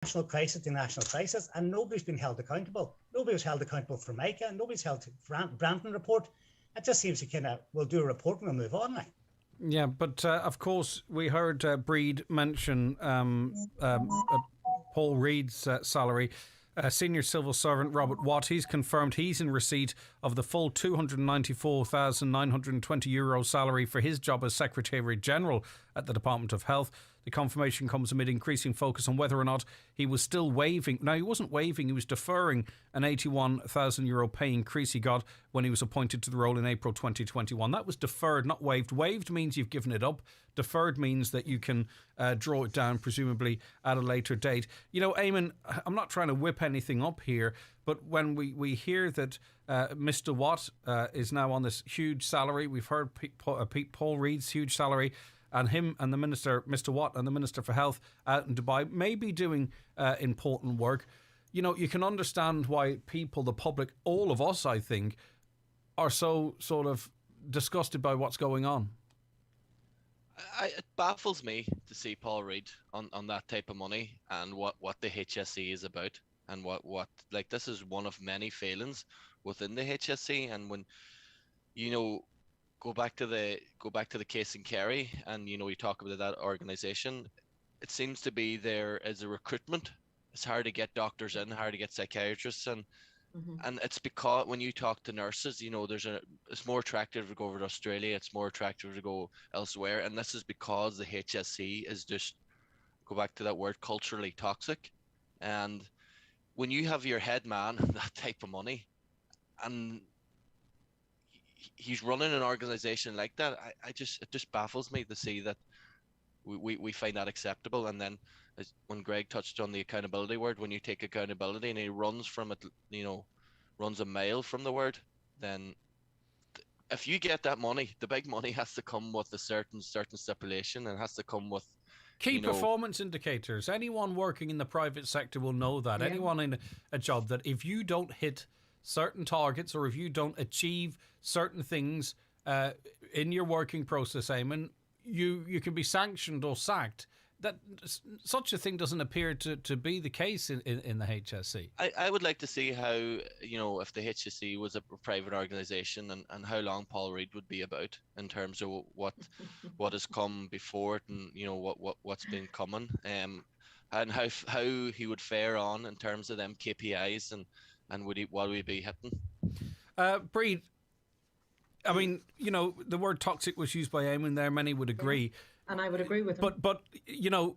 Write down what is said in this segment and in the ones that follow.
national crisis to national crisis, and nobody's been held accountable. Nobody was held accountable for Micah. Nobody's held to Brandon report. It just seems to kind of, we'll do a report and we'll move on. Like. Yeah, but of course we heard Brid mention Paul Reid's salary. Senior civil servant Robert Watt, he's confirmed he's in receipt of the full €294,920 salary for his job as Secretary General at the Department of Health. The confirmation comes amid increasing focus on whether or not he was still waiving. Now, he wasn't waiving, he was deferring an €81,000 pay increase he got when he was appointed to the role in April 2021. That was deferred, not waived. Waived means you've given it up. Deferred means that you can draw it down, presumably at a later date. You know, Eamon, I'm not trying to whip anything up here, but when we hear that Mr. Watt is now on this huge salary, we've heard Paul Reid's huge salary, and him and the Minister, Mr. Watt, and the Minister for Health out in Dubai may be doing important work. You know, you can understand why people, the public, all of us, I think, are so sort of disgusted by what's going on. It baffles me to see Paul Reid on that type of money and what the HSE is about, and what like, this is one of many failings within the HSE. And when, you know, go back to the case in Kerry, and you know, we talk about that organisation, it seems to be there is a recruitment. It's hard to get doctors in, hard to get psychiatrists in. And it's because when you talk to nurses, you know, it's more attractive to go over to Australia, it's more attractive to go elsewhere, and this is because the HSE is just, go back to that word, culturally toxic. And when you have your head man that type of money, and he's running an organisation like that, it just baffles me to see that we find that acceptable. And then, when Greg touched on the accountability word, when you take accountability and he runs from it, you know, runs a mile from the word, then if you get that money, the big money has to come with a certain stipulation, and has to come with key performance indicators. Anyone working in the private sector will know that. Yeah. Anyone in a job, that if you don't hit certain targets, or if you don't achieve certain things in your working process, Eamon, you can be sanctioned or sacked. That such a thing doesn't appear to be the case in the HSE. I would like to see how, you know, if the HSE was a private organisation, and how long Paul Reid would be about in terms of what has come before it, and you know what's been coming, and how he would fare on in terms of them KPIs, and would we be hitting? Brid, I mean, you know, the word toxic was used by Eamon there. Many would agree. And I would agree with him. But you know,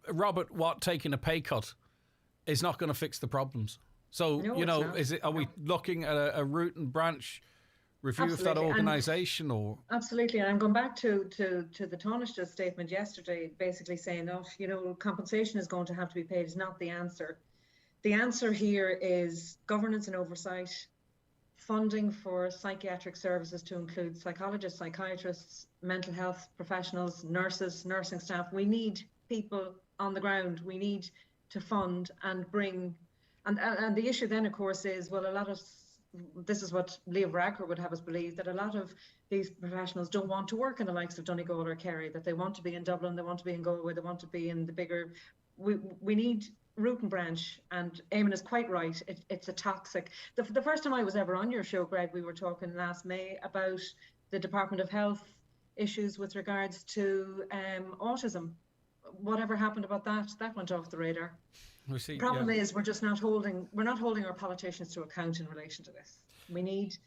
Robert Watt taking a pay cut is not going to fix the problems. So, no, you know, are we looking at a root and branch review of that organisation? Or absolutely. And I'm going back to the Taoiseach's statement yesterday, basically saying that, you know, compensation is going to have to be paid is not the answer. The answer here is governance and oversight, funding for psychiatric services to include psychologists, psychiatrists, mental health professionals, nurses, nursing staff. We need people on the ground. We need to fund and bring, and the issue then, of course, is, well, a lot of, this is what Leo Varadkar would have us believe, that a lot of these professionals don't want to work in the likes of Donegal or Kerry, that they want to be in Dublin, they want to be in Galway, they want to be in the bigger, we need root and branch. And Eamon is quite right. It's a toxic. The first time I was ever on your show, Greg, we were talking last May about the Department of Health issues with regards to autism. Whatever happened about that? That went off the radar. The problem is we're not holding our politicians to account in relation to this. We need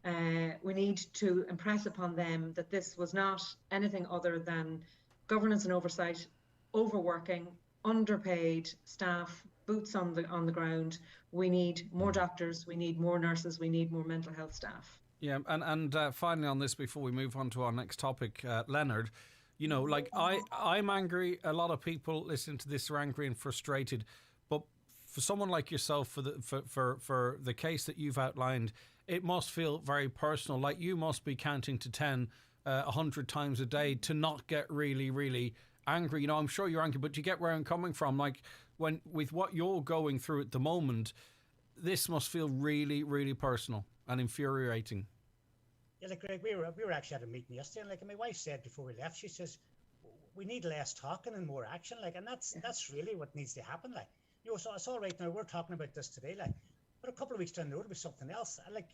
to impress upon them that this was not anything other than governance and oversight, overworking, underpaid staff, boots on the ground. We need more doctors, we need more nurses, we need more mental health staff. Yeah, and finally on this, before we move on to our next topic, Leonard, you know, like I'm angry. A lot of people listening to this are angry and frustrated. But for someone like yourself, for the case that you've outlined, it must feel very personal. Like you must be counting to 10, 100 times a day to not get really, really angry. You know, I'm sure you're angry, but you get where I'm coming from. Like with what you're going through at the moment, this must feel really, really personal and infuriating. Yeah, like Greg, we were actually at a meeting yesterday, and like my wife said before we left, she says, we need less talking and more action, like, and that's really what needs to happen, like. So it's all right now. We're talking about this today, like, but a couple of weeks down the road, there'll be something else. Like,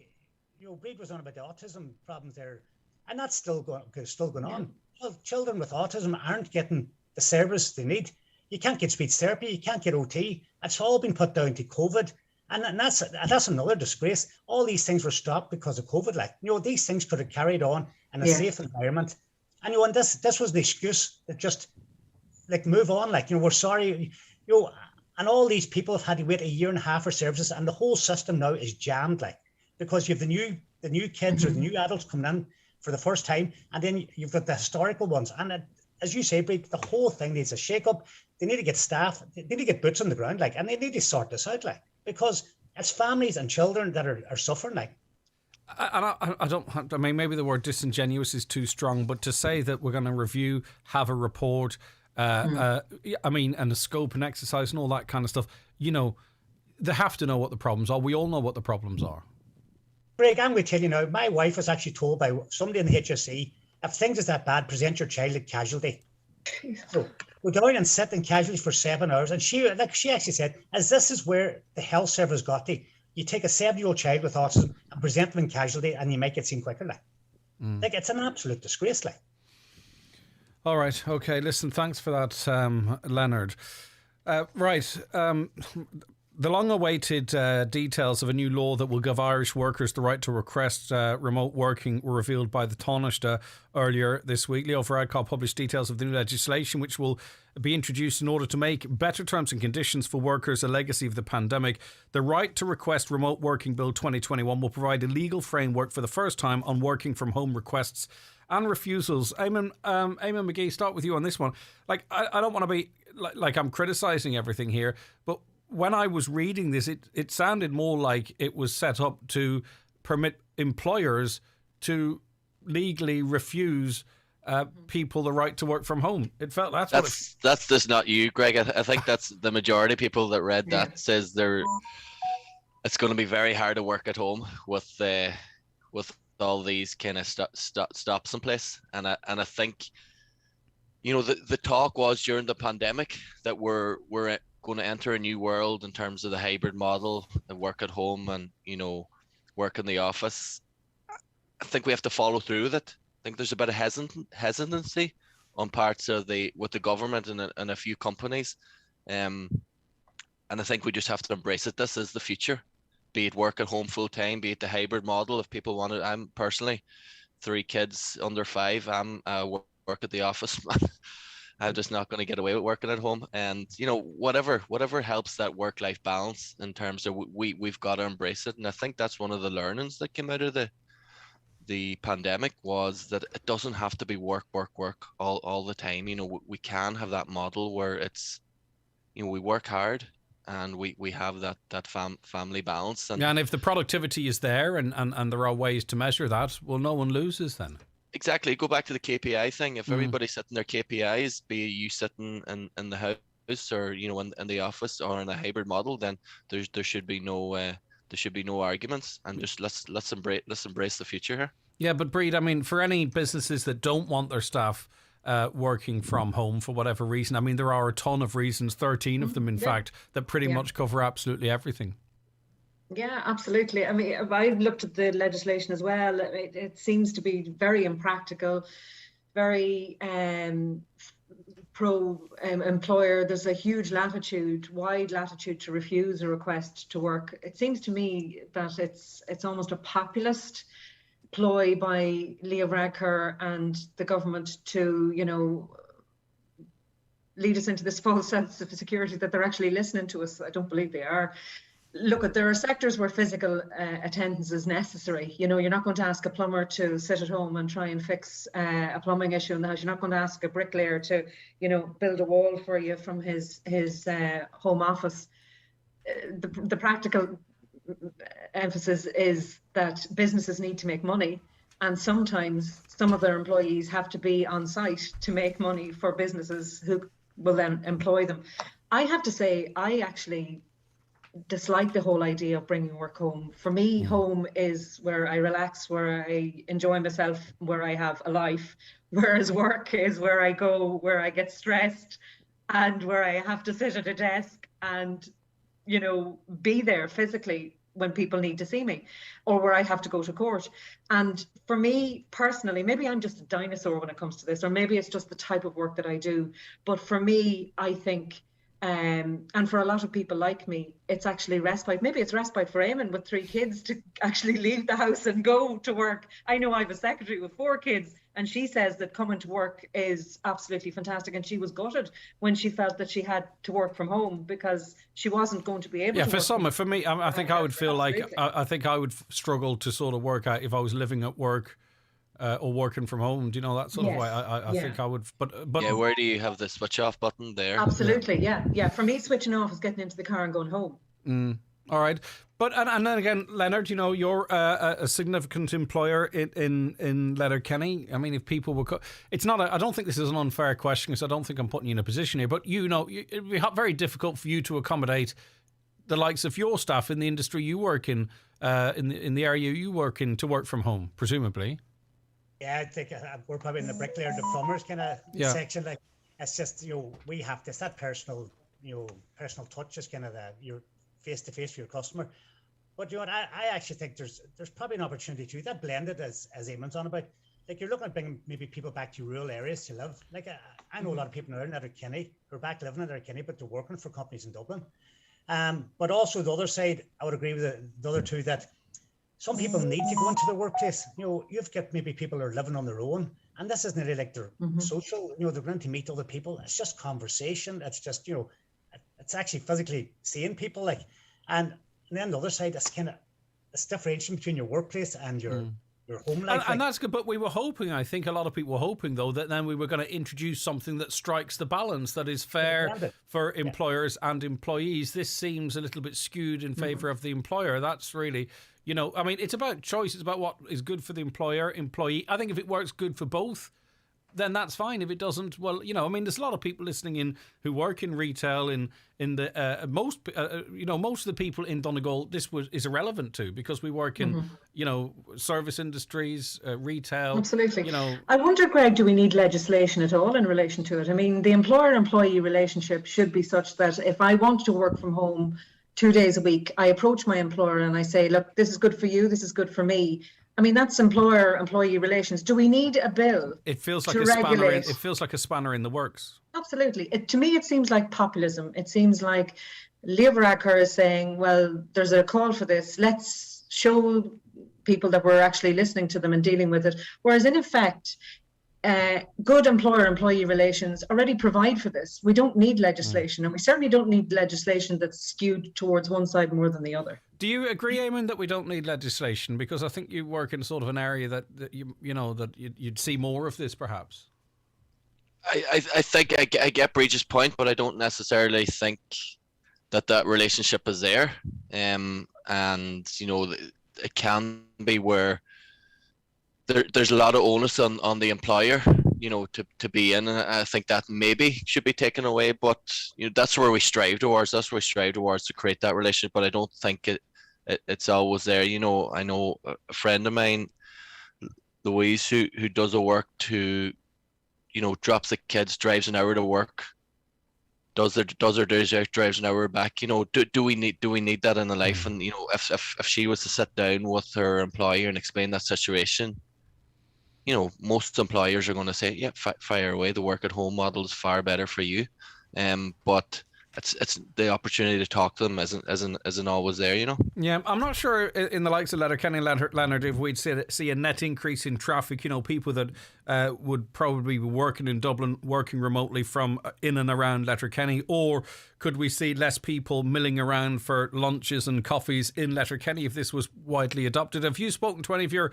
Brid was on about the autism problems there, and that's still going on. Well, children with autism aren't getting the service they need. You can't get speech therapy, you can't get OT. It's all been put down to COVID, and that's another disgrace. All these things were stopped because of COVID. Like, these things could have carried on in a safe environment, and and this was the excuse that just like move on. Like, we're sorry, and all these people have had to wait a year and a half for services, and the whole system now is jammed, like, because you have the new kids or the new adults coming in for the first time, and then you've got the historical ones. And as you say, Brid, the whole thing needs a shake-up. They need to get staff, they need to get boots on the ground, like, and they need to sort this out, like, because it's families and children that are suffering, like. I mean, maybe the word disingenuous is too strong, but to say that we're going to review, have a report, I mean, and a scope and exercise and all that kind of stuff, they have to know what the problems are. We all know what the problems are. Brig, I'm going to tell you now, my wife was actually told by somebody in the HSE, if things is that bad, present your child at casualty. So go down and sit in casualty for 7 hours. And she actually said, as this is where the health service got to, you take a 7-year-old child with autism and present them in casualty, and you make it seem quicker. Like, it's an absolute disgrace. Like. All right. Okay. Listen, thanks for that, Leonard. Right. The long-awaited details of a new law that will give Irish workers the right to request remote working were revealed by the Taoiseach earlier this week. Leo Varadkar published details of the new legislation, which will be introduced in order to make better terms and conditions for workers, a legacy of the pandemic. The Right to Request Remote Working Bill 2021 will provide a legal framework for the first time on working from home requests and refusals. Eamon Mc Gee, start with you on this one. Like, I don't want to be like I'm criticising everything here, but when I was reading this, it sounded more like it was set up to permit employers to legally refuse people the right to work from home. It felt that's just not you, Greg. I think that's the majority of people that read that says it's going to be very hard to work at home with all these kind of stops in place. And I think the talk was during the pandemic that we're going to enter a new world in terms of the hybrid model and work at home and work in the office. I think we have to follow through with it. I think there's a bit of hesitancy on parts of with the government and a few companies, and I think we just have to embrace it. This is the future, be it work at home full time, be it the hybrid model. If people want it, I'm personally 3 kids under 5. I'm work at the office. I'm just not going to get away with working at home. And whatever helps that work-life balance in terms of we've got to embrace it. And I think that's one of the learnings that came out of the pandemic, was that it doesn't have to be work all the time. We can have that model where it's we work hard and we have that family balance. And if the productivity is there and there are ways to measure that, well, no one loses then. Exactly. Go back to the KPI thing. If everybody's setting their KPIs, be you sitting in the house or in the office or in a hybrid model, then there should be no arguments, and just let's embrace the future here. Yeah, but Brid, I mean, for any businesses that don't want their staff working from home for whatever reason, I mean, there are a ton of reasons, 13 of them in fact, that pretty much cover absolutely everything. Yeah, absolutely. I mean, I've looked at the legislation as well. It seems to be very impractical, very pro-employer. There's a huge wide latitude to refuse a request to work. It seems to me that it's almost a populist ploy by Leo Varadkar and the government to, lead us into this false sense of security that they're actually listening to us. I don't believe they are. Look, there are sectors where physical attendance is necessary. You're not going to ask a plumber to sit at home and try and fix a plumbing issue in the house. You're not going to ask a bricklayer to, build a wall for you from his home office. The practical emphasis is that businesses need to make money, and sometimes some of their employees have to be on site to make money for businesses who will then employ them. I have to say, I actually dislike the whole idea of bringing work home. For me, home is where I relax, where I enjoy myself, where I have a life. whereas work is where I go, where I get stressed, and where I have to sit at a desk and, you know, be there physically when people need to see me, or where I have to go to court. And for me personally, maybe I'm just a dinosaur when it comes to this, or maybe it's just the type of work that I do. But for me, I think, and for a lot of people like me, it's actually respite. Maybe it's respite for Eamon with 3 kids to actually leave the house and go to work. I know I have a secretary with 4 kids, and she says that coming to work is absolutely fantastic. And she was gutted when she felt that she had to work from home because she wasn't going to be able to. Yeah, for some, for me, I think I would feel absolutely. like I think I would struggle to sort of work out if I was living at work or working from home. Do you know that sort of way? I think I would. But yeah, where do you have the switch off button there? Absolutely, yeah. For me, switching off is getting into the car and going home. All right, but and then again, Leonard, you know, you're a significant employer in Letterkenny. I mean, if people were, it's not. I don't think this is an unfair question because I don't think I'm putting you in a position here. But you know, it'd be very difficult for you to accommodate the likes of your staff in the industry you work in the area you work in, to work from home, presumably. Yeah, I think we're probably in the bricklayer, the plumbers kind of section. Like, it's just, you know, we have this, that personal, you know, personal touch is kind of you're face to face with your customer. But you know what, I actually think there's probably an opportunity too, that blended as Eamon's on about. Like, you're looking at bringing maybe people back to rural areas to live. Like, I know a lot of people now in Letterkenny who are back living in Letterkenny, but they're working for companies in Dublin. But also the other side, I would agree with the other two, that some people need to go into the workplace. You know, you've got maybe people who are living on their own, and this isn't really like their social, you know, they're going to meet other people. It's just conversation. It's just, you know, it's actually physically seeing people, like. And then the other side, it's kind of, it's differentiation between your workplace and your home life. And that's good, but we were hoping, I think a lot of people were hoping, though, that then we were going to introduce something that strikes the balance, that is fair for employers and employees. This seems a little bit skewed in favour of the employer. That's really, you know, I mean, it's about choice. It's about what is good for the employer, employee. I think if it works good for both, then that's fine. If it doesn't, well, you know, I mean, there's a lot of people listening in who work in retail. In the most, you know, most of the people in Donegal, this is irrelevant to, because we work in, you know, service industries, retail. Absolutely. You know, I wonder, Greg, do we need legislation at all in relation to it? I mean, the employer-employee relationship should be such that if I want to work from home 2 days a week, I approach my employer and I say, look, this is good for you, this is good for me. I mean, that's employer-employee relations. Do we need a bill? It feels like to a spanner. regulate? It feels like a spanner in the works. Absolutely. To me, it seems like populism. It seems like Leo Varadkar is saying, well, there's a call for this. Let's show people that we're actually listening to them and dealing with it. Whereas in effect, good employer-employee relations already provide for this. We don't need legislation, and we certainly don't need legislation that's skewed towards one side more than the other. Do you agree, Eamon, that we don't need legislation? Because I think you work in sort of an area that you know that you'd see more of this, perhaps. I think I get Bridget's point, but I don't necessarily think that relationship is there. And you know, it can be where there's a lot of onus on the employer, you know, to be in, and I think that maybe should be taken away. But you know, that's where we strive towards. That's where we strive towards, to create that relationship. But I don't think it's always there. You know, I know a friend of mine, Louise, who does a work to, you know, drops the kids, drives an hour to work, does her days out, drives an hour back. You know, do we need that in the life? And you know, if she was to sit down with her employer and explain that situation, you know, most employers are going to say, yeah, fire away. The work at home model is far better for you. But it's the opportunity to talk to them isn't always there, you know. Yeah, I'm not sure in the likes of Letterkenny, Leonard, if we'd see a net increase in traffic. You know, people that would probably be working in Dublin, working remotely from in and around Letterkenny, or could we see less people milling around for lunches and coffees in Letterkenny if this was widely adopted? Have you spoken to any of your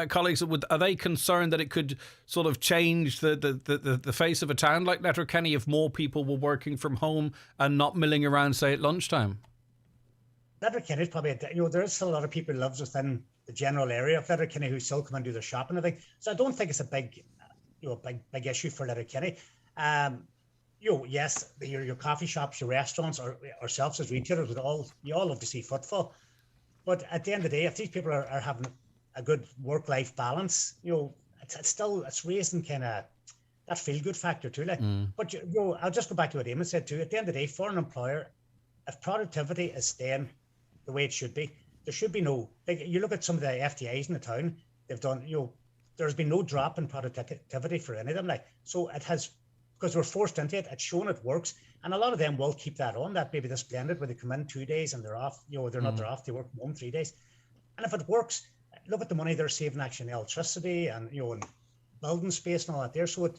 colleagues? Are they concerned that it could sort of change the face of a town like Letterkenny if more people were working from home and not milling around, say, at lunchtime? Letterkenny is probably, you know, there is still a lot of people who live within the general area of Letterkenny who still come and do their shopping, I think. So I don't think it's a big issue for Letterkenny. You know, yes, your coffee shops, your restaurants, or ourselves as retailers, you all love to see footfall. But at the end of the day, if these people are having a good work-life balance, you know, it's raising kind of that feel good factor too. Like, but I'll just go back to what Eamon said too. At the end of the day, for an employer, if productivity is staying the way it should be, there should be no, like, you look at some of the FTIs in the town, they've done, there's been no drop in productivity for any of them. Like, so it has, because we're forced into it, it's shown it works. And a lot of them will keep that on, that maybe this blended where they come in 2 days and they're off, they're not, they're off, they work from home 3 days. And if it works, look at the money they're saving actually in electricity and, and building space and all that there. So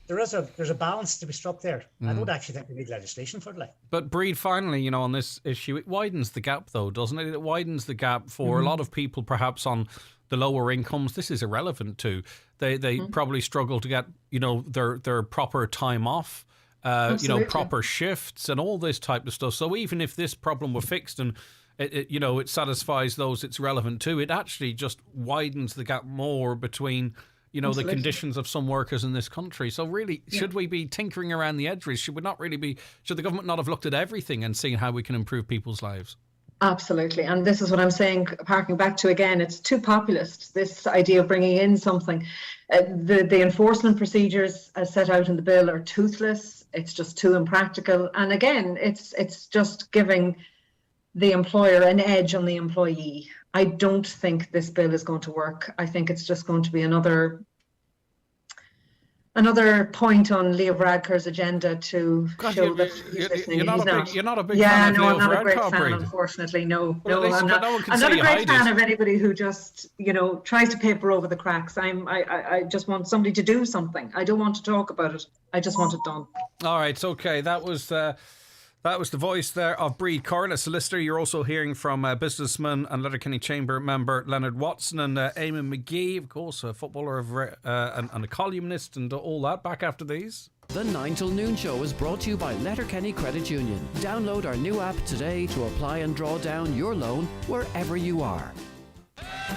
there's a balance to be struck there. I don't actually think we need legislation for it. Like. But Brid, finally, on this issue, it widens the gap though, doesn't it? It widens the gap for a lot of people perhaps on the lower incomes. This is irrelevant to. They probably struggle to get, their proper time off, proper shifts and all this type of stuff. So even if this problem were fixed and it satisfies those it's relevant to, it actually just widens the gap more between the conditions of some workers in this country. So really, should we be tinkering around the edges? Should the government not have looked at everything and seen how we can improve people's lives? Absolutely. And this is what I'm saying, harking back to again, it's too populist, this idea of bringing in something. The enforcement procedures as set out in the bill are toothless. It's just too impractical. And again, it's just giving the employer an edge on the employee. I don't think this bill is going to work. I think it's just going to be another point on Leo Varadkar's agenda to show that he's listening. You're not a big fan of Leo I'm not a great Varadkar, fan, Brid. Unfortunately. No, well, I'm not. I'm not a great fan of anybody who just, tries to paper over the cracks. I just want somebody to do something. I don't want to talk about it. I just want it done. All right, okay. That was the voice there of Brid Curran, a solicitor. You're also hearing from businessman and Letterkenny Chamber member Leonard Watson and Eamon Mc Gee, of course, a footballer and a columnist and all that. Back after these. The 9 till noon show is brought to you by Letterkenny Credit Union. Download our new app today to apply and draw down your loan wherever you are.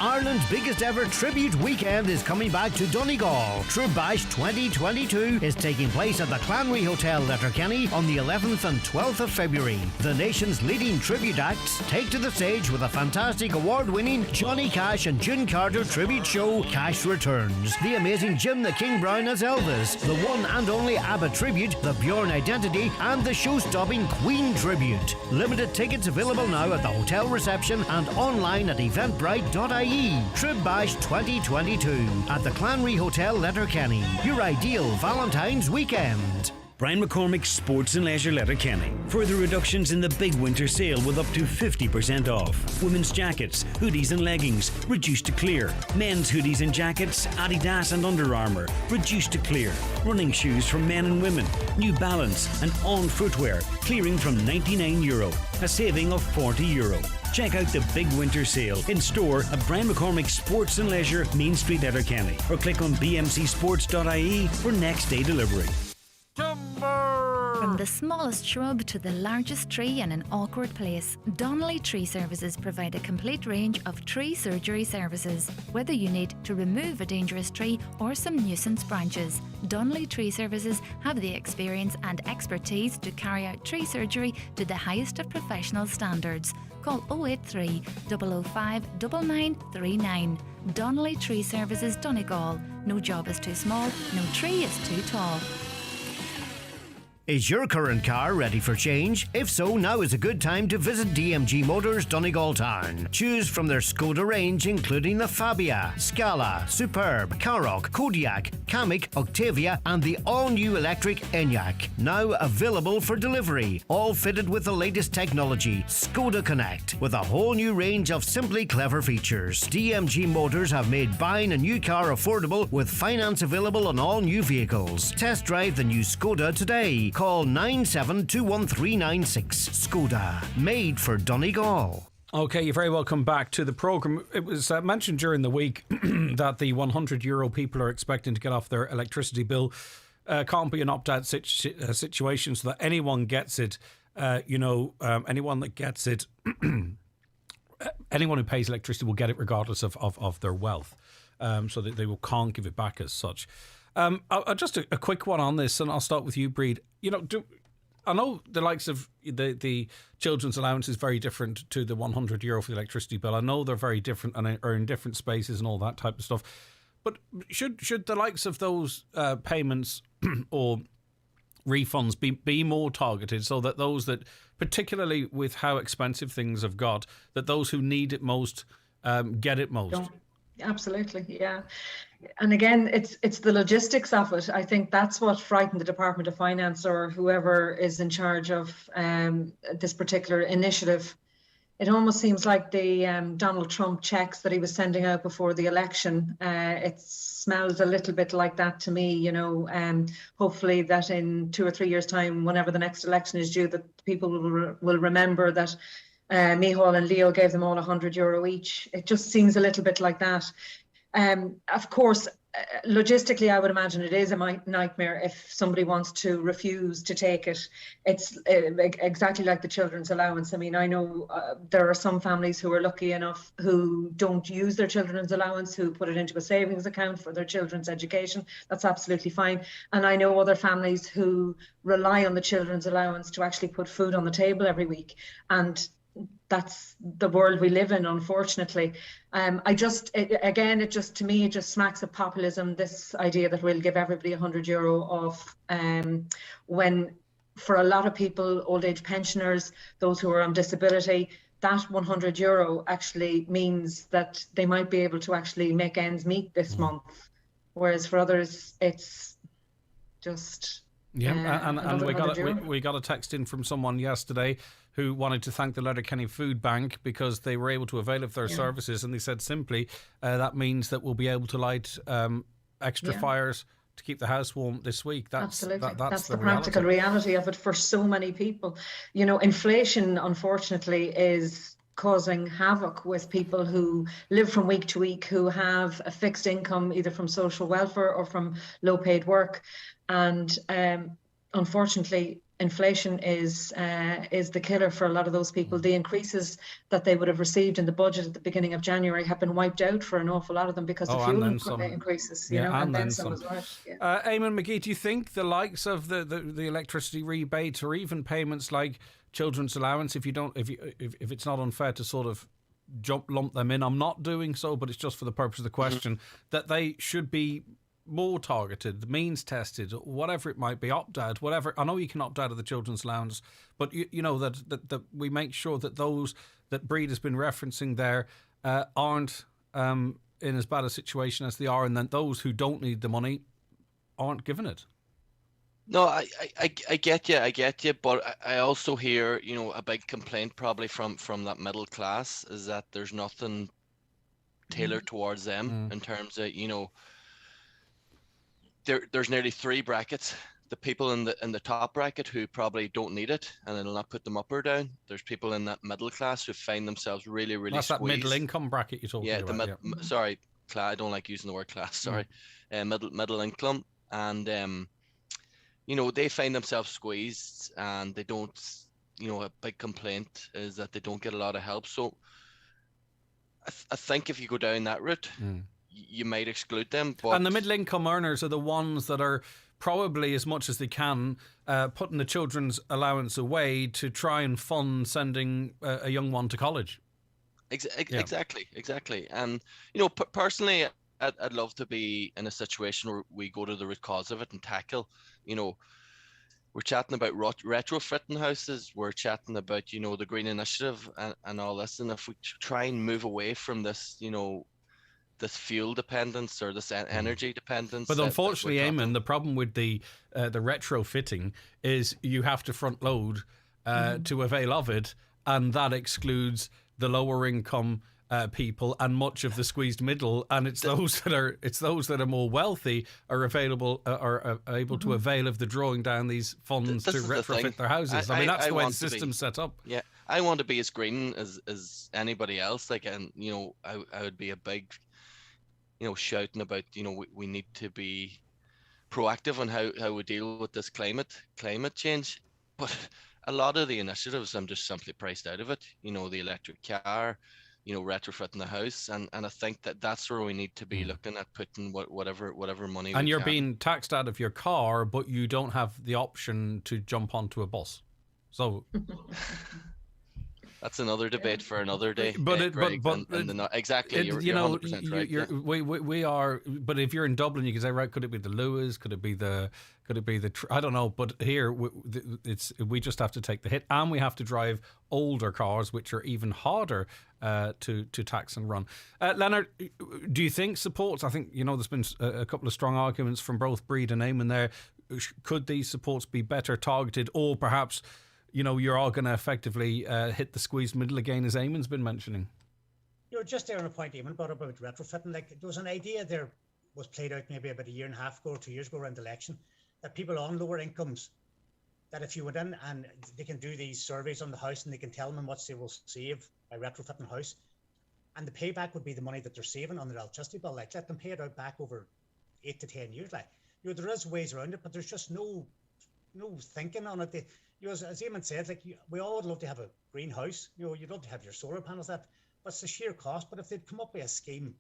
Ireland's biggest ever tribute weekend is coming back to Donegal. Tribbash 2022 is taking place at the Clanry Hotel, Letterkenny on the 11th and 12th of February. The nation's leading tribute acts take to the stage with a fantastic award-winning Johnny Cash and June Carter tribute show, Cash Returns. The amazing Jim the King Brown as Elvis, the one and only ABBA tribute, the Bjorn Identity, and the show-stopping Queen tribute. Limited tickets available now at the hotel reception and online at eventbrite.ie. Tribbash 2022 at the Clanry Hotel, Letterkenny. Your ideal Valentine's weekend. Brian McCormick's Sports and Leisure Letterkenny. Further reductions in the big winter sale with up to 50% off. Women's jackets, hoodies and leggings, reduced to clear. Men's hoodies and jackets, Adidas and Under Armour, reduced to clear. Running shoes for men and women, New Balance and On footwear, clearing from €99, a saving of €40. Check out the big winter sale in store at Brian McCormick's Sports and Leisure, Main Street, Letterkenny, or click on bmcsports.ie for next day delivery. From the smallest shrub to the largest tree in an awkward place, Donnelly Tree Services provide a complete range of tree surgery services. Whether you need to remove a dangerous tree or some nuisance branches, Donnelly Tree Services have the experience and expertise to carry out tree surgery to the highest of professional standards. Call 083 005 9939. Donnelly Tree Services, Donegal. No job is too small, no tree is too tall. Is your current car ready for change? If so, now is a good time to visit DMG Motors Donegal Town. Choose from their Skoda range including the Fabia, Scala, Superb, Karoq, Kodiaq, Kamiq, Octavia and the all-new electric Enyaq. Now available for delivery. All fitted with the latest technology, Skoda Connect, with a whole new range of simply clever features. DMG Motors have made buying a new car affordable with finance available on all new vehicles. Test drive the new Skoda today. Call 97213996. Skoda, made for Donegal. Okay, you're very welcome back to the programme. It was mentioned during the week that the €100 people are expecting to get off their electricity bill. Can't be an opt-out situation, so that anyone gets it, anyone that gets it, anyone who pays electricity will get it regardless of their wealth, so that they can't give it back as such. Just a quick one on this, and I'll start with you, Brid. I know the likes of the children's allowance is very different to the €100 for the electricity bill. I know they're very different and are in different spaces and all that type of stuff. But should the likes of those payments or refunds be more targeted, so that those that, particularly with how expensive things have got, that those who need it most get it most? Absolutely, yeah. And again, it's the logistics of it. I think that's what frightened the Department of Finance or whoever is in charge of this particular initiative. It almost seems like the Donald Trump checks that he was sending out before the election. It smells a little bit like that to me, you know. Hopefully that in 2 or 3 years' time, whenever the next election is due, that people will remember that Micheal and Leo gave them all €100 each. It just seems a little bit like that. Of course, logistically, I would imagine it is a nightmare if somebody wants to refuse to take it. It's exactly like the children's allowance. I mean, I know there are some families who are lucky enough who don't use their children's allowance, who put it into a savings account for their children's education. That's absolutely fine. And I know other families who rely on the children's allowance to actually put food on the table every week. And that's the world we live in, unfortunately. To me, it just smacks of populism, this idea that we'll give everybody €100 off, when for a lot of people, old age pensioners, those who are on disability, that €100 actually means that they might be able to actually make ends meet this month. Whereas for others, it's just... and we got a text in from someone yesterday who wanted to thank the Letterkenny Food Bank because they were able to avail of their services, and they said simply that means that we'll be able to light extra fires to keep the house warm this week. Absolutely. That's the practical reality of it for so many people. You know, inflation, unfortunately, is causing havoc with people who live from week to week, who have a fixed income either from social welfare or from low paid work. And unfortunately, inflation is the killer for a lot of those people. The increases that they would have received in the budget at the beginning of January have been wiped out for an awful lot of them because of fuel increases, and then some as well. Eamon Mc Gee, do you think the likes of the electricity rebate or even payments like children's allowance, if it's not unfair to sort of lump them in, I'm not doing so, but it's just for the purpose of the question, that they should be more targeted, means tested, whatever it might be, opt out, whatever. I know you can opt out of the children's allowance, but you know that we make sure that those that Brid has been referencing there aren't in as bad a situation as they are, and that those who don't need the money aren't given it. No, I get you, but I also hear, you know, a big complaint probably from that middle class is that there's nothing tailored towards them in terms of, you know, there's nearly 3 brackets. The people in the top bracket who probably don't need it, and it'll not put them up or down. There's people in that middle class who find themselves really That's squeezed. That middle income bracket you're talking about. Sorry, I don't like using the word class. Sorry, middle income, and you know, they find themselves squeezed, and they don't. You know, a big complaint is that they don't get a lot of help. So I think if you go down that route, you might exclude them. But... And the middle income earners are the ones that are probably, as much as they can, putting the children's allowance away to try and fund sending a young one to college. Exactly. And, you know, personally, I'd love to be in a situation where we go to the root cause of it and tackle, you know, we're chatting about retrofitting houses. We're chatting about, you know, the Green Initiative and all this. And if we try and move away from this, you know, this fuel dependence or this energy dependence. But unfortunately, Eamon, the problem with the retrofitting is you have to front load to avail of it, and that excludes the lower income people and much of the squeezed middle, and it's those that are more wealthy are able to avail of the drawing down these funds to retrofit their houses. I mean, that's the way the system's set up. Yeah, I want to be as green as anybody else. Like, and you know, I would be a big, you know, shouting about, you know, we need to be proactive on how we deal with this climate change. But a lot of the initiatives, I'm just simply priced out of it. You know, the electric car, you know, retrofitting the house, and I think that's where we need to be looking at putting whatever money. And you're being taxed out of your car, but you don't have the option to jump onto a bus. So That's another debate for another day. But Greg, exactly. You're 100% right. We are. But if you're in Dublin, you can say, right, could it be the Lewis? Could it be the? I don't know. But here, we just have to take the hit, and we have to drive older cars, which are even harder to tax and run. Leonard, do you think supports? I think there's been a couple of strong arguments from both Brid and Eamon there. Could these supports be better targeted, or perhaps? You're all going to effectively hit the squeezed middle again, as Eamon's been mentioning. You're just there on a point Eamon brought up about retrofitting. Like, there was an idea there was played out maybe about a year and a half ago or 2 years ago around the election, that people on lower incomes, that if you went in and they can do these surveys on the house and they can tell them how much they will save by retrofitting the house, and the payback would be the money that they're saving on their electricity bill. Like, let them pay it out back over 8 to 10 years. Like, there is ways around it, but there's just no thinking on it. As Eamon said, like, we all would love to have a greenhouse. You'd love to have your solar panels, but it's the sheer cost. But if they'd come up with a scheme,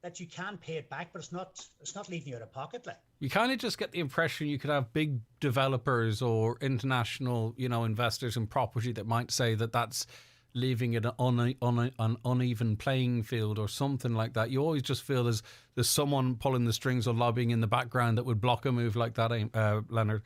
that you can pay it back, but it's not leaving you out of pocket. Like, you kind of just get the impression you could have big developers or international, investors in property that might say that that's leaving it on an uneven playing field or something like that. You always just feel there's someone pulling the strings or lobbying in the background that would block a move like that, Leonard.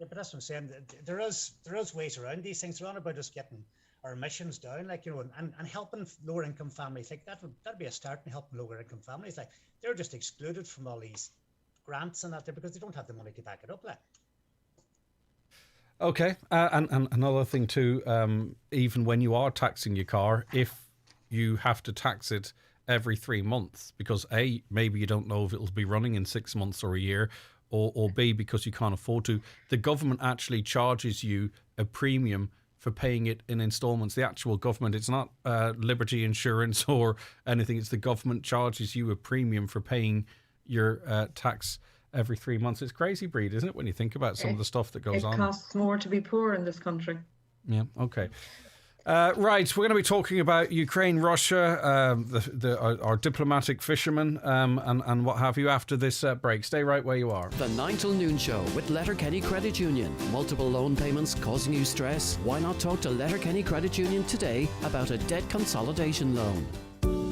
Yeah, but that's what I'm saying. There is ways around these things. They're not about us getting our emissions down, like, and helping lower income families. Like, that'd be a start in helping lower income families. Like, they're just excluded from all these grants and that there because they don't have the money to back it up. Like. Okay, and another thing too, even when you are taxing your car, if you have to tax it every 3 months, because A, maybe you don't know if it'll be running in 6 months or a year, or B, because you can't afford to, the government actually charges you a premium for paying it in installments. The actual government, it's not Liberty Insurance or anything, it's the government charges you a premium for paying your tax every 3 months. It's crazy, Brid, isn't it, when you think about some of the stuff that goes on? It costs more to be poor in this country. Yeah, okay. Right, we're going to be talking about Ukraine, Russia, our diplomatic fishermen, and what have you after this break. Stay right where you are. The 9 till noon show with Letterkenny Credit Union. Multiple loan payments causing you stress? Why not talk to Letterkenny Credit Union today about a debt consolidation loan?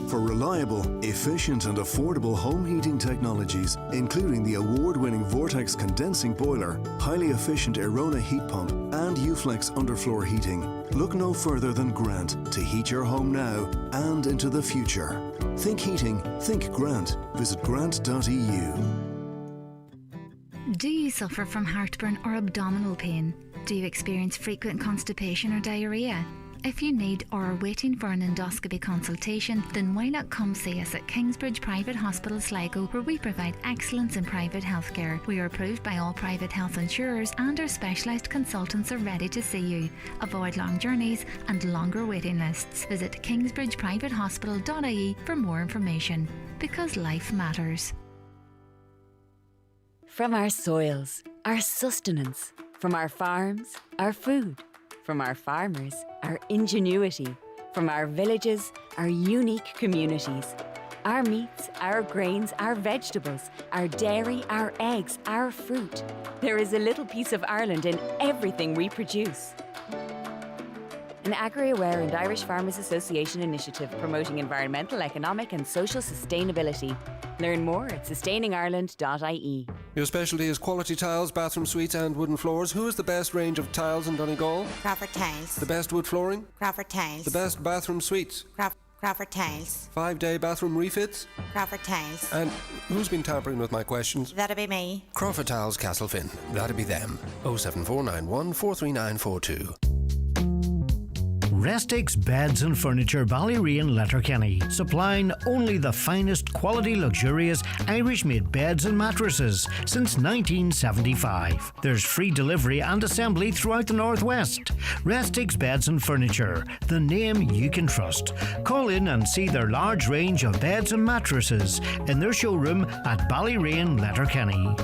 For reliable, efficient and affordable home heating technologies, including the award-winning Vortex condensing boiler, highly efficient Arona heat pump and Uflex underfloor heating, look no further than Grant to heat your home now and into the future. Think heating, think Grant. Visit grant.eu. Do you suffer from heartburn or abdominal pain? Do you experience frequent constipation or diarrhea? If you need or are waiting for an endoscopy consultation, then why not come see us at Kingsbridge Private Hospital Sligo, where we provide excellence in private healthcare. We are approved by all private health insurers and our specialised consultants are ready to see you. Avoid long journeys and longer waiting lists. Visit kingsbridgeprivatehospital.ie for more information. Because life matters. From our soils, our sustenance, from our farms, our food, from our farmers, our ingenuity, from our villages, our unique communities, our meats, our grains, our vegetables, our dairy, our eggs, our fruit. There is a little piece of Ireland in everything we produce. An Agri-Aware and Irish Farmers Association initiative promoting environmental, economic and social sustainability. Learn more at sustainingireland.ie. Your specialty is quality tiles, bathroom suites and wooden floors. Who is the best range of tiles in Donegal? Crawford Tiles. The best wood flooring? Crawford Tiles. The best bathroom suites? Crawford Tiles. 5-day bathroom refits? Crawford Tiles. And who's been tampering with my questions? That'll be me. Crawford Tiles, Castlefin. That'll be them. 07491 43942. Restix Beds and Furniture, Ballyreen, Letterkenny, supplying only the finest quality luxurious Irish-made beds and mattresses since 1975. There's free delivery and assembly throughout the Northwest. Restix Beds and Furniture, the name you can trust. Call in and see their large range of beds and mattresses in their showroom at Ballyreen, Letterkenny.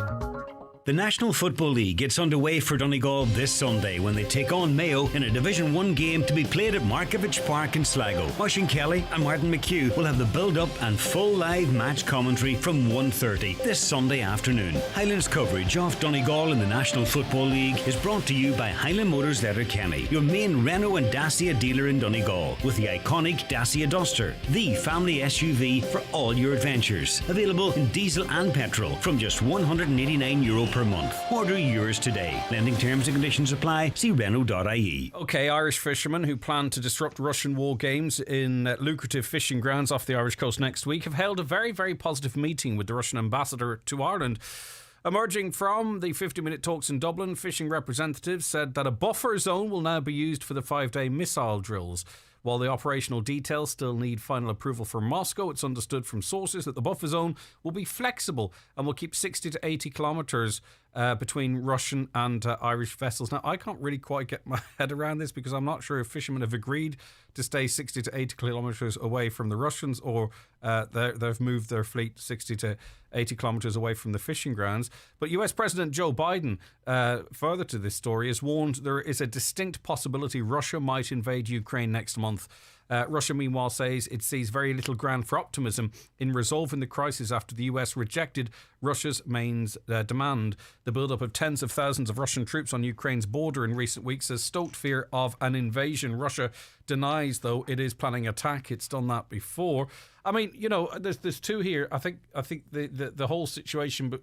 The National Football League gets underway for Donegal this Sunday when they take on Mayo in a Division 1 game to be played at Markievicz Park in Sligo. Oisin Kelly and Martin McHugh will have the build-up and full live match commentary from 1:30 this Sunday afternoon. Highlands coverage of Donegal in the National Football League is brought to you by Highland Motors Letterkenny, your main Renault and Dacia dealer in Donegal, with the iconic Dacia Duster, the family SUV for all your adventures. Available in diesel and petrol from just €189 per month. Order yours today. Lending terms and conditions apply. See Renault.ie. Okay, Irish fishermen who plan to disrupt Russian war games in lucrative fishing grounds off the Irish coast next week have held a very, very positive meeting with the Russian ambassador to Ireland. Emerging from the 50-minute talks in Dublin, fishing representatives said that a buffer zone will now be used for the 5-day missile drills. While the operational details still need final approval from Moscow, it's understood from sources that the buffer zone will be flexible and will keep 60 to 80 kilometres between Russian and Irish vessels. Now, I can't really quite get my head around this because I'm not sure if fishermen have agreed to stay 60 to 80 kilometres away from the Russians or they've moved their fleet 60 to 80 kilometres away from the fishing grounds. But US President Joe Biden, further to this story, has warned there is a distinct possibility Russia might invade Ukraine next month. Russia, meanwhile, says it sees very little ground for optimism in resolving the crisis after the US rejected Russia's main demand. The build-up of tens of thousands of Russian troops on Ukraine's border in recent weeks has stoked fear of an invasion. Russia denies, though, it is planning attack. It's done that before. I mean, you know, there's two here. I think the whole situation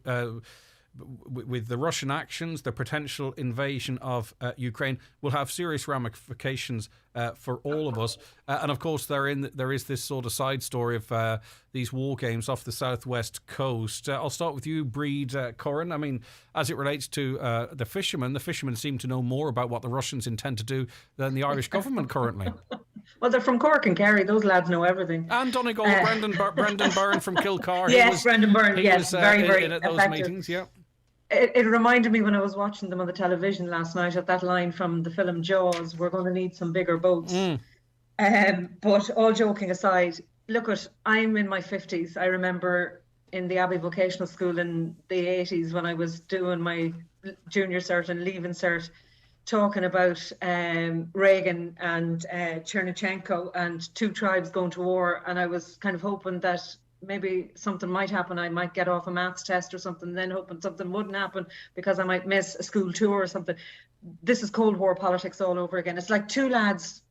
with the Russian actions, the potential invasion of Ukraine will have serious ramifications for all of us. And of course, there is this sort of side story of these war games off the southwest coast. I'll start with you, Brid, Curran. I mean, as it relates to the fishermen seem to know more about what the Russians intend to do than the Irish government currently. Well, they're from Cork and Kerry. Those lads know everything. And Donegal, Brendan Byrne from Kilcar. Yes, Brendan Byrne. Yes, very, very in at those effective. meetings. Yeah. It reminded me when I was watching them on the television last night at that line from the film Jaws, we're going to need some bigger boats. But all joking aside, I'm in my 50s. I remember in the Abbey Vocational School in the 80s when I was doing my junior cert and leaving cert, talking about Reagan and Chernyshenko and two tribes going to war. And I was kind of hoping that maybe something might happen. I might get off a maths test or something, then hoping something wouldn't happen because I might miss a school tour or something. This is Cold War politics all over again. It's like two lads,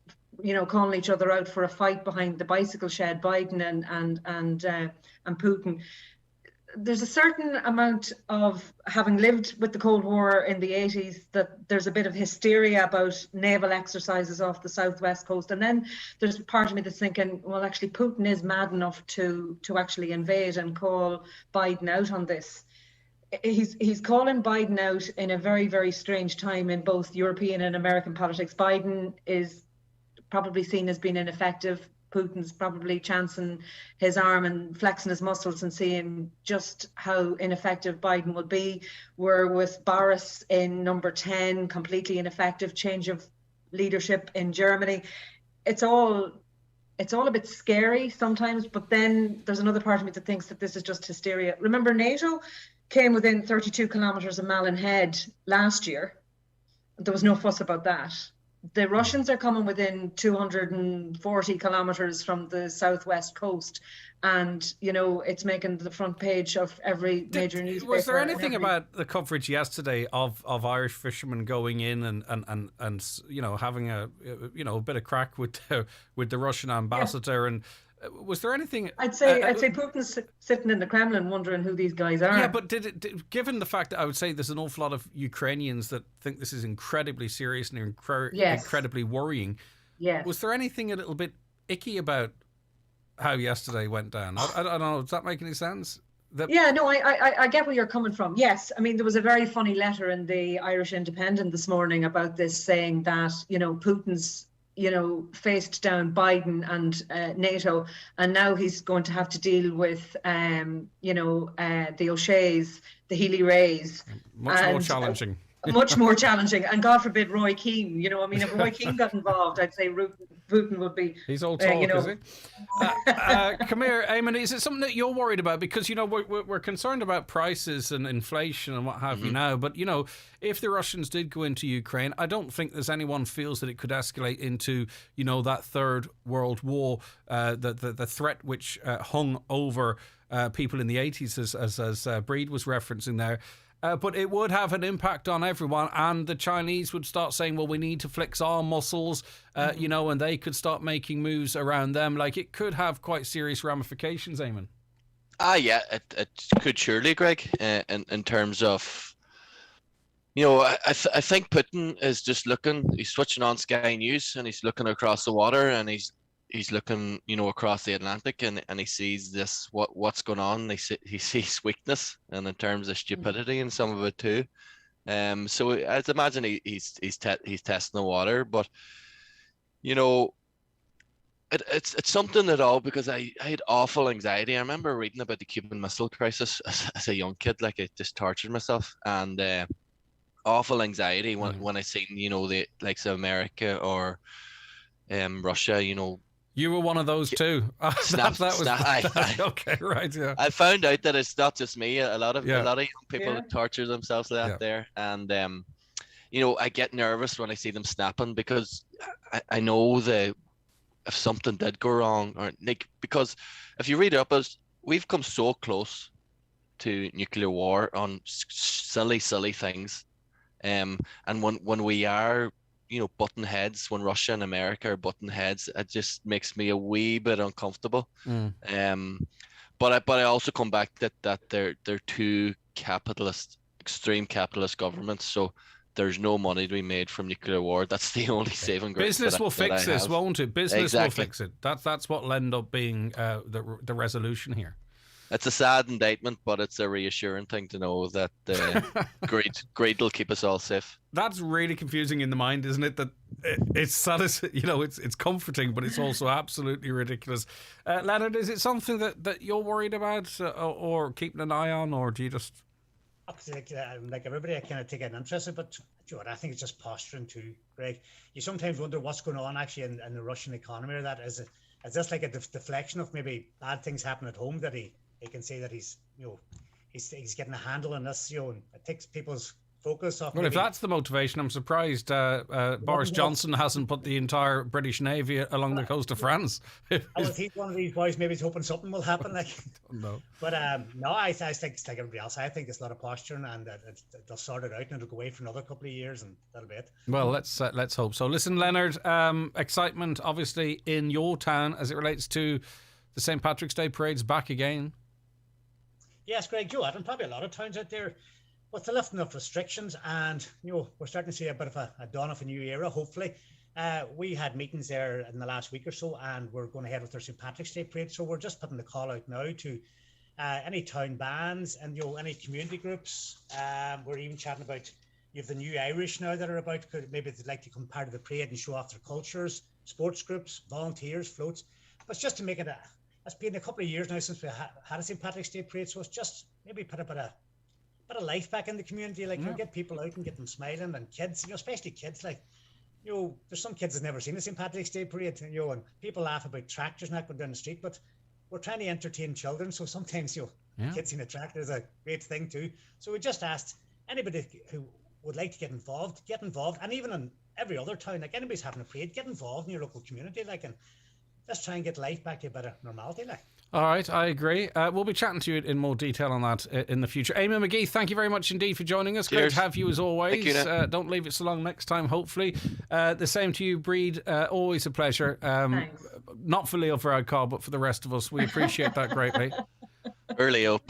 you know, calling each other out for a fight behind the bicycle shed, Biden and Putin. There's a certain amount of, having lived with the Cold War in the 80s, that there's a bit of hysteria about naval exercises off the southwest coast. And then there's part of me that's thinking, well, actually, Putin is mad enough to actually invade and call Biden out on this. He's calling Biden out in a very, very strange time in both European and American politics. Biden is probably seen as being ineffective. Putin's probably chancing his arm and flexing his muscles and seeing just how ineffective Biden will be. We're with Boris in number 10, completely ineffective, change of leadership in Germany. It's all a bit scary sometimes, but then there's another part of me that thinks that this is just hysteria. Remember, NATO came within 32 kilometres of Malin Head last year. There was no fuss about that. The Russians are coming within 240 kilometres from the southwest coast, and you know it's making the front page of every major newspaper. Was there anything about the coverage yesterday of Irish fishermen going in and you know having a bit of crack with the Russian ambassador? Yeah. And was there anything? I'd say Putin's sitting in the Kremlin wondering who these guys are. Yeah, but given the fact that I would say there's an awful lot of Ukrainians that think this is incredibly serious and incredibly worrying. Yes. Was there anything a little bit icky about how yesterday went down? I don't know. Does that make any sense? Yeah, no, I get where you're coming from. Yes, I mean, there was a very funny letter in the Irish Independent this morning about this, saying that, you know, Putin's faced down Biden and NATO, and now he's going to have to deal with, the O'Sheas, the Healy-Raes. Much more challenging. much more challenging. And God forbid Roy Keane. You know, I mean, if Roy Keane got involved, I'd say Putin would be. He's all talk, is he? Come here, Eamon. Is it something that you're worried about? Because, you know, we're concerned about prices and inflation and what have you now. But, you know, if the Russians did go into Ukraine, I don't think there's anyone feels that it could escalate into, you know, that Third World War, the threat which hung over people in the 80s, as Brid was referencing there. But it would have an impact on everyone, and the Chinese would start saying, well, we need to flex our muscles, you know, and they could start making moves around them. Like, it could have quite serious ramifications, Eamon. Yeah, it could surely, Greg, in terms of, you know, I think Putin is just looking, he's switching on Sky News, and he's looking across the water, and he's looking, you know, across the Atlantic, and he sees this, what's going on. He sees weakness, and in terms of stupidity and some of it too. So I'd imagine he's testing the water, but you know, it's something at all, because I had awful anxiety. I remember reading about the Cuban Missile Crisis as a young kid, like I just tortured myself, and awful anxiety when I seen, you know, the likes of America or Russia, you know. You were one of those too. Okay, right, yeah. I found out that it's not just me. A lot of young people torture themselves like that there, and you know, I get nervous when I see them snapping, because I know if something did go wrong, or like, because if you read up, we've come so close to nuclear war on silly things, and when we are, you know, button heads, when Russia and America are button heads, it just makes me a wee bit uncomfortable. But I also come back that they're two extreme capitalist governments, so there's no money to be made from nuclear war. That's the only saving grace. Business will fix this, won't it? Business will fix it. That's what will end up being the resolution here. It's a sad indictment, but it's a reassuring thing to know that greed will keep us all safe. That's really confusing in the mind, isn't it? That it's you know, it's comforting, but it's also absolutely ridiculous. Leonard, is it something that you're worried about or keeping an eye on, or do you just? Like everybody, I kind of take an interest in, but you know what, I think it's just posturing too, Greg. You sometimes wonder what's going on actually in the Russian economy, or that is this like a deflection of maybe bad things happen at home, that he can say that he's getting a handle on this, you know, and it takes people's focus off. Well, if that's the motivation, I'm surprised Boris Johnson hasn't put the entire British Navy along the coast of France. If he's one of these boys, maybe he's hoping something will happen. Like, no. But no, I think it's like everybody else. I think it's a lot of posturing, and they'll sort it out, and it'll go away for another couple of years, and that'll be it. Well, let's hope so. Listen, Leonard, excitement obviously in your town as it relates to the St. Patrick's Day parade's back again. Yes, Greg, Joe, and probably a lot of towns out there, with the lifting of restrictions, and you know, we're starting to see a bit of a dawn of a new era, hopefully. We had meetings there in the last week or so, and we're going ahead with our St. Patrick's Day parade. So we're just putting the call out now to any town bands and, you know, any community groups. We're even chatting about, you have the New Irish now that are about, maybe they'd like to come part of the parade and show off their cultures, sports groups, volunteers, floats. But it's just to make it it's been a couple of years now since we had a St. Patrick's Day parade, so it's just maybe put a bit of life back in the community, like, you know, get people out and get them smiling, and kids, you know, especially kids, like, you know, there's some kids that never seen a St. Patrick's Day parade, you know, and people laugh about tractors not going down the street, but we're trying to entertain children, so sometimes, you know, kids seeing a tractor is a great thing too. So we just asked anybody who would like to get involved, and even in every other town, like, anybody's having a parade, get involved in your local community, like, and let's try and get life back to a better normality, like. All right, I agree. We'll be chatting to you in more detail on that in the future. Eamon Mc Gee, thank you very much indeed for joining us. Cheers. Great to have you as always. Thank you, don't leave it so long next time, hopefully. The same to you, Brid. Always a pleasure. Not for Leo Varadkar, but for the rest of us. We appreciate that greatly. Poor Leo.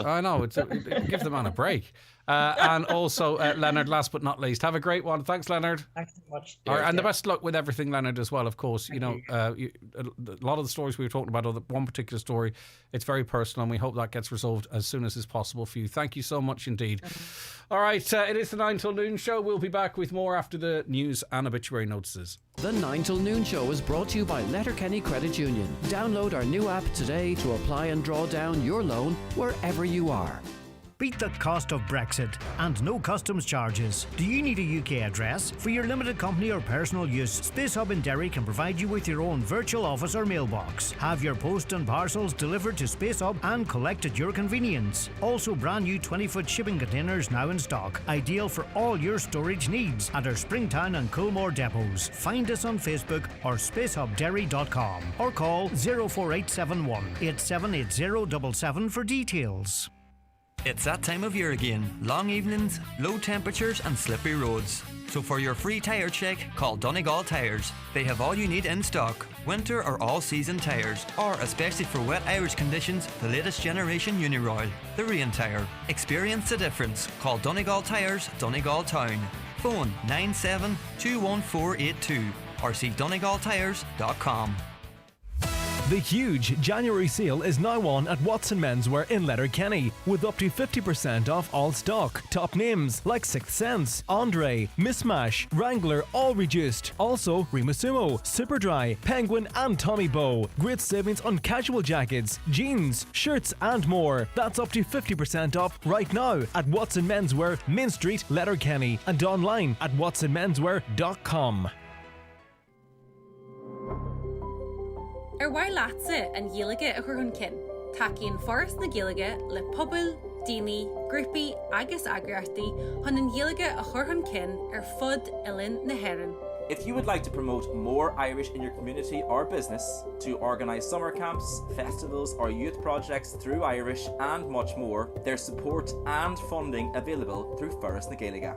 I know. Give the man a break. And also, Leonard, last but not least, have a great one. Thanks, Leonard. Thanks so much. All right, and the best luck with everything, Leonard, as well, of course. Thank you. A lot of the stories we were talking about, or the one particular story, it's very personal, and we hope that gets resolved as soon as is possible for you. Thank you so much indeed. All right, it is the 9 till noon show. We'll be back with more after the news and obituary notices. The 9 till noon show is brought to you by Letterkenny Credit Union. Download our new app today to apply and draw down your loan wherever you are. Beat the cost of Brexit and no customs charges. Do you need a UK address? For your limited company or personal use, Space Hub in Derry can provide you with your own virtual office or mailbox. Have your post and parcels delivered to Space Hub and collect at your convenience. Also brand new 20-foot shipping containers now in stock. Ideal for all your storage needs at our Springtown and Coolmore depots. Find us on Facebook or spacehubderry.com or call 04871 878077 for details. It's that time of year again. Long evenings, low temperatures and slippery roads. So for your free tyre check, call Donegal Tyres. They have all you need in stock. Winter or all-season tyres, or especially for wet Irish conditions, the latest generation Uniroyal, the rain tyre. Experience the difference. Call Donegal Tyres, Donegal Town. Phone 97 21482 or see donegaltyres.com. The huge January sale is now on at Watson Menswear in Letterkenny, with up to 50% off all stock. Top names like Sixth Sense, Andre, Mismatch, Wrangler, all reduced. Also, Rimasumo, Superdry, Penguin and Tommy Bow. Great savings on casual jackets, jeans, shirts and more. That's up to 50% off right now at Watson Menswear, Main Street, Letterkenny, and online at watsonmenswear.com. Ar bhaile láitse an ghéalaige a churthunkin. Takeíonn forras na Gaeilge le pobl, daoine, grúpaí agus agriartaí chun an ghéalaige a churthunkin ar fud Uillinn na hÉireann. If you would like to promote more Irish in your community or business, to organise summer camps, festivals or youth projects through Irish and much more, there's support and funding available through Forras na Gaeilge.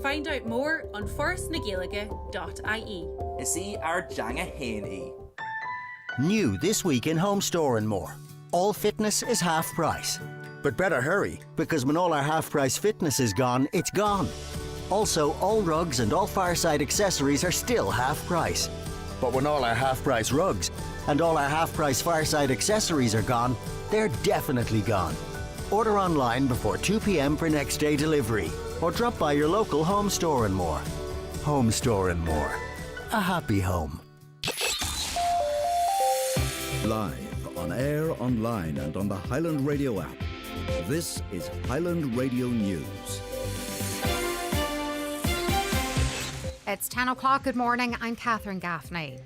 Find out more on forrasnagaeilge.ie. Isi ar janga hain. New this week in Home Store and More. All fitness is half price. But better hurry, because when all our half price fitness is gone, it's gone. Also, all rugs and all fireside accessories are still half price. But when all our half price rugs and all our half price fireside accessories are gone, they're definitely gone. Order online before 2 p.m. for next day delivery, or drop by your local Home Store and More. Home Store and More. A happy home. Live, on air, online and on the Highland Radio app. This is Highland Radio News. It's 10 o'clock. Good morning. I'm Catherine Gaffney.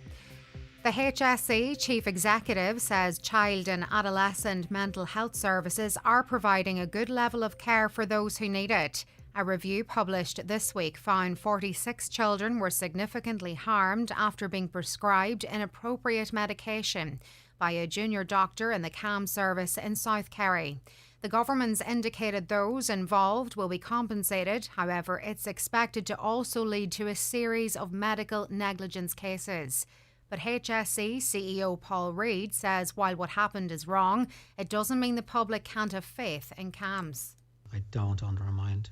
The HSE Chief Executive says child and adolescent mental health services are providing a good level of care for those who need it. A review published this week found 46 children were significantly harmed after being prescribed inappropriate medication by a junior doctor in the CAM service in South Kerry. The government's indicated those involved will be compensated. However, it's expected to also lead to a series of medical negligence cases. But HSE CEO Paul Reid says while what happened is wrong, it doesn't mean the public can't have faith in CAMs. I don't undermine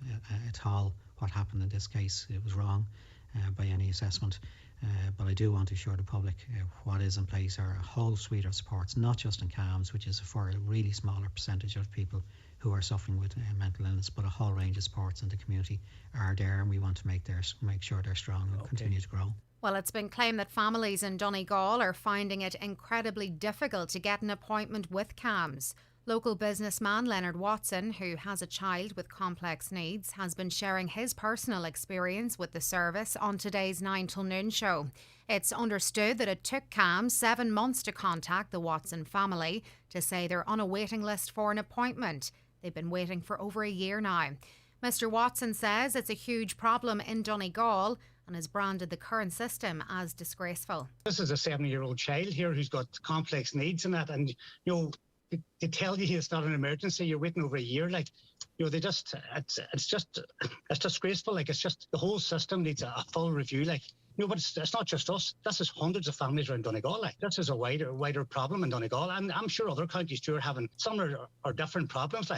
at all what happened in this case. It was wrong by any assessment. But I do want to assure the public what is in place are a whole suite of supports, not just in CAMS, which is for a really smaller percentage of people who are suffering with mental illness, but a whole range of supports in the community are there, and we want to make sure they're strong and continue to grow. Well, it's been claimed that families in Donegal are finding it incredibly difficult to get an appointment with CAMS. Local businessman Leonard Watson, who has a child with complex needs, has been sharing his personal experience with the service on today's 9 till noon show. It's understood that it took CAMS 7 months to contact the Watson family to say they're on a waiting list for an appointment. They've been waiting for over a year now. Mr. Watson says it's a huge problem in Donegal and has branded the current system as disgraceful. This is a 7-year-old child here who's got complex needs and that, and they tell you it's not an emergency, you're waiting over a year, it's disgraceful. It's just the whole system needs a full review, but it's not just us. This is hundreds of families around Donegal. This is a wider problem in Donegal, and I'm sure other counties too are having similar or different problems.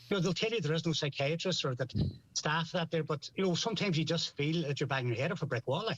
They'll tell you there is no psychiatrist or that staff that there, but sometimes you just feel that you're banging your head off a brick wall.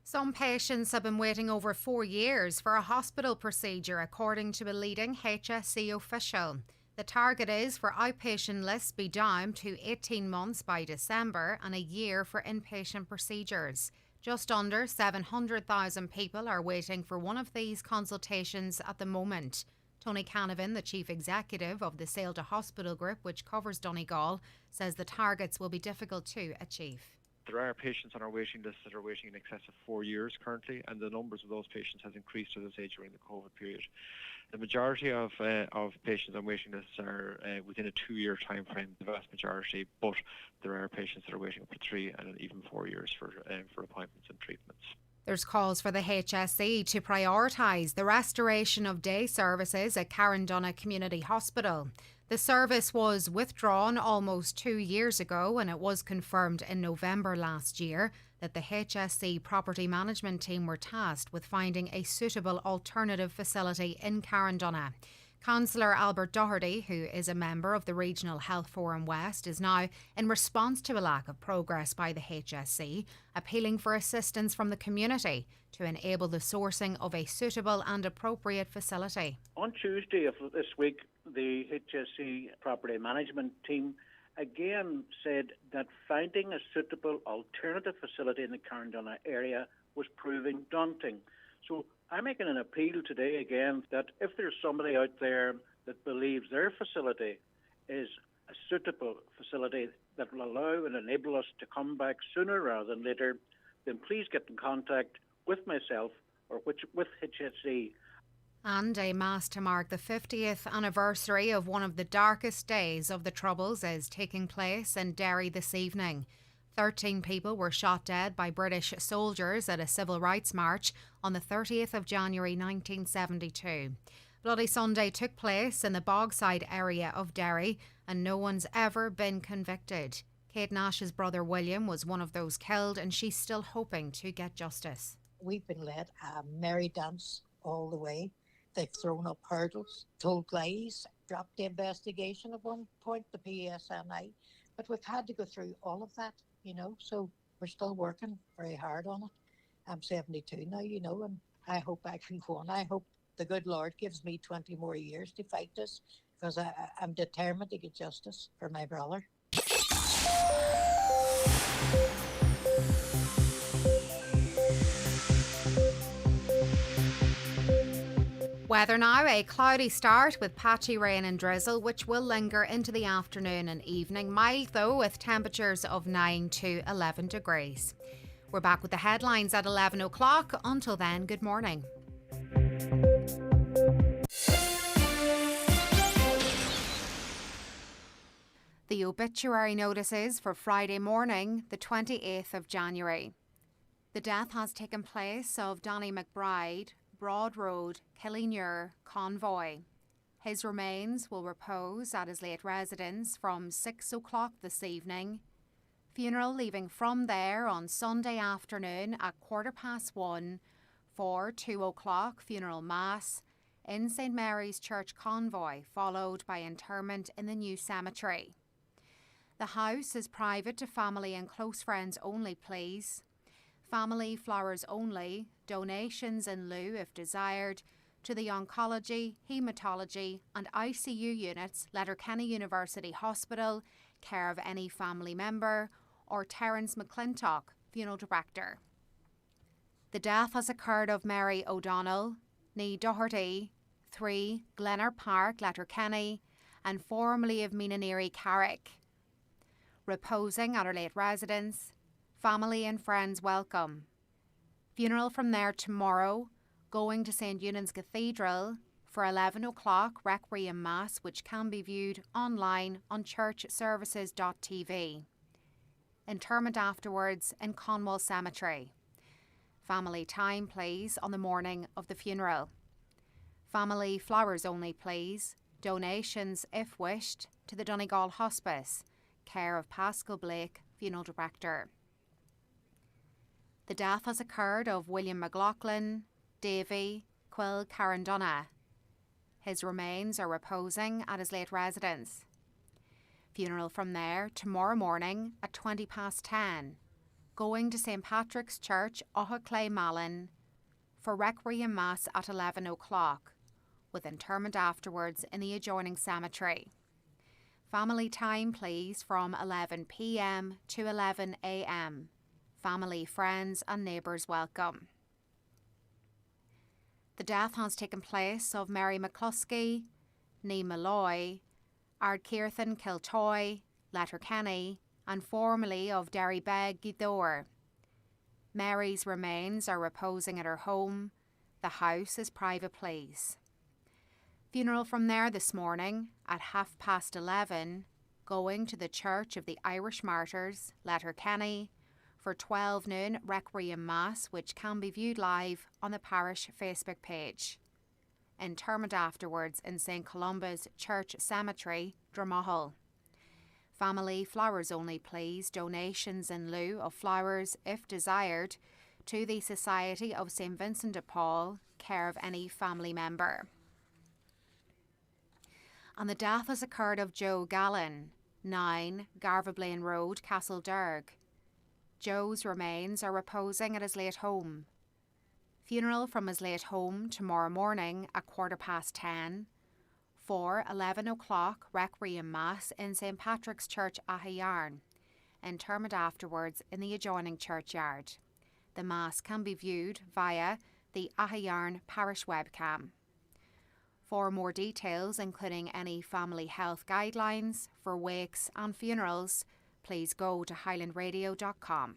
Some patients have been waiting over 4 years for a hospital procedure, according to a leading HSE official. The target is for outpatient lists be down to 18 months by December and a year for inpatient procedures. Just under 700,000 people are waiting for one of these consultations at the moment. Tony Canavan, the chief executive of the Sale to Hospital group, which covers Donegal, says the targets will be difficult to achieve. There are patients on our waiting list that are waiting in excess of 4 years currently, and the numbers of those patients has increased, as I say, during the COVID period. The majority of patients on waiting lists are within a 2-year time frame, the vast majority, but there are patients that are waiting up to 3 and even 4 years for appointments and treatments. There's calls for the HSE to prioritise the restoration of day services at Carrandonna Community Hospital. The service was withdrawn almost 2 years ago, and it was confirmed in November last year that the HSE property management team were tasked with finding a suitable alternative facility in Carrandonna. Councillor Albert Doherty, who is a member of the Regional Health Forum West, is now, in response to a lack of progress by the HSE, appealing for assistance from the community to enable the sourcing of a suitable and appropriate facility. On Tuesday of this week, the HSE property management team again said that finding a suitable alternative facility in the Carrandonna area was proving daunting. So I'm making an appeal today again that if there's somebody out there that believes their facility is a suitable facility that will allow and enable us to come back sooner rather than later, then please get in contact with myself or with HSE. And a mass to mark the 50th anniversary of one of the darkest days of the Troubles is taking place in Derry this evening. 13 people were shot dead by British soldiers at a civil rights march on the 30th of January 1972. Bloody Sunday took place in the Bogside area of Derry, and no one's ever been convicted. Kate Nash's brother William was one of those killed, and she's still hoping to get justice. We've been led a merry dance all the way. They've thrown up hurdles, told lies, dropped the investigation at one point, the PSNI. But we've had to go through all of that, so we're still working very hard on it. I'm 72 now, and I hope I can go on. I hope the good Lord gives me 20 more years to fight this, because I'm determined to get justice for my brother. Weather now, a cloudy start with patchy rain and drizzle, which will linger into the afternoon and evening. Mild though, with temperatures of 9 to 11 degrees. We're back with the headlines at 11 o'clock. Until then, good morning. The obituary notices for Friday morning, the 28th of January. The death has taken place of Danny McBride, Broad Road, Killinure, Convoy. His remains will repose at his late residence from 6 o'clock this evening. Funeral leaving from there on Sunday afternoon at 1:15 for 2 o'clock funeral mass in St Mary's Church Convoy, followed by interment in the new cemetery. The house is private to family and close friends only, please. Family flowers only, donations in lieu if desired, to the oncology, haematology and ICU units, Letterkenny University Hospital, care of any family member, or Terence McClintock, funeral director. The death has occurred of Mary O'Donnell, née Doherty, 3 Glenner Park, Letterkenny, and formerly of Meenaneary, Carrick. Reposing at her late residence. Family and friends welcome. Funeral from there tomorrow, going to St Eunan's Cathedral for 11 o'clock Requiem Mass, which can be viewed online on churchservices.tv. Interment afterwards in Conwall Cemetery. Family time, please, on the morning of the funeral. Family flowers only, please. Donations, if wished, to the Donegal Hospice, care of Pascal Blake, funeral director. The death has occurred of William McLaughlin, Davy, Quill Carrandonna. His remains are reposing at his late residence. Funeral from there tomorrow morning at 10:20, going to St Patrick's Church, Clay Malin, for Requiem Mass at 11 o'clock, with interment afterwards in the adjoining cemetery. Family time, please, from 11 p.m. to 11 a.m. Family, friends and neighbours welcome. The death has taken place of Mary McCluskey, Ní Malloy, Ardcearthan Kiltoy, Letterkenny, and formerly of Derrybeg Gidor. Mary's remains are reposing at her home. The house is private place. Funeral from there this morning at 11:30, going to the Church of the Irish Martyrs, Letterkenny, for 12 noon Requiem Mass, which can be viewed live on the parish Facebook page. Interment afterwards in St Columba's Church Cemetery, Dromahal. Family flowers only please, donations in lieu of flowers if desired to the Society of St Vincent de Paul, care of any family member. And the death has occurred of Joe Gallen, 9 Garvablain Road, Castlederg. Joe's remains are reposing at his late home. Funeral from his late home tomorrow morning at 10:15. For 11 o'clock Requiem Mass in St Patrick's Church, Ahayarn. Interment afterwards in the adjoining churchyard. The Mass can be viewed via the Ahayarn Parish webcam. For more details, including any family health guidelines for wakes and funerals, please go to highlandradio.com.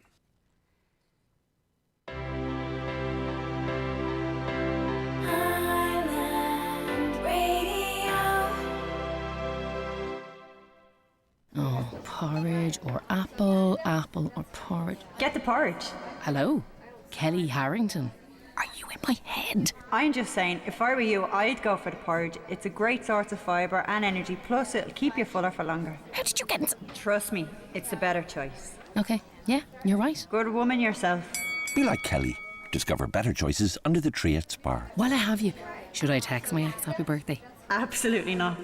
Oh, porridge or apple or porridge. Get the porridge. Hello, Kelly Harrington. Are you in my head? I'm just saying, if I were you, I'd go for the porridge. It's a great source of fibre and energy, plus it'll keep you fuller for longer. How did you get it? Trust me, it's a better choice. Okay, yeah, you're right. Good woman yourself. Be like Kelly. Discover better choices under the tree at Spar. While I have you, should I text my ex happy birthday? Absolutely not.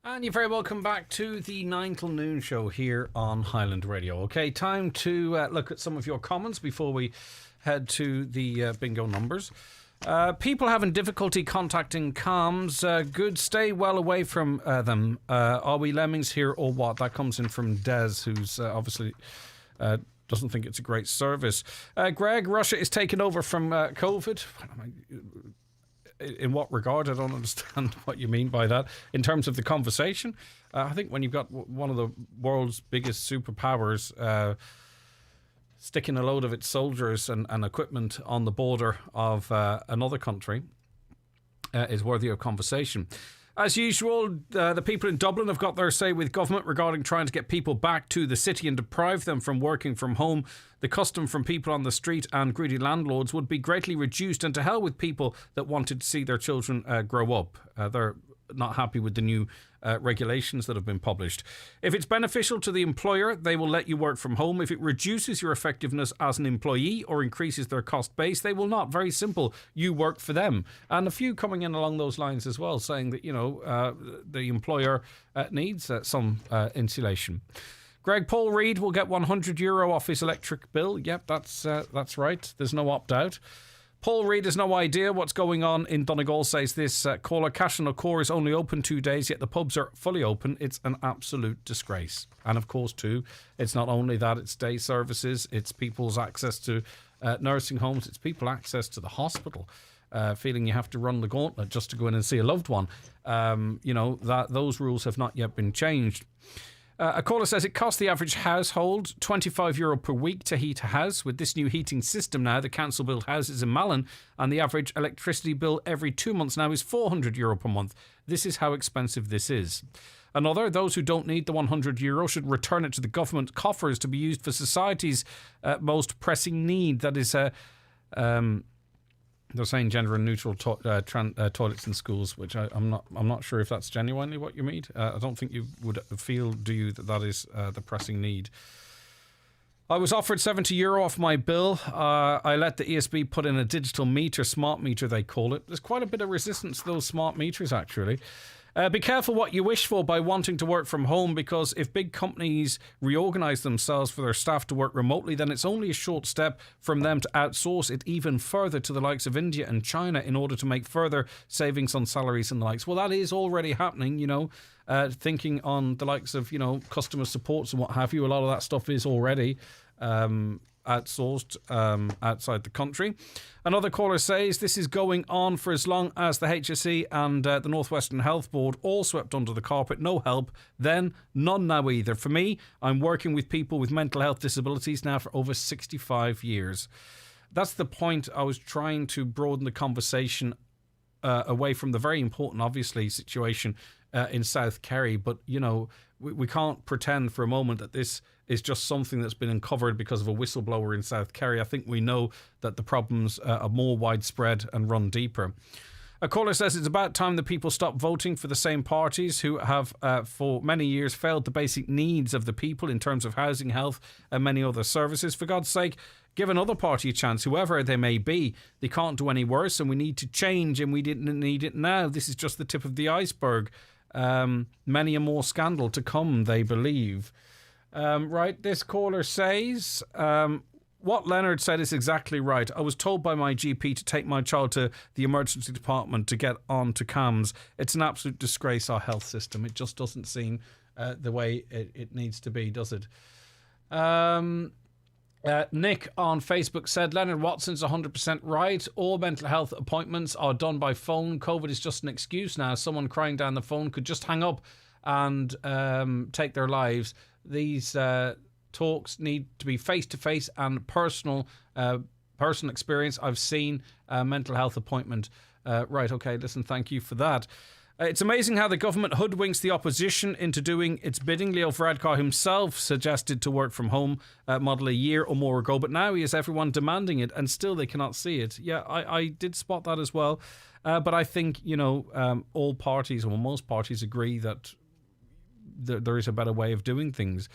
And you're very welcome back to the 9 till noon show here on Highland Radio. Okay, time to look at some of your comments before we head to the bingo numbers. People having difficulty contacting CAMS, good, stay well away from them. Are we lemmings here or what? That comes in from Des, who's obviously doesn't think it's a great service. Greg, Russia is taking over from COVID. In what regard? I don't understand what you mean by that. In terms of the conversation, I think when you've got one of the world's biggest superpowers sticking a load of its soldiers and equipment on the border of another country is worthy of conversation. As usual, the people in Dublin have got their say with government regarding trying to get people back to the city and deprive them from working from home. The custom from people on the street and greedy landlords would be greatly reduced, and to hell with people that wanted to see their children grow up. They're not happy with the new regulations that have been published. If it's beneficial to the employer, they will let you work from home. If it reduces your effectiveness as an employee or increases their cost base, they will not. Very simple. You work for them. And a few coming in along those lines as well, saying that, the employer needs some insulation. Greg, Paul Reid will get €100 off his electric bill. Yep, that's right. There's no opt-out. Paul Reid has no idea what's going on in Donegal, says this caller. Cash and O'Core is only open 2 days, yet the pubs are fully open. It's an absolute disgrace. And of course, too, it's not only that, it's day services, it's people's access to nursing homes, it's people access to the hospital, feeling you have to run the gauntlet just to go in and see a loved one. That those rules have not yet been changed. A caller says it costs the average household €25 per week to heat a house. With this new heating system now, the council built houses in Malin, and the average electricity bill every 2 months now is €400 per month. This is how expensive this is. Another, those who don't need the €100 should return it to the government coffers to be used for society's most pressing need. That is they're saying gender and neutral toilets in schools, which I'm not sure if that's genuinely what you mean. I don't think you would feel, do you, that is the pressing need. I was offered €70 off my bill. I let the ESB put in a digital meter, smart meter they call it. There's quite a bit of resistance to those smart meters, actually. Be careful what you wish for by wanting to work from home, because if big companies reorganise themselves for their staff to work remotely, then it's only a short step from them to outsource it even further to the likes of India and China in order to make further savings on salaries and the likes. Well, that is already happening, thinking on the likes of, customer supports and what have you. A lot of that stuff is already outsourced outside the country. Another caller says this is going on for as long as the HSE and the North Western Health Board all swept under the carpet. No help then, none now either. For me, I'm working with people with mental health disabilities now for over 65 years. That's the point. I was trying to broaden the conversation away from the very important, obviously, situation in South Kerry. But, you know, we can't pretend for a moment that this is just something that's been uncovered because of a whistleblower in South Kerry. I think we know that the problems are more widespread and run deeper. A caller says it's about time the people stop voting for the same parties who have for many years failed the basic needs of the people in terms of housing, health and many other services. For God's sake, give another party a chance, whoever they may be. They can't do any worse, and we need to change, and we didn't need it now. This is just the tip of the iceberg. Many a more scandal to come, they believe. Right, this caller says, what Leonard said is exactly right. I was told by my GP to take my child to the emergency department to get on to CAMS. It's an absolute disgrace, our health system. It just doesn't seem the way it needs to be, does it? Nick on Facebook said, Leonard Watson's 100% right. All mental health appointments are done by phone. COVID is just an excuse now. Someone crying down the phone could just hang up and take their lives. These talks need to be face-to-face and personal experience. I've seen a mental health appointment. Right, okay, listen, thank you for that. It's amazing how the government hoodwinks the opposition into doing its bidding. Leo Varadkar himself suggested to work from home model a year or more ago, but now he has everyone demanding it and still they cannot see it. Yeah, I did spot that as well. But I think, you know, all parties, or most parties, agree that there is a better way of doing things.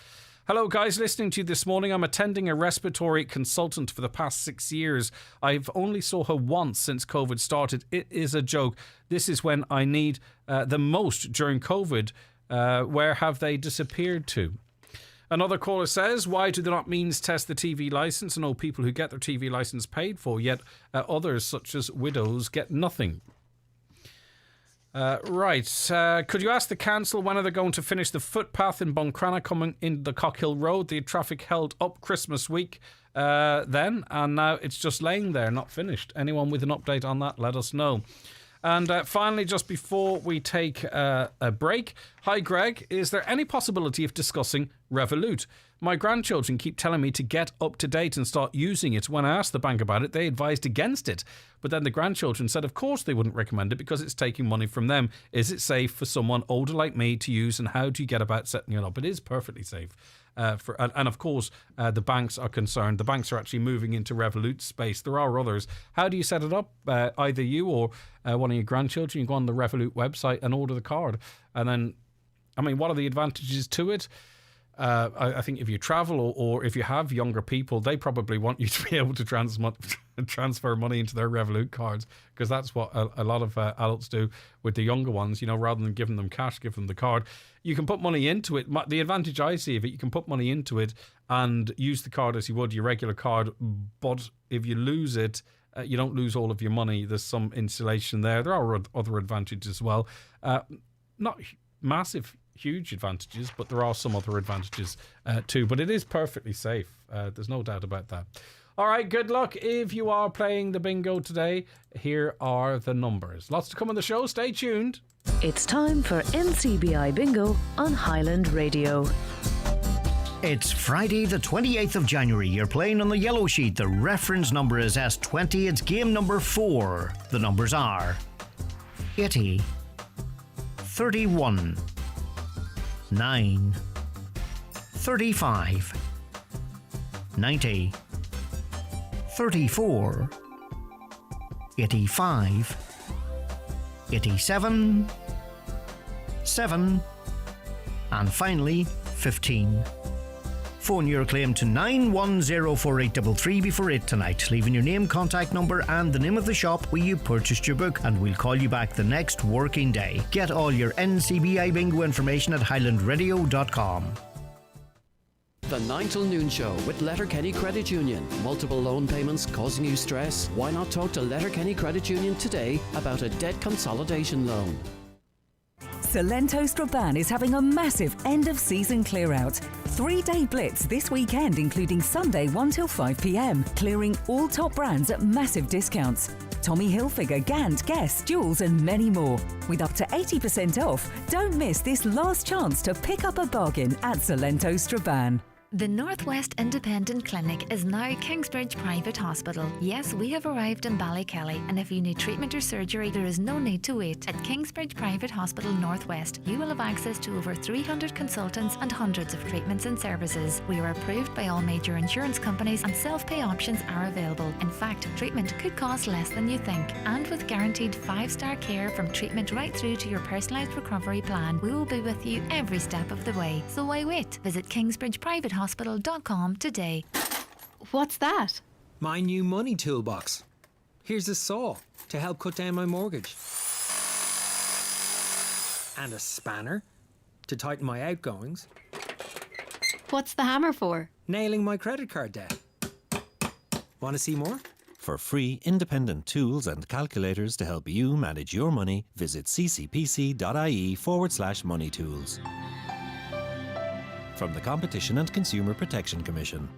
Hello guys, listening to you this morning. I'm attending a respiratory consultant for the past 6 years. I've only saw her once since COVID started. It is a joke. This is when I need the most during COVID. Where have they disappeared to? Another caller says, why do they not means test the TV licence? I know people who get their TV licence paid for, yet others, such as widows, get nothing. Could you ask the council when are they going to finish the footpath in Buncrana coming into the Cockhill Road? The traffic held up Christmas week then, and now it's just laying there, not finished. Anyone with an update on that, let us know. And finally, just before we take a break, hi Greg, is there any possibility of discussing Revolut? My grandchildren keep telling me to get up to date and start using it. When I asked the bank about it, they advised against it. But then the grandchildren said, of course they wouldn't recommend it because it's taking money from them. Is it safe for someone older like me to use, and how do you get about setting it up? It is perfectly safe. And of course, the banks are concerned. The banks are actually moving into Revolut space. There are others. How do you set it up? Either you or one of your grandchildren, you go on the Revolut website and order the card. And then, I mean, what are the advantages to it? I think if you travel or if you have younger people, they probably want you to be able to transfer money into their Revolut cards, because that's what a lot of adults do with the younger ones. You know, rather than giving them cash, give them the card. You can put money into it. The advantage I see of it, you can put money into it and use the card as you would your regular card. But if you lose it, you don't lose all of your money. There's some insulation there. There are other advantages as well. Not massive, huge advantages, but there are some other advantages too. But it is perfectly safe. There's no doubt about that. All right, good luck if you are playing the bingo today. Here are the numbers. Lots to come on the show. Stay tuned. It's time for Ncbi Bingo on Highland Radio. It's Friday the 28th of January. You're playing on the yellow sheet. The reference number is S20. It's game number 4. The numbers are 80, 31, 9, 35, 90, 34, 85, 87, 7, and finally 15. Phone your claim to 9104833 before 8 tonight, leaving your name, contact number and the name of the shop where you purchased your book, and we'll call you back the next working day. Get all your NCBI Bingo information at highlandradio.com. The 9 till noon show with Letterkenny Credit Union. Multiple loan payments causing you stress? Why not talk to Letterkenny Credit Union today about a debt consolidation loan? Salento Strabane is having a massive end-of-season clear-out. 3-day blitz this weekend, including Sunday 1 till 5 p.m, clearing all top brands at massive discounts. Tommy Hilfiger, Gant, Guess, Jules and many more. With up to 80% off, don't miss this last chance to pick up a bargain at Salento Strabane. The Northwest Independent Clinic is now Kingsbridge Private Hospital. Yes, we have arrived in Ballykelly, and if you need treatment or surgery, there is no need to wait. At Kingsbridge Private Hospital Northwest, you will have access to over 300 consultants and hundreds of treatments and services. We are approved by all major insurance companies and self-pay options are available. In fact, treatment could cost less than you think. And with guaranteed 5-star care from treatment right through to your personalised recovery plan, we will be with you every step of the way. So why wait? Visit kingsbridgeprivatehospital.com today. What's that? My new money toolbox. Here's a saw to help cut down my mortgage. And a spanner to tighten my outgoings. What's the hammer for? Nailing my credit card debt. Want to see more? For free independent tools and calculators to help you manage your money, visit ccpc.ie/money tools. From the Competition and Consumer Protection Commission.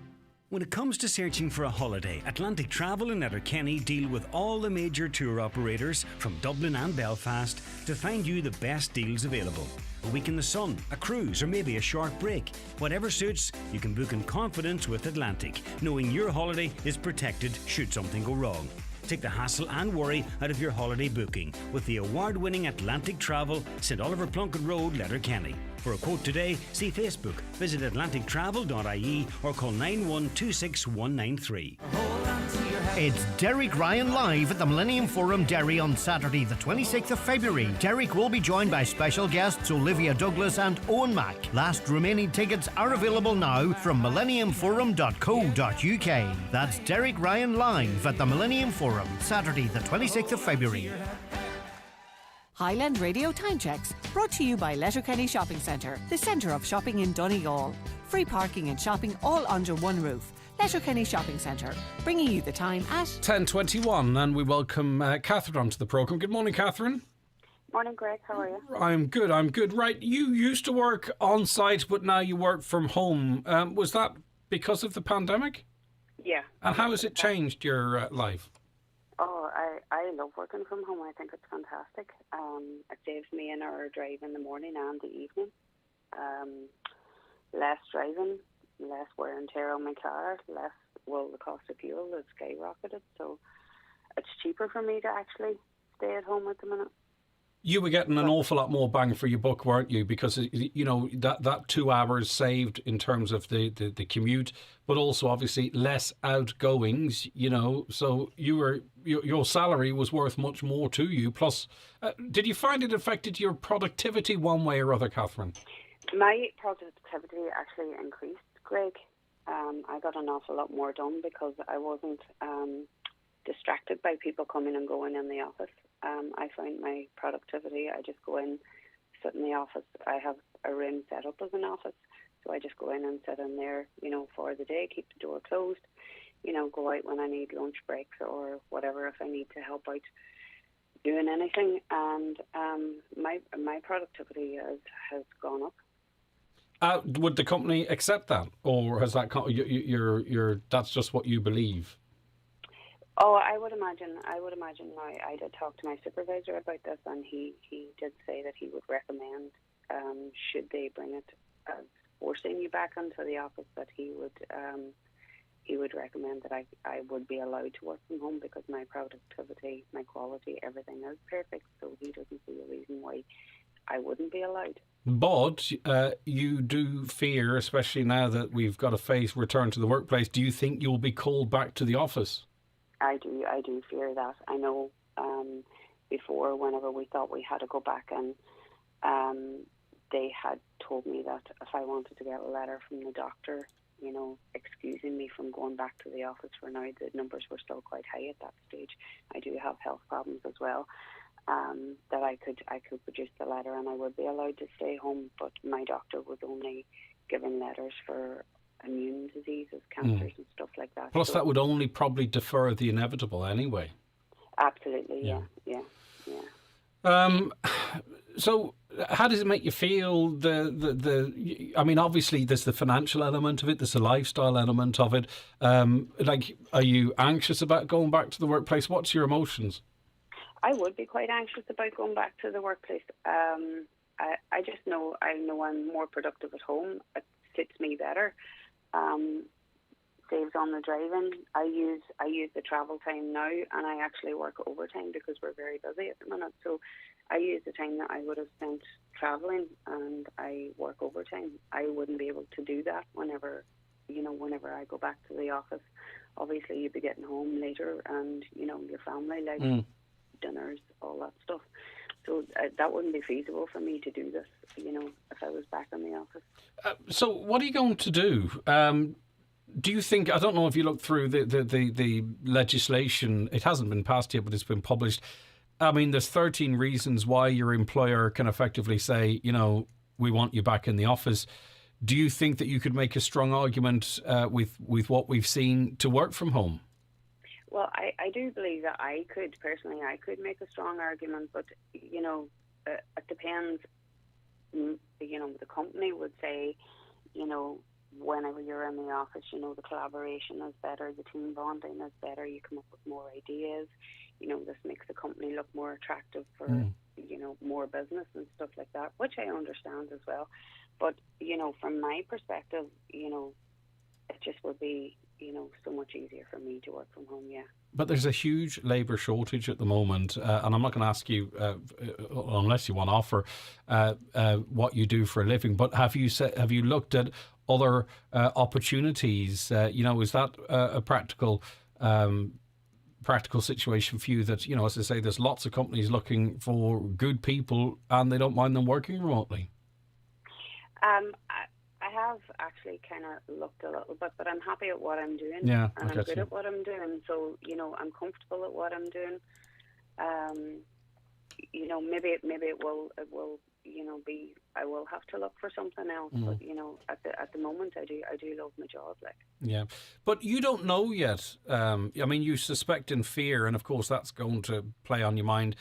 When it comes to searching for a holiday, Atlantic Travel and Letterkenny deal with all the major tour operators from Dublin and Belfast to find you the best deals available. A week in the sun, a cruise or maybe a short break. Whatever suits, you can book in confidence with Atlantic, knowing your holiday is protected should something go wrong. Take the hassle and worry out of your holiday booking with the award-winning Atlantic Travel, St Oliver Plunkett Road, Letterkenny. For a quote today, see Facebook, visit atlantictravel.ie or call 9126193. It's Derek Ryan live at the Millennium Forum Derry on Saturday the 26th of February. Derek will be joined by special guests Olivia Douglas and Owen Mack. Last remaining tickets are available now from millenniumforum.co.uk. That's Derek Ryan live at the Millennium Forum, Saturday the 26th of February. Highland Radio Time Checks, brought to you by Letterkenny Shopping Centre, the centre of shopping in Donegal. Free parking and shopping all under one roof. Letterkenny Shopping Centre, bringing you the time at 10:21, and we welcome Catherine onto the programme. Good morning, Catherine. Morning, Greg. How are you? I'm good. Right, you used to work on site, but now you work from home. Was that because of the pandemic? Yeah. And how has it changed your life? Oh, I love working from home. I think it's fantastic. It saves me an hour drive in the morning and the evening. Less driving, less wear and tear on my car, the cost of fuel has skyrocketed. So it's cheaper for me to actually stay at home at the minute. You were getting an awful lot more bang for your buck, weren't you? Because, you know, that 2 hours saved in terms of the commute, but also obviously less outgoings, you know, so your salary was worth much more to you. Plus, did you find it affected your productivity one way or other, Catherine? My productivity actually increased, Greg. I got an awful lot more done because I wasn't distracted by people coming and going in the office. I find my productivity, I just go in, sit in the office. I have a room set up as an office, so I just go in and sit in there, you know, for the day, keep the door closed, you know, go out when I need lunch breaks or whatever if I need to help out doing anything. And my productivity has gone up. Would the company accept that, or has that that's just what you believe? Oh, I would imagine now. I did talk to my supervisor about this, and he did say that he would recommend, should they bring it forcing you back into the office, that he would recommend that I would be allowed to work from home because my productivity, my quality, everything is perfect. So he doesn't see a reason why I wouldn't be allowed. But you do fear, especially now that we've got to return to the workplace, do you think you'll be called back to the office? I do fear that. I know before, whenever we thought we had to go back, and they had told me that if I wanted to get a letter from the doctor, you know, excusing me from going back to the office for now, the numbers were still quite high at that stage. I do have health problems as well. That I could produce the letter and I would be allowed to stay home, but my doctor was only giving letters for immune diseases, cancers and stuff like that. Plus, that would only probably defer the inevitable anyway. Absolutely, yeah. So, how does it make you feel? I mean, obviously there's the financial element of it, there's the lifestyle element of it. Like, are you anxious about going back to the workplace? What's your emotions? I would be quite anxious about going back to the workplace. I just know I'm more productive at home. It suits me better. Saves on the driving. I use the travel time now, and I actually work overtime because we're very busy at the minute. So I use the time that I would have spent travelling, and I work overtime. I wouldn't be able to do that whenever I go back to the office. Obviously, you'd be getting home later, and your family life, dinners, all that stuff. So that wouldn't be feasible for me to do this, if I was back in the office. So what are you going to do? Do you think, I don't know if you looked through the legislation, it hasn't been passed yet, but it's been published. I mean, there's 13 reasons why your employer can effectively say, we want you back in the office. Do you think that you could make a strong argument with what we've seen to work from home? Well, I do believe that I could make a strong argument, but, it depends. The company would say, whenever you're in the office, the collaboration is better, the team bonding is better, you come up with more ideas, this makes the company look more attractive for, more business and stuff like that, which I understand as well. But, from my perspective, it just would be, so much easier for me to work from home, yeah. But there's a huge labour shortage at the moment, and I'm not going to ask you, unless you want to offer what you do for a living, but have you looked at other opportunities? Is that a practical situation for you that, as I say, there's lots of companies looking for good people and they don't mind them working remotely? I have actually kind of looked a little bit, but I'm happy at what I'm doing. Yeah, and I'm good at what I'm doing. So, I'm comfortable at what I'm doing. Maybe it will be, I will have to look for something else. But, at the moment I do love my job. Yeah. But you don't know yet. You suspect and fear, and of course that's going to play on your mind.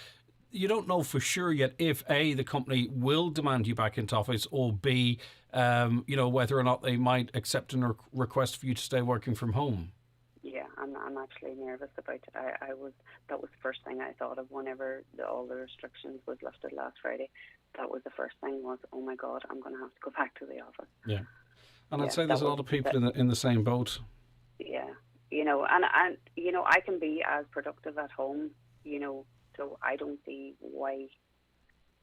You don't know for sure yet if A, the company will demand you back into office, or B, whether or not they might accept a request for you to stay working from home. Yeah, I'm actually nervous about it. That was the first thing I thought of whenever all the restrictions was lifted last Friday. That was the first thing was, oh my God, I'm going to have to go back to the office. Yeah, and I'd say there's a lot of people in the same boat. Yeah, and I can be as productive at home, so I don't see why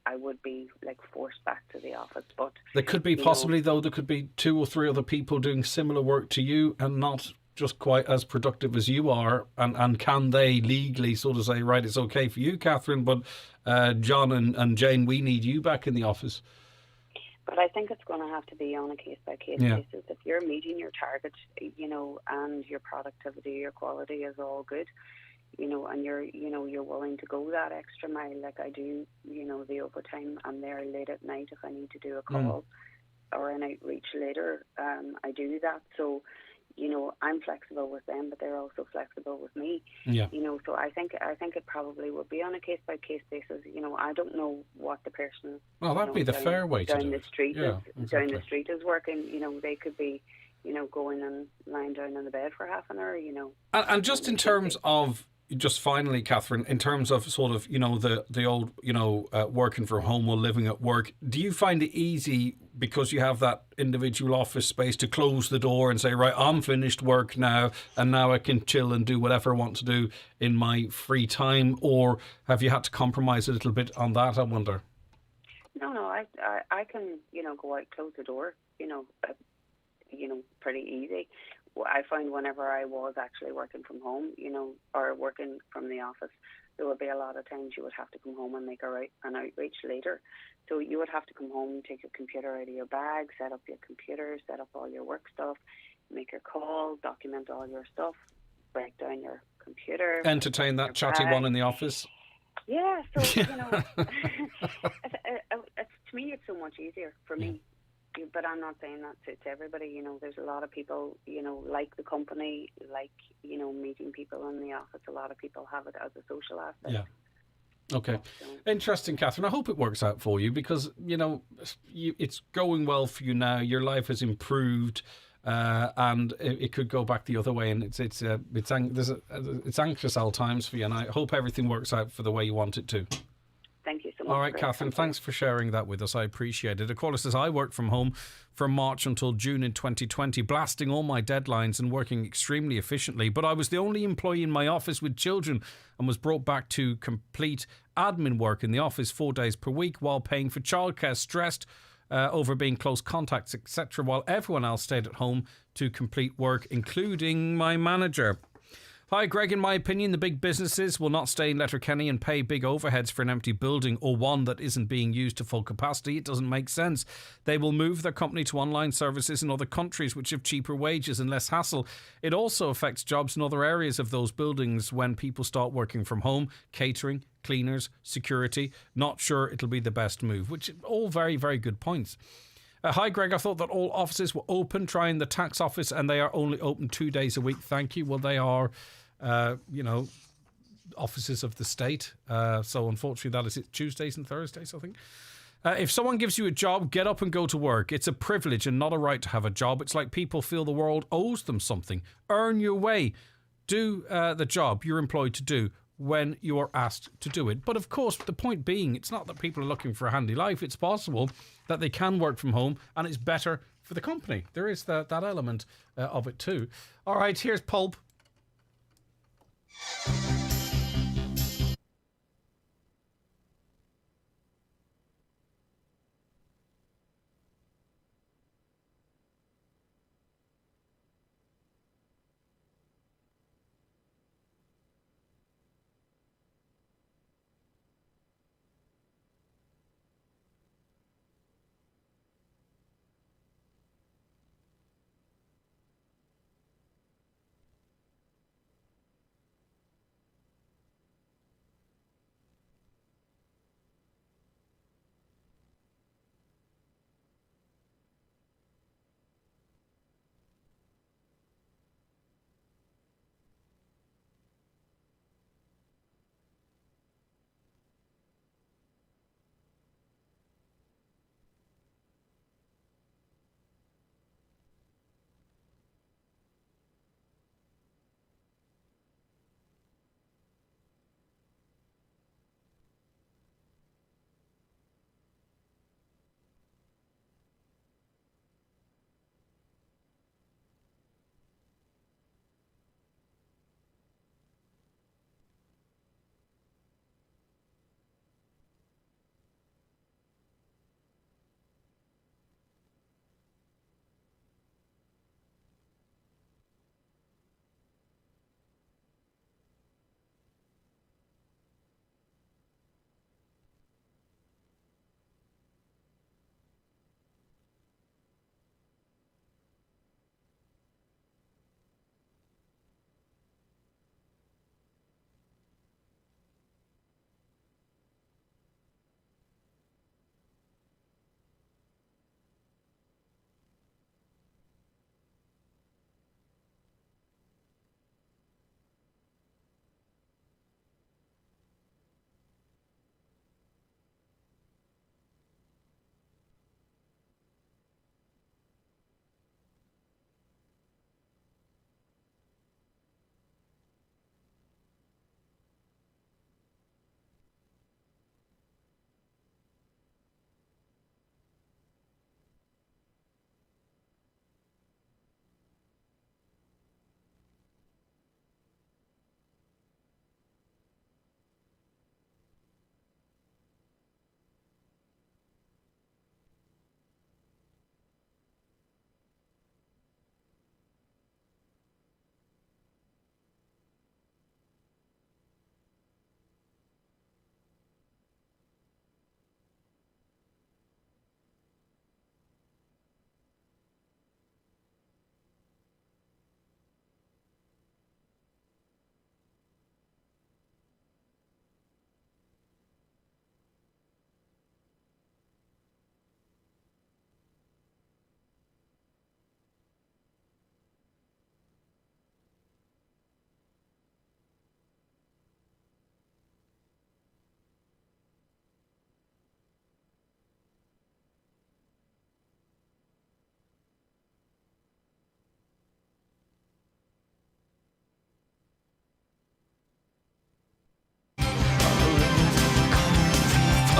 I would be forced back to the office. But there could be possibly though there could be 2 or 3 other people doing similar work to you and not just quite as productive as you are, and can they legally sort of say, right, it's okay for you, Catherine, but John and Jane, we need you back in the office? But I think it's going to have to be on a case-by-case basis. If you're meeting your target, and your productivity, your quality is all good, and you're willing to go that extra mile, like I do, the overtime. I'm there late at night if I need to do a call or an outreach later. I do that. So, I'm flexible with them, but they're also flexible with me. Yeah. So I think it probably would be on a case-by-case basis. I don't know what the person. Well, that'd be the fair way to do it. Down the street is working. They could be, going and lying down in the bed for half an hour. And just in terms of. Just finally, Catherine, in terms of sort of, the old, working from home or living at work, do you find it easy because you have that individual office space to close the door and say, right, I'm finished work now and now I can chill and do whatever I want to do in my free time? Or have you had to compromise a little bit on that, I wonder? No, I can, go out, close the door, pretty easy. I find whenever I was actually working from home, or working from the office, there would be a lot of times you would have to come home and make an outreach later. So you would have to come home, take your computer out of your bag, set up your computer, set up all your work stuff, make your calls, document all your stuff, break down your computer. Entertain that chatty one in the office. Yeah, so, to me it's so much easier for me. But I'm not saying that to everybody. There's a lot of people, like the company, like, meeting people in the office. A lot of people have it as a social aspect. Okay. Interesting, Catherine. I hope it works out for you because, it's going well for you now. Your life has improved and it could go back the other way. And it's anxious all times for you. And I hope everything works out for the way you want it to. Thank you so much. All right, Catherine, thanks for sharing that with us. I appreciate it. A caller says, I worked from home from March until June in 2020, blasting all my deadlines and working extremely efficiently. But I was the only employee in my office with children and was brought back to complete admin work in the office 4 days per week while paying for childcare, stressed over being close contacts, etc., while everyone else stayed at home to complete work, including my manager. Hi, Greg. In my opinion, the big businesses will not stay in Letterkenny and pay big overheads for an empty building or one that isn't being used to full capacity. It doesn't make sense. They will move their company to online services in other countries which have cheaper wages and less hassle. It also affects jobs in other areas of those buildings when people start working from home, catering, cleaners, security. Not sure it'll be the best move, which all very, very good points. Hi, Greg. I thought that all offices were open, trying the tax office, and they are only open 2 days a week. Thank you. Well, they are, offices of the state. So unfortunately, that is it. Tuesdays and Thursdays, I think. If someone gives you a job, get up and go to work. It's a privilege and not a right to have a job. It's like people feel the world owes them something. Earn your way. Do the job you're employed to do when you are asked to do it. But of course, the point being, it's not that people are looking for a handy life. It's possible that they can work from home and it's better for the company. There is that element of it too. All right, here's Pulp.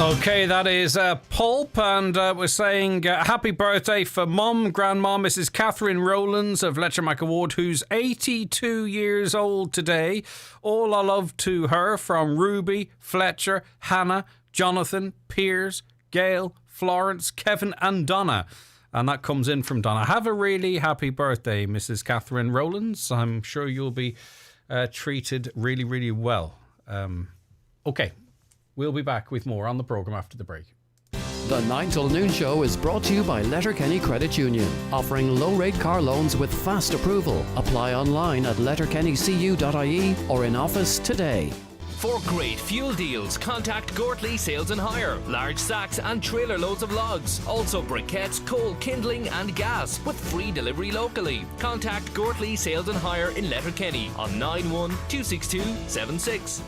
Okay, that is Pulp, and we're saying happy birthday for Mum, Grandma, Mrs. Catherine Rowlands of Letchermack Award, who's 82 years old today. All our love to her from Ruby, Fletcher, Hannah, Jonathan, Piers, Gail, Florence, Kevin and Donna. And that comes in from Donna. Have a really happy birthday, Mrs. Catherine Rowlands. I'm sure you'll be treated really, really well. Okay. We'll be back with more on the programme after the break. The 9 till noon show is brought to you by Letterkenny Credit Union, offering low-rate car loans with fast approval. Apply online at letterkennycu.ie or in office today. For great fuel deals, contact Gortley Sales and Hire. Large sacks and trailer loads of logs. Also briquettes, coal, kindling and gas with free delivery locally. Contact Gortley Sales and Hire in Letterkenny on 9126276.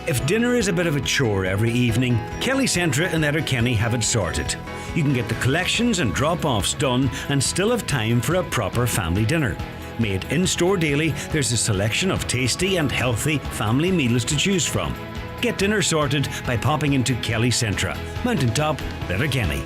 If dinner is a bit of a chore every evening, Kelly Centra in Letterkenny have it sorted. You can get the collections and drop-offs done and still have time for a proper family dinner. Made in-store daily, there's a selection of tasty and healthy family meals to choose from. Get dinner sorted by popping into Kelly Centra, Mountaintop, Letterkenny.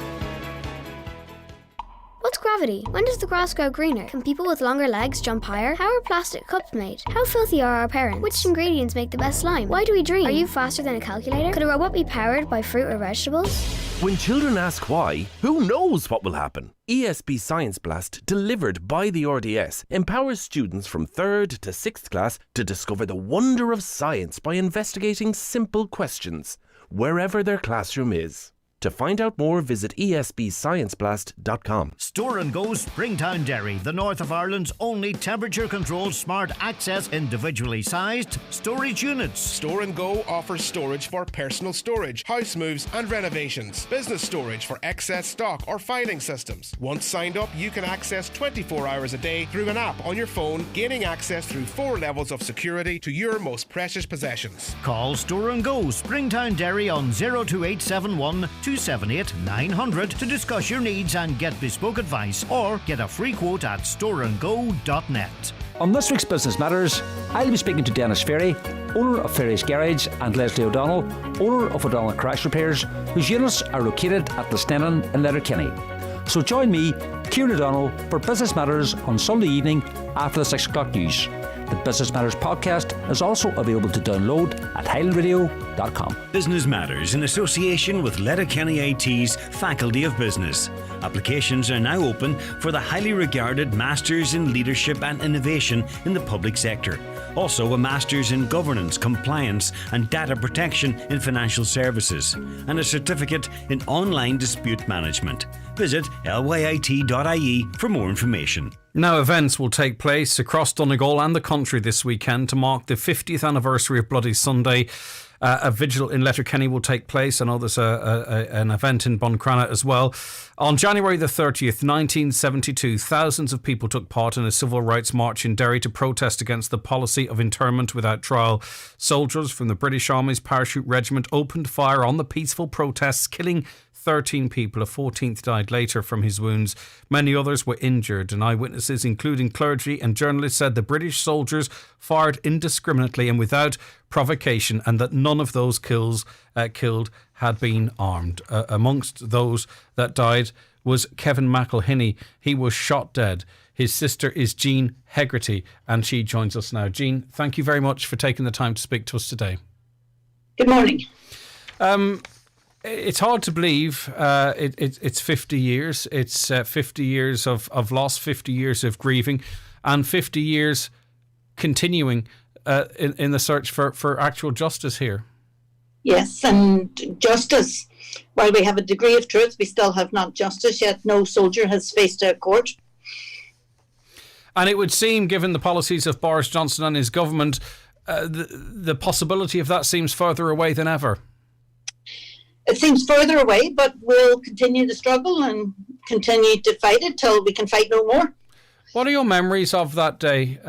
What's gravity? When does the grass grow greener? Can people with longer legs jump higher? How are plastic cups made? How filthy are our parents? Which ingredients make the best slime? Why do we dream? Are you faster than a calculator? Could a robot be powered by fruit or vegetables? When children ask why, who knows what will happen? ESB Science Blast, delivered by the RDS, empowers students from 3rd to 6th class to discover the wonder of science by investigating simple questions, wherever their classroom is. To find out more, visit esbscienceblast.com. Store and Go Springtown Dairy, the north of Ireland's only temperature-controlled smart access individually sized storage units. Store and Go offers storage for personal storage, house moves and renovations, business storage for excess stock or filing systems. Once signed up, you can access 24 hours a day through an app on your phone, gaining access through 4 levels of security to your most precious possessions. Call Store and Go Springtown Dairy on 02871 278 900 to discuss your needs and get bespoke advice, or get a free quote at storeandgo.net. On this week's Business Matters, I'll be speaking to Dennis Ferry, owner of Ferry's Garage, and Leslie O'Donnell, owner of O'Donnell Crash Repairs, whose units are located at Lisnenin in Letterkenny. So join me, Kieran O'Donnell, for Business Matters on Sunday evening after the 6 o'clock news. The Business Matters podcast is also available to download at highlandradio.com. Business Matters in association with Letterkenny IT's Faculty of Business. Applications are now open for the highly regarded Masters in Leadership and Innovation in the public sector. Also a Masters in Governance, Compliance and Data Protection in Financial Services, and a Certificate in Online Dispute Management. Visit lyit.ie for more information. Now, events will take place across Donegal and the country this weekend to mark the 50th anniversary of Bloody Sunday. A vigil in Letterkenny will take place. I know there's an event in Buncrana as well. On January the 30th, 1972, thousands of people took part in a civil rights march in Derry to protest against the policy of internment without trial. Soldiers from the British Army's Parachute Regiment opened fire on the peaceful protests, killing 13 people. A 14th died later from his wounds. Many others were injured, and eyewitnesses, including clergy and journalists, said the British soldiers fired indiscriminately and without provocation, and that none of those killed had been armed. Amongst those that died was Kevin McElhinney. He was shot dead. His sister is Jean Hegarty, and she joins us now. Jean, thank you very much for taking the time to speak to us today. Good morning. It's hard to believe it's 50 years. It's 50 years of loss, 50 years of grieving, and 50 years continuing in the search for actual justice here. Yes, and justice. While we have a degree of truth, we still have not justice yet. No soldier has faced a court. And it would seem, given the policies of Boris Johnson and his government, the possibility of that seems further away than ever. It seems further away, but we'll continue to struggle and continue to fight it till we can fight no more. What are your memories of that day,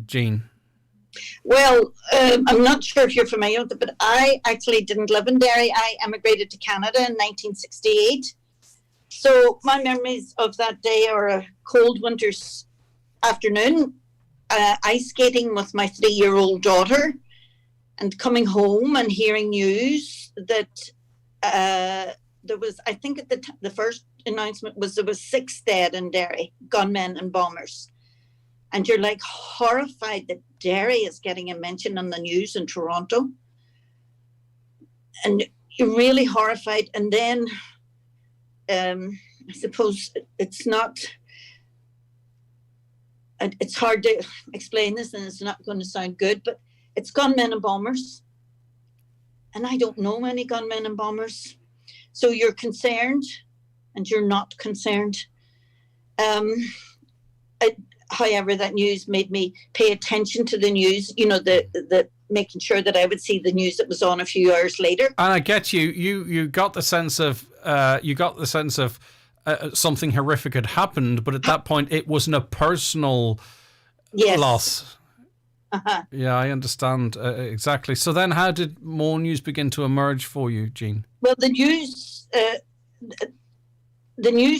Jean? Well, I'm not sure if you're familiar with it, but I actually didn't live in Derry. I emigrated to Canada in 1968. So my memories of that day are a cold winter's afternoon, ice skating with my 3-year-old daughter, and coming home and hearing news that there was, I think at the first announcement was there was 6 dead in Derry, gunmen and bombers. And you're like horrified that Derry is getting a mention on the news in Toronto. And you're really horrified. And then I suppose it's hard to explain this, and it's not going to sound good, but it's gunmen and bombers. And I don't know many gunmen and bombers. So you're concerned and you're not concerned. However, that news made me pay attention to the news, the making sure that I would see the news that was on a few hours later. And I get you. You got the sense of something horrific had happened, but at that point it wasn't a personal loss. Uh-huh. Yeah, I understand exactly. So then how did more news begin to emerge for you, Jean? Well, the news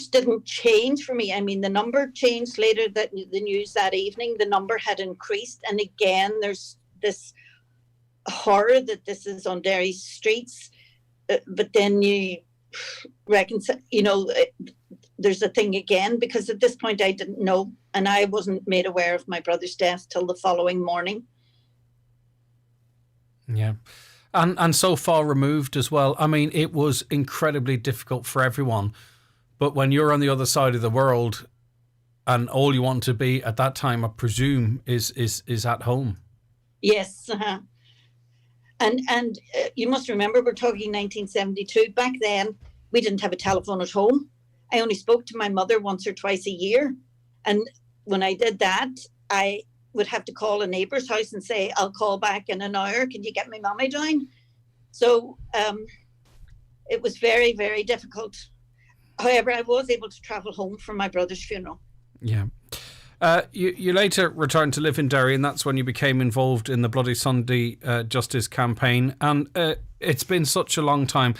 didn't change for me. I mean, the number changed later, that the news that evening, the number had increased. And again, there's this horror that this is on Derry streets. But then you reckon, there's a thing again, because at this point I didn't know, and I wasn't made aware of my brother's death till the following morning. Yeah. And so far removed as well. I mean, it was incredibly difficult for everyone. But when you're on the other side of the world and all you want to be at that time, I presume, is at home. Yes. Uh-huh. And you must remember, we're talking 1972. Back then, we didn't have a telephone at home. I only spoke to my mother once or twice a year. And when I did that, I would have to call a neighbour's house and say, I'll call back in an hour. Can you get my mummy down? So it was very, very difficult. However, I was able to travel home for my brother's funeral. Yeah. You later returned to live in Derry, and that's when you became involved in the Bloody Sunday Justice campaign. And it's been such a long time.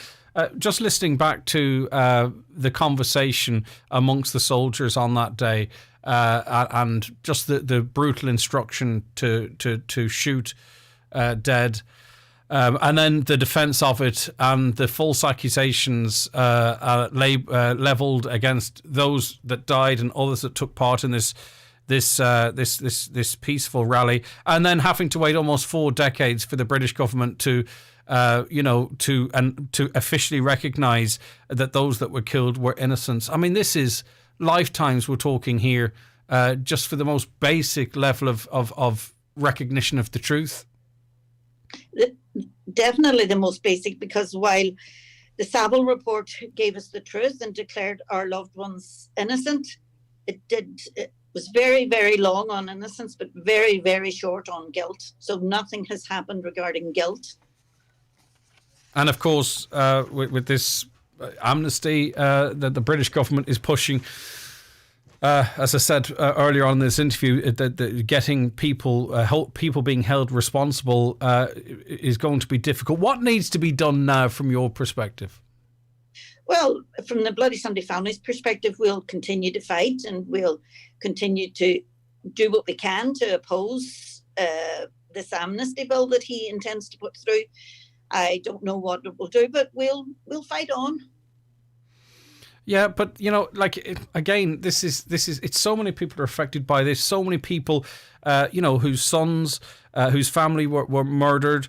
Just listening back to the conversation amongst the soldiers on that day, and just the brutal instruction to shoot dead, and then the defence of it and the false accusations levelled against those that died and others that took part in this peaceful rally, and then having to wait almost 4 decades for the British government to officially recognise that those that were killed were innocents. I mean, this is lifetimes we're talking here, just for the most basic level of recognition of the truth. Definitely the most basic, because while the Saville report gave us the truth and declared our loved ones innocent, it was very, very long on innocence, but very, very short on guilt. So nothing has happened regarding guilt. And of course, with this amnesty that the British government is pushing, as I said earlier on in this interview, that getting people being held responsible is going to be difficult. What needs to be done now from your perspective? Well, from the Bloody Sunday family's perspective, we'll continue to fight, and we'll continue to do what we can to oppose this amnesty bill that he intends to put through. I don't know what it will do, but we'll fight on. Yeah, but again, this is it's so many people are affected by this. So many people, whose sons, whose family were murdered,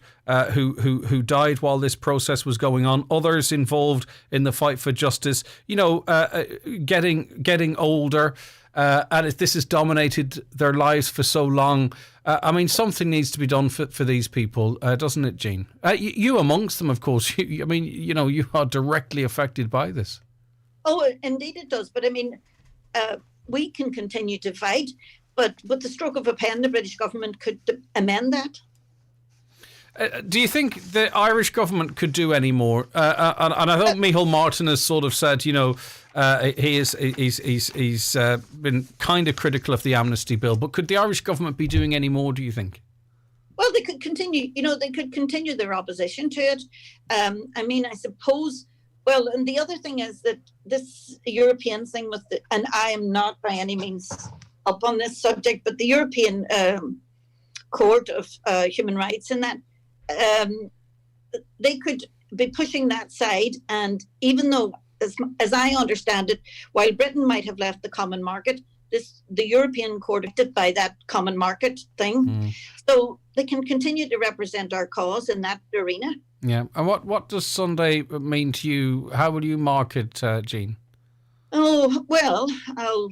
who died while this process was going on. Others involved in the fight for justice. Getting older, and this has dominated their lives for so long. I mean, something needs to be done for these people, doesn't it, Jean? You amongst them, of course. You are directly affected by this. Oh, indeed it does. But I mean, we can continue to fight, but with the stroke of a pen, the British government could amend that. Do you think the Irish government could do any more? And I think Micheal Martin has sort of said, he's been kind of critical of the amnesty bill, but could the Irish government be doing any more, do you think? Well, they could continue, they could continue their opposition to it. I suppose. Well, and the other thing is that this European thing and I am not by any means up on this subject, but the European Court of Human Rights and that, they could be pushing that side. And even though, as I understand it, while Britain might have left the common market, the European Court did by that common market thing. So they can continue to represent our cause in that arena. Yeah. And what does Sunday mean to you? How will you mark it, Jean? Oh, well, I'll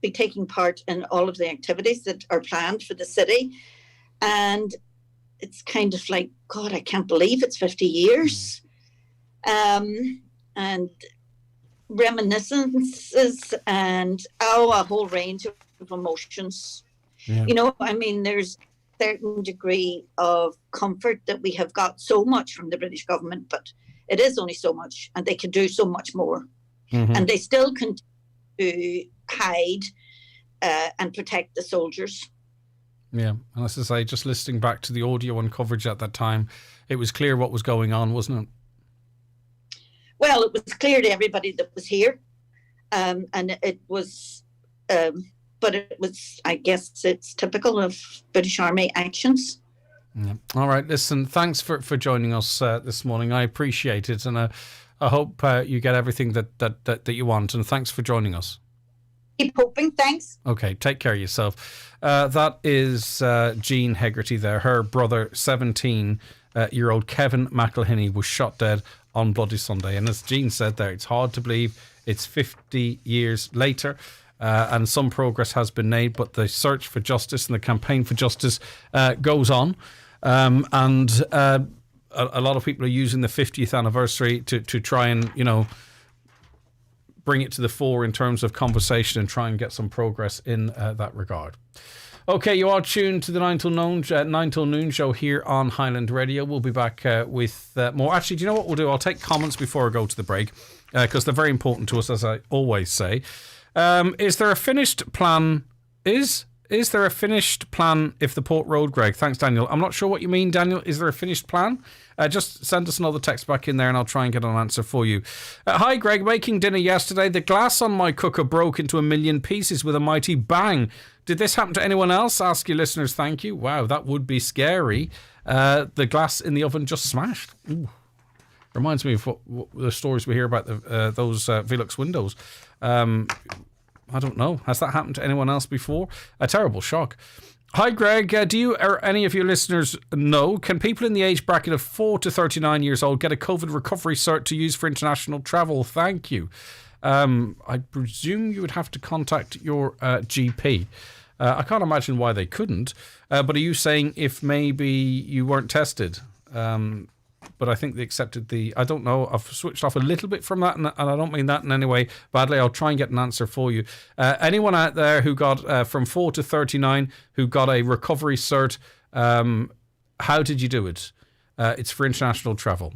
be taking part in all of the activities that are planned for the city. And it's kind of like, God, I can't believe it's 50 years. And reminiscences and a whole range of emotions. Yeah. You know, I mean, there's a certain degree of comfort that we have got so much from the British government, but it is only so much, and they can do so much more. And they still continue to hide and protect the soldiers. Yeah, and as I say, just listening back to the audio and coverage at that time, it was clear what was going on, wasn't it? Well, it was clear to everybody that was here, and it was, but it was, I guess it's typical of British Army actions. Yeah. All right, listen, thanks for joining us this morning. I appreciate it, and I hope you get everything that you want, and thanks for joining us. Keep hoping, thanks. Okay, take care of yourself. That is Jean Hegarty there. Her brother, 17-year-old Kevin McElhinney, was shot dead on Bloody Sunday. And as Jean said there, it's hard to believe it's 50 years later, and some progress has been made, but the search for justice and the campaign for justice goes on. And a lot of people are using the 50th anniversary to try and, you know, bring it to the fore in terms of conversation and try and get some progress in that regard. Okay, you are tuned to the 9 till noon show here on Highland Radio. We'll be back with more. Actually, do you know what we'll do? I'll take comments before I go to the break because they're very important to us, as I always say. Is there a finished plan? Is there a finished plan if the Port Road, Greg? Thanks, Daniel. I'm not sure what you mean, Daniel. Is there a finished plan? Just send us another text back in there and I'll try and get an answer for you. Hi, Greg. Making dinner yesterday. The glass on my cooker broke into a million pieces with a mighty bang. Did this happen to anyone else? Ask your listeners. Thank you. Wow, that would be scary. The glass in the oven just smashed. Ooh. Reminds me of what the stories we hear about those Velux windows. I don't know. Has that happened to anyone else before? A terrible shock. Hi, Greg. Do you or any of your listeners know, can people in the age bracket of 4 to 39 years old get a COVID recovery cert to use for international travel? Thank you. I presume you would have to contact your GP. I can't imagine why they couldn't. But are you saying if maybe you weren't tested? But I think they accepted I don't know, I've switched off a little bit from that, and I don't mean that in any way badly. I'll try and get an answer for you. Anyone out there who got from 4 to 39 who got a recovery cert, how did you do it? It's for international travel.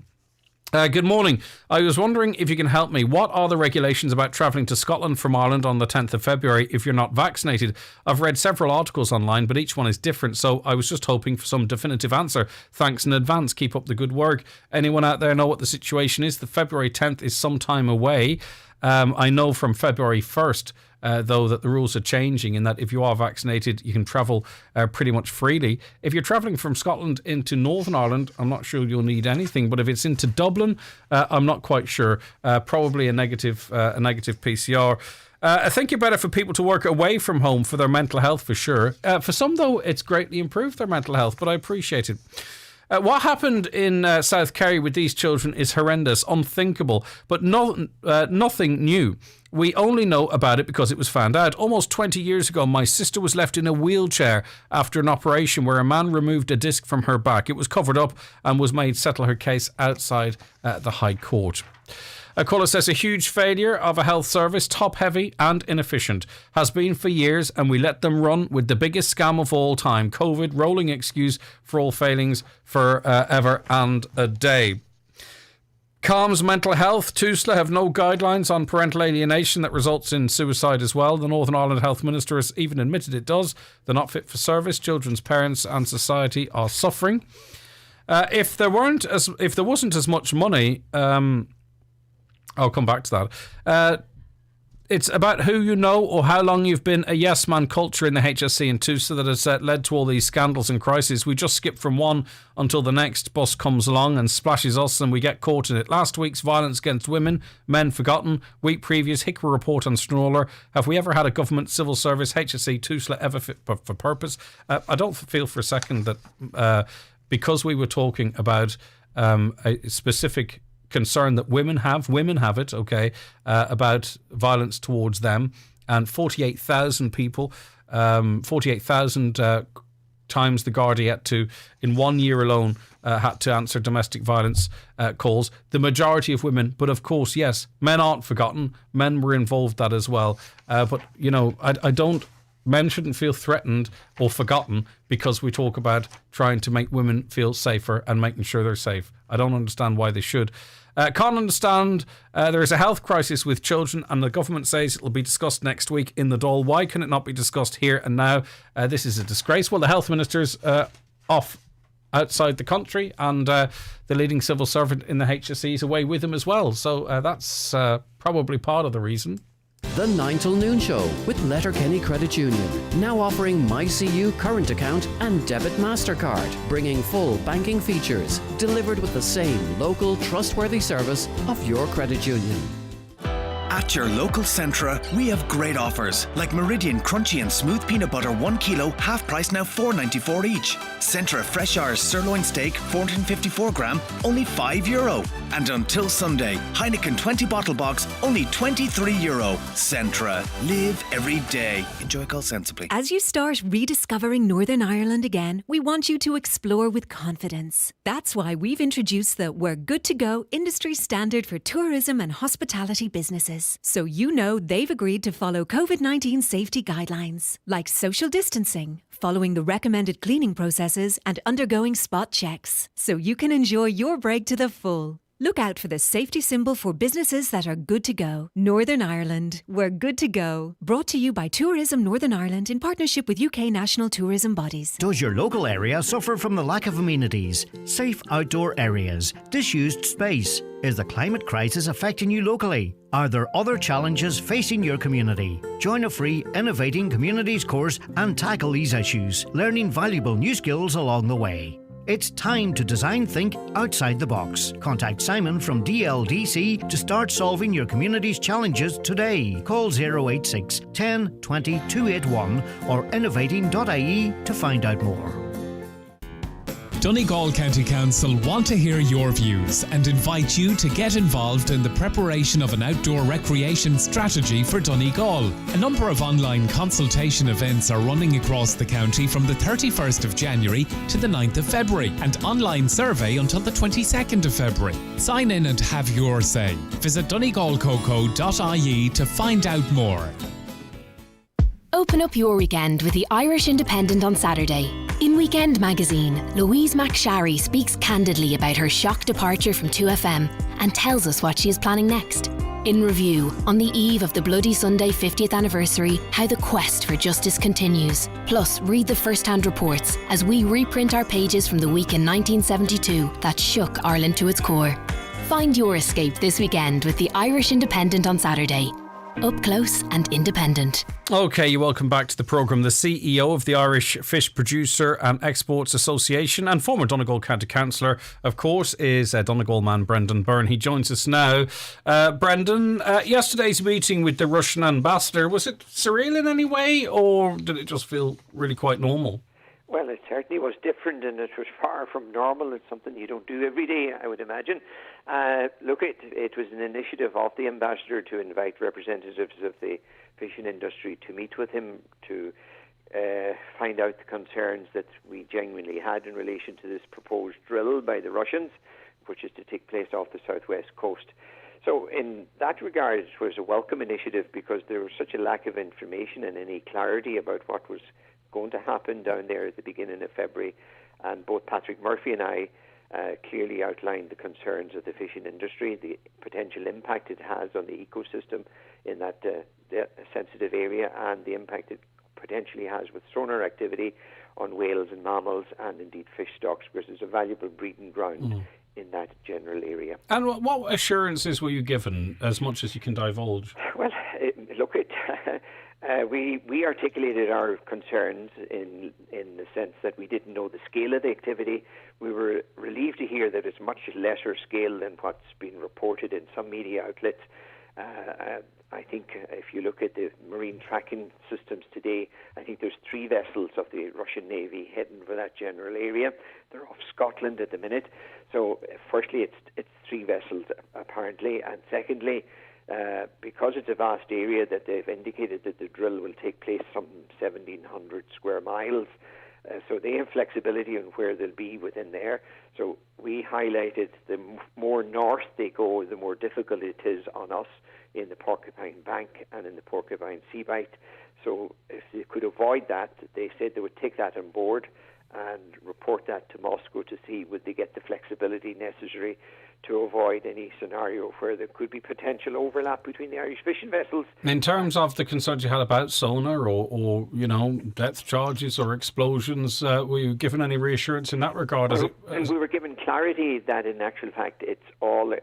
Good morning. I was wondering if you can help me. What are the regulations about travelling to Scotland from Ireland on the 10th of February if you're not vaccinated? I've read several articles online, but each one is different, so I was just hoping for some definitive answer. Thanks in advance. Keep up the good work. Anyone out there know what the situation is? The February 10th is some time away. I know from February 1st, though, that the rules are changing in that if you are vaccinated, you can travel pretty much freely. If you're travelling from Scotland into Northern Ireland, I'm not sure you'll need anything. But if it's into Dublin, I'm not quite sure. Probably a negative PCR. I think it's better for people to work away from home for their mental health, for sure. For some, though, it's greatly improved their mental health, but I appreciate it. What happened in South Kerry with these children is horrendous, unthinkable, but nothing new. We only know about it because it was found out. Almost 20 years ago, my sister was left in a wheelchair after an operation where a man removed a disc from her back. It was covered up and was made settle her case outside the High Court. A caller says a huge failure of a health service, top-heavy and inefficient, has been for years, and we let them run with the biggest scam of all time, COVID, rolling excuse for all failings for ever and a day. Calms mental health. TUSLA have no guidelines on parental alienation that results in suicide as well. The Northern Ireland Health Minister has even admitted it does. They're not fit for service. Children's parents and society are suffering. If there wasn't as much money, I'll come back to that. It's about who you know or how long you've been a yes man culture in the HSE and TUSA that has led to all these scandals and crises. We just skip from one until the next bus comes along and splashes us and we get caught in it. Last week's violence against women, men forgotten. Week previous, HICWA report on Stroller. Have we ever had a government civil service, HSE, TUSA ever fit for purpose? I don't feel for a second that because we were talking about a specific concern that women have it, okay, about violence towards them, and 48,000 people, 48,000 times the Gardaí had to, in 1 year alone, had to answer domestic violence calls. The majority of women, but of course, yes, men aren't forgotten. Men were involved that as well. But, you know, men shouldn't feel threatened or forgotten because we talk about trying to make women feel safer and making sure they're safe. I don't understand why they should. Can't understand there is a health crisis with children and the government says it will be discussed next week in the Dáil. Why can it not be discussed here and now? This is a disgrace. Well, the health minister's off outside the country and the leading civil servant in the HSE is away with him as well. So that's probably part of the reason. The 9 till noon show with Letterkenny Credit Union. Now offering MyCU current account and debit MasterCard, bringing full banking features, delivered with the same local trustworthy service of your credit union. At your local Centra, we have great offers like Meridian Crunchy and Smooth Peanut Butter 1 kilo, half price now $4.94 each. Centra Fresh Hours Sirloin Steak 454 gram, only €5. And until Sunday, Heineken 20 bottle box, only €23. Centra, live every day. Enjoy, call sensibly. As you start rediscovering Northern Ireland again, we want you to explore with confidence. That's why we've introduced the We're Good to Go industry standard for tourism and hospitality businesses. So you know they've agreed to follow COVID-19 safety guidelines, like social distancing, following the recommended cleaning processes and undergoing spot checks, so you can enjoy your break to the full. Look out for the safety symbol for businesses that are good to go. Northern Ireland, we're good to go. Brought to you by Tourism Northern Ireland in partnership with UK national tourism bodies. Does your local area suffer from the lack of amenities, safe outdoor areas, disused space? Is the climate crisis affecting you locally? Are there other challenges facing your community? Join a free Innovating Communities course and tackle these issues, learning valuable new skills along the way. It's time to design think outside the box. Contact Simon from DLDC to start solving your community's challenges today. Call 086 10 20 281 or innovating.ie to find out more. Donegal County Council want to hear your views and invite you to get involved in the preparation of an outdoor recreation strategy for Donegal. A number of online consultation events are running across the county from the 31st of January to the 9th of February and online survey until the 22nd of February. Sign in and have your say. Visit donegalcoco.ie to find out more. Open up your weekend with the Irish Independent on Saturday. In Weekend magazine, Louise McSharry speaks candidly about her shock departure from 2FM and tells us what she is planning next. In Review, on the eve of the Bloody Sunday 50th anniversary, how the quest for justice continues. Plus, read the first-hand reports as we reprint our pages from the week in 1972 that shook Ireland to its core. Find your escape this weekend with the Irish Independent on Saturday. Up close and independent. Okay, you're welcome back to the programme. The CEO of the Irish Fish Producer and Exports Association and former Donegal County Councillor, of course, is Donegal man Brendan Byrne. He joins us now. Brendan, yesterday's meeting with the Russian ambassador, was it surreal in any way or did it just feel really quite normal? Well, it certainly was different and it was far from normal. It's something you don't do every day, I would imagine. Look, it was an initiative of the ambassador to invite representatives of the fishing industry to meet with him to find out the concerns that we genuinely had in relation to this proposed drill by the Russians, which is to take place off the southwest coast. So in that regard, it was a welcome initiative because there was such a lack of information and any clarity about what was going to happen down there at the beginning of February. And both Patrick Murphy and I clearly outlined the concerns of the fishing industry, the potential impact it has on the ecosystem in that sensitive area, and the impact it potentially has with sonar activity on whales and mammals and indeed fish stocks, because it's a valuable breeding ground in that general area. And what assurances were you given, as much as you can divulge? Well, we articulated our concerns in the sense that we didn't know the scale of the activity. We were relieved to hear that it's much lesser scale than what's been reported in some media outlets. I think if you look at the marine tracking systems today, I think there's 3 vessels of the Russian Navy heading for that general area. They're off Scotland at the minute. So firstly, it's 3 vessels apparently, and secondly, because it's a vast area, that they've indicated that the drill will take place some 1,700 square miles. So they have flexibility on where they'll be within there. So we highlighted the more north they go, the more difficult it is on us in the Porcupine Bank and in the Porcupine Seabight. So if they could avoid that, they said they would take that on board and report that to Moscow to see would they get the flexibility necessary to avoid any scenario where there could be potential overlap between the Irish fishing vessels. In terms of the concerns you had about sonar or depth charges or explosions, were you given any reassurance in that regard? And we were given clarity that in actual fact it's all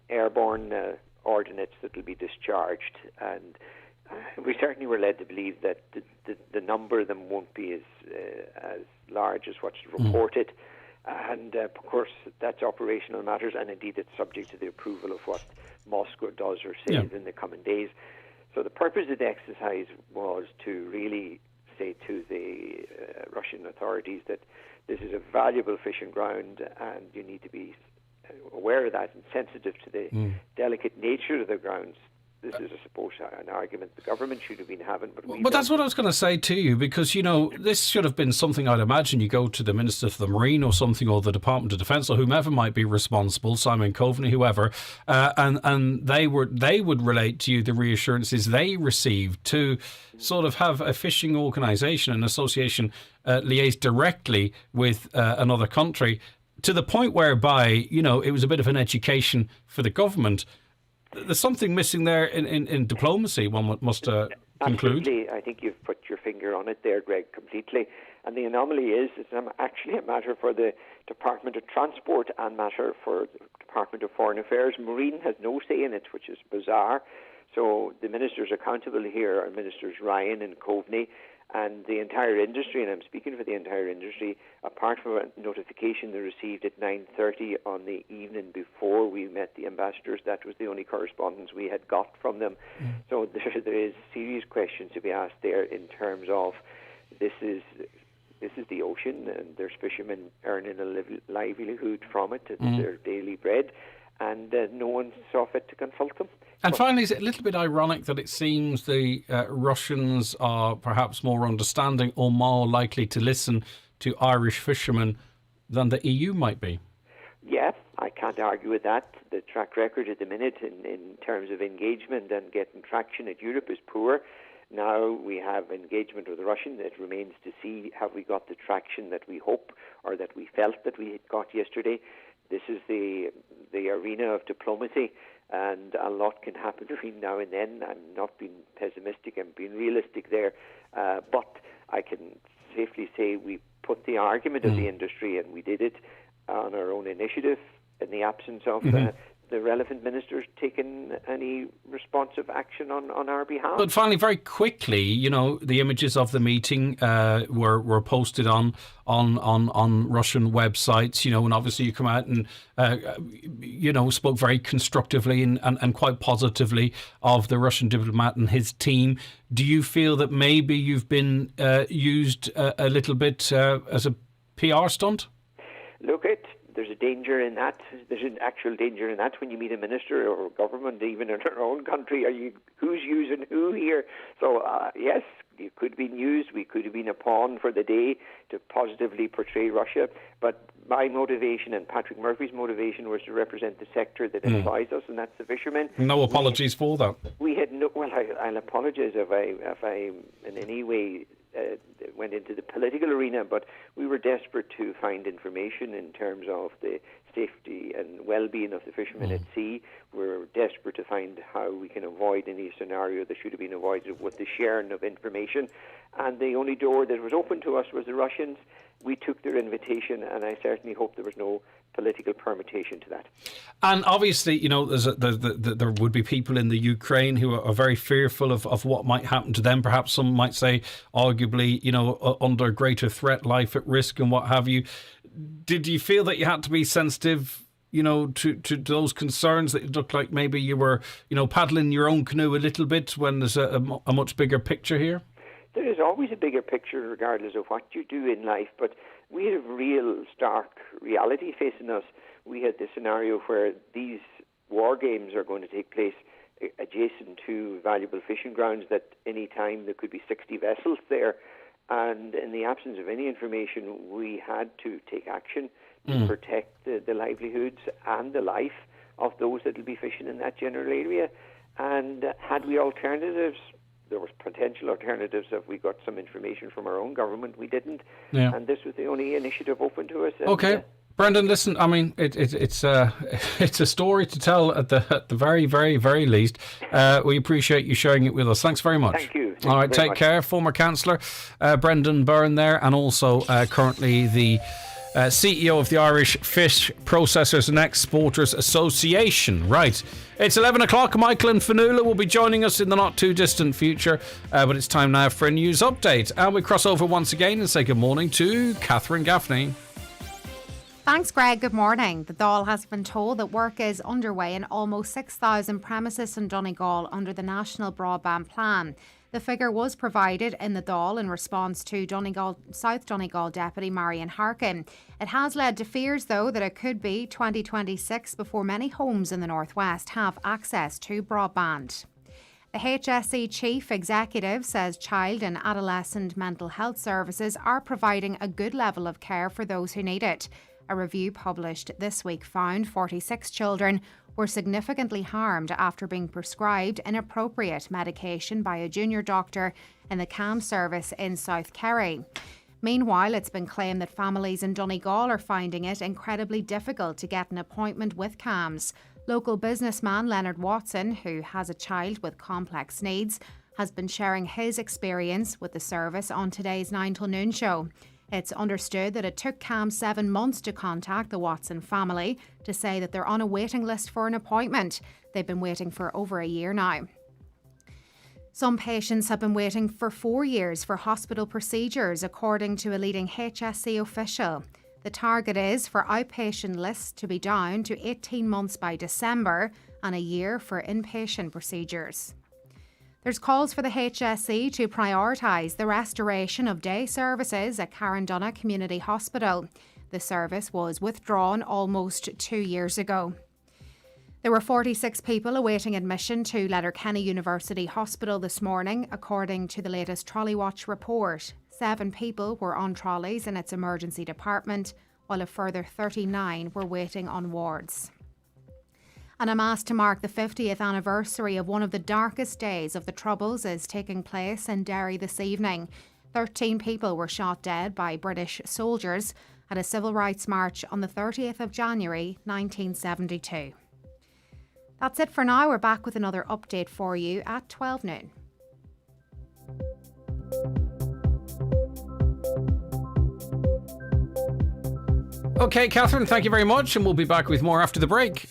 airborne ordnance that will be discharged, and we certainly were led to believe that the number of them won't be as large as what's reported. And of course, that's operational matters, and indeed it's subject to the approval of what Moscow does or says in the coming days. So the purpose of the exercise was to really say to the Russian authorities that this is a valuable fishing ground, and you need to be aware of that and sensitive to the delicate nature of the grounds. This is, I suppose, an argument the government should have been having. But that's what I was going to say to you, because, this should have been something I'd imagine you go to the Minister for the Marine or something, or the Department of Defence, or whomever might be responsible, Simon Coveney, whoever, and they would relate to you the reassurances they received to sort of have a fishing organisation, an association, liaise directly with another country, to the point whereby, it was a bit of an education for the government. There's something missing there in diplomacy, one must conclude. Absolutely. I think you've put your finger on it there, Greg, completely. And the anomaly is it's actually a matter for the Department of Transport and matter for the Department of Foreign Affairs. Marine has no say in it, which is bizarre. So the ministers accountable here are Ministers Ryan and Coveney, and the entire industry, and I'm speaking for the entire industry, apart from a notification they received at 9:30 on the evening before we met the ambassadors, that was the only correspondence we had got from them. So there is serious questions to be asked there in terms of this is the ocean, and there's fishermen earning a livelihood from it. It's their daily bread, and no one saw fit to consult them. And finally, is it a little bit ironic that it seems the Russians are perhaps more understanding or more likely to listen to Irish fishermen than the EU might be? Yeah, I can't argue with that. The track record at the minute in terms of engagement and getting traction at Europe is poor. Now we have engagement with the Russians. It remains to see, have we got the traction that we hope or that we felt that we got yesterday. This is the arena of diplomacy, and a lot can happen between now and then. I'm not being pessimistic, I'm being realistic there. But I can safely say we put the argument of the industry, and we did it on our own initiative in the absence of the relevant ministers taking any responsive action on our behalf. But finally, very quickly, the images of the meeting were posted on Russian websites, and obviously you come out and, spoke very constructively and quite positively of the Russian diplomat and his team. Do you feel that maybe you've been used a little bit as a PR stunt? Look, there's a danger in that. There's an actual danger in that when you meet a minister or government, even in our own country. Who's using who here? So, yes, you could have been used. We could have been a pawn for the day to positively portray Russia. But my motivation and Patrick Murphy's motivation was to represent the sector that employs us, and that's the fishermen. No apologies for that. We had no. Well, I'll apologise if I in any way went into the political arena, but we were desperate to find information in terms of the safety and well-being of the fishermen at sea. We're desperate to find how we can avoid any scenario that should have been avoided with the sharing of information. And the only door that was open to us was the Russians. we took their invitation, and I certainly hope there was no political permutation to that. And obviously, you know, there would be people in the Ukraine who are very fearful of what might happen to them. Perhaps some might say, arguably, you know, under greater threat, life at risk and what have you. Did you feel that you had to be sensitive, you know, to those concerns, that it looked like maybe you were, you know, paddling your own canoe a little bit when there's a much bigger picture here? There is always a bigger picture regardless of what you do in life, but we had a real stark reality facing us. We had the scenario where these war games are going to take place adjacent to valuable fishing grounds, that any time there could be 60 vessels there, and in the absence of any information, we had to take action to protect the livelihoods and the life of those that will be fishing in that general area. And had we alternatives? There was potential alternatives if we got some information from our own government. We didn't, and this was the only initiative open to us. And, okay, Brendan, listen. I mean, it's a story to tell at the very, very, very least. We appreciate you sharing it with us. Thanks very much. Thank you. All right, take care. Former councillor Brendan Byrne there, and also currently the CEO of the Irish Fish Processors and Exporters Association. Right. It's 11 o'clock. Michael and Fionnuala will be joining us in the not too distant future. But it's time now for a news update. And we cross over once again and say good morning to Catherine Gaffney. Thanks, Greg. Good morning. The Dáil has been told that work is underway in almost 6,000 premises in Donegal under the National Broadband Plan. The figure was provided in the Dáil in response to South Donegal Deputy Marion Harkin. It has led to fears, though, that it could be 2026 before many homes in the northwest have access to broadband. The HSE Chief Executive says child and adolescent mental health services are providing a good level of care for those who need it. A review published this week found 46 children were significantly harmed after being prescribed inappropriate medication by a junior doctor in the CAM service in South Kerry. Meanwhile, it's been claimed that families in Donegal are finding it incredibly difficult to get an appointment with CAMs. Local businessman Leonard Watson, who has a child with complex needs, has been sharing his experience with the service on today's 9 till noon show. It's understood that it took CAM 7 months to contact the Watson family to say that they're on a waiting list for an appointment. They've been waiting for over a year now. Some patients have been waiting for 4 years for hospital procedures, according to a leading HSE official. The target is for outpatient lists to be down to 18 months by December and a year for inpatient procedures. There's calls for the HSE to prioritise the restoration of day services at Carrandonna Community Hospital. The service was withdrawn almost 2 years ago. There were 46 people awaiting admission to Letterkenny University Hospital this morning, according to the latest Trolley Watch report. 7 people were on trolleys in its emergency department, while a further 39 were waiting on wards. And a mass to mark the 50th anniversary of one of the darkest days of the Troubles is taking place in Derry this evening. 13 people were shot dead by British soldiers at a civil rights march on the 30th of January 1972. That's it for now. We're back with another update for you at 12 noon. Okay, Catherine, thank you very much, and we'll be back with more after the break.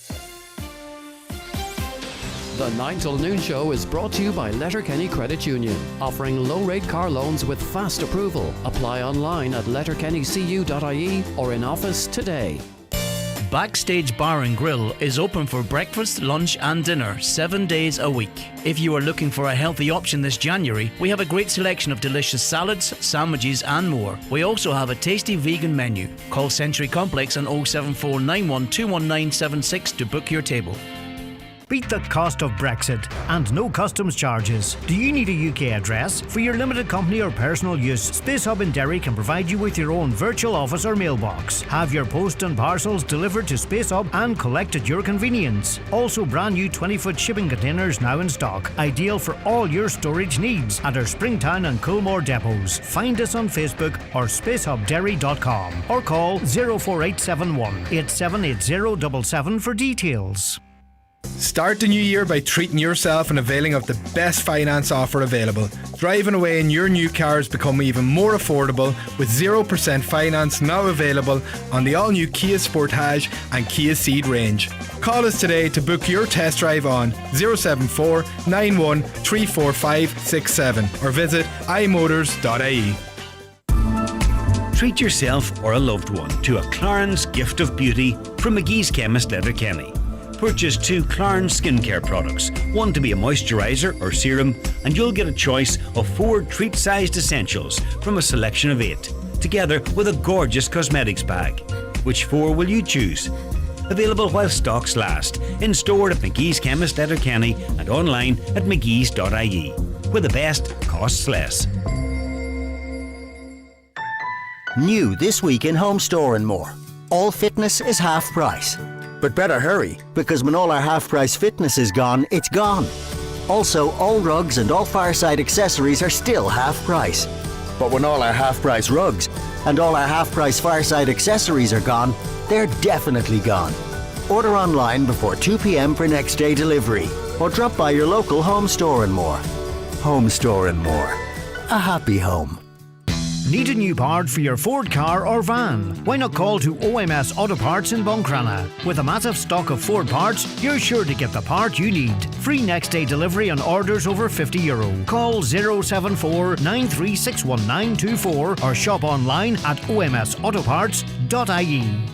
The 9 till noon show is brought to you by Letterkenny Credit Union, offering low-rate car loans with fast approval. Apply online at letterkennycu.ie or in office today. Backstage Bar and Grill is open for breakfast, lunch and dinner 7 days a week. If you are looking for a healthy option this January, we have a great selection of delicious salads, sandwiches and more. We also have a tasty vegan menu. Call Century Complex on 074 91 21976 to book your table. Beat the cost of Brexit and no customs charges. Do you need a UK address? For your limited company or personal use, Space Hub in Derry can provide you with your own virtual office or mailbox. Have your post and parcels delivered to Space Hub and collect at your convenience. Also brand new 20-foot shipping containers now in stock. Ideal for all your storage needs at our Springtown and Coolmore depots. Find us on Facebook or spacehubderry.com or call 04871 878077 for details. Start the new year by treating yourself and availing of the best finance offer available. Driving away in your new car has become even more affordable with 0% finance now available on the all-new Kia Sportage and Kia Ceed range. Call us today to book your test drive on 074 91 34567 or visit imotors.ie. Treat yourself or a loved one to a Clarence gift of beauty from McGee's Chemist Letterkenny. Purchase 2 Clarence skincare products, one to be a moisturiser or serum, and you'll get a choice of 4 treat-sized essentials from a selection of 8, together with a gorgeous cosmetics bag. Which 4 will you choose? Available while stocks last, in store at McGee's Chemist Letterkenny and online at mcgees.ie, where the best costs less. New this week in Home Store and More. All fitness is half price. But better hurry, because when all our half price fitness is gone, it's gone. Also, all rugs and all fireside accessories are still half price. But when all our half price rugs and all our half price fireside accessories are gone, they're definitely gone. Order online before 2 p.m. for next day delivery, or drop by your local Home Store and More. Home Store and More. A happy home. Need a new part for your Ford car or van? Why not call to OMS Auto Parts in Buncrana? With a massive stock of Ford parts, you're sure to get the part you need. Free next day delivery on orders over €50. Call 074 9361924 or shop online at omsautoparts.ie.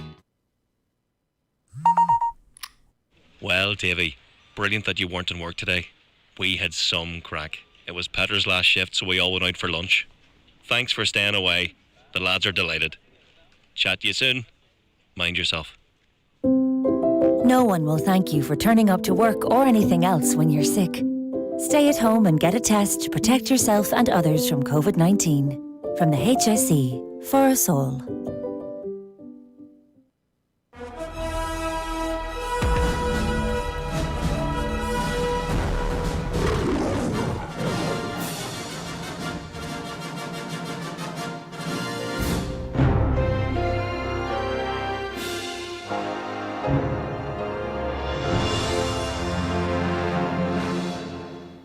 Well, Davy, brilliant that you weren't in work today. We had some crack. It was Peter's last shift, so we all went out for lunch. Thanks for staying away. The lads are delighted. Chat to you soon. Mind yourself. No one will thank you for turning up to work or anything else when you're sick. Stay at home and get a test to protect yourself and others from COVID-19. From the HSE, for us all.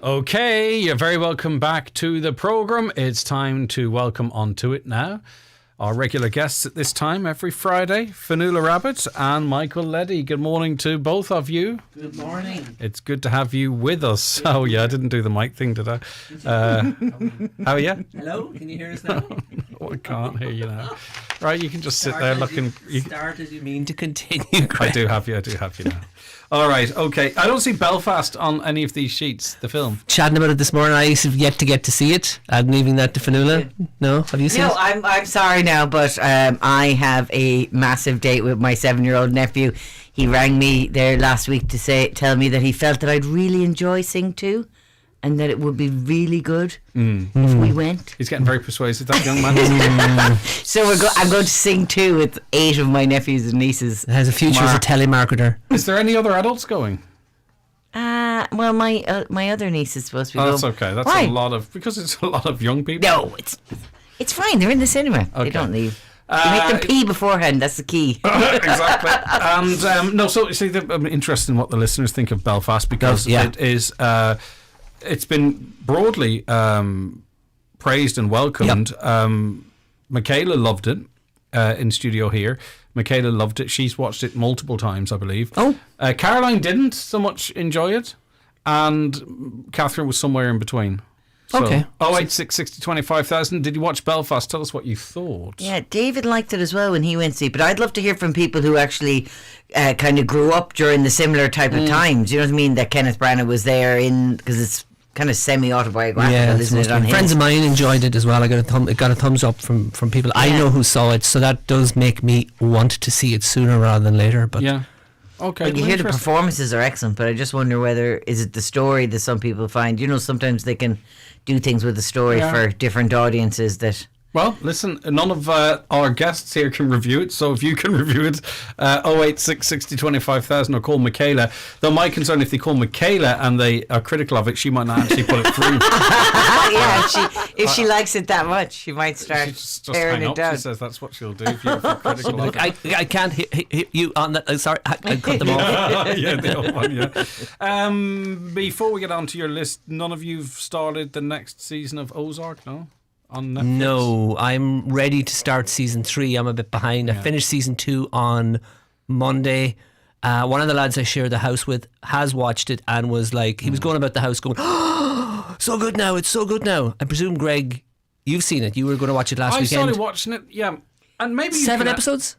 Okay, you're very welcome back to the programme. It's time to welcome onto it now our regular guests at this time every Friday, Fionnuala Rabbit and Michael Leddy. Good morning to both of you. Good morning. It's good to have you with us. Oh yeah, I didn't do the mic thing, did I? How are you? Hello, can you hear us now? I can't hear you now. Right, you can just sit there looking. Start as you mean to continue. I do have you now. All right, okay. I don't see Belfast on any of these sheets, the film. Chatting about it this morning, I have yet to get to see it. I'm leaving that to Fionnuala. No, have you seen it? No, I'm sorry now, but I have a massive date with my 7-year-old nephew. He rang me there last week to tell me that he felt that I'd really enjoy Sing 2 and that it would be really good if we went. He's getting very persuasive, that young man. So I'm going to Sing 2 with 8 of my nephews and nieces. It has a future as a telemarketer. Is there any other adults going? Well, my other niece is supposed to be going. That's okay. That's a lot of, because it's a lot of young people. No, it's fine. They're in the cinema. Okay. They don't leave. You make them pee beforehand. That's the key. Exactly. And so you see, I'm interested in what the listeners think of Belfast, because it is. It's been broadly praised and welcomed. Michaela loved it in studio here. Michaela loved it. She's watched it multiple times, I believe. Oh. Caroline didn't so much enjoy it, and Catherine was somewhere in between. So, okay. 086 60 25,000. Did you watch Belfast? Tell us what you thought. Yeah, David liked it as well when he went to see it, but I'd love to hear from people who actually kind of grew up during the similar type of times. You know what I mean? That Kenneth Branagh was there because it's kind of semi-autobiographical, isn't it, on him? Friends of mine enjoyed it as well. It got a thumbs up from people I know who saw it, so that does make me want to see it sooner rather than later. But yeah. Okay. But you hear the performances are excellent, but I just wonder whether is it the story that some people find. Sometimes they can do things with the story for different audiences that Well, listen, none of our guests here can review it, so if you can review it, 086 60 25,000 or call Michaela. Though my concern, if they call Michaela and they are critical of it, she might not actually put it through. If she likes it that much, she might start just tearing hang it up. down. She says that's what she'll do if you're critical of it. I can't hear you on that. Sorry, I cut them off. Yeah, the old one, yeah. Before we get on to your list, none of you've started the next season of Ozark, no? On Netflix? No, I'm ready to start season 3. I'm a bit behind. I finished season 2 on Monday. One of the lads I share the house with has watched it and was like, he was going about the house going, oh, so good now, it's so good now. I presume, Greg, you've seen it. You were going to watch it last weekend. I started watching it, yeah. And maybe 7 episodes?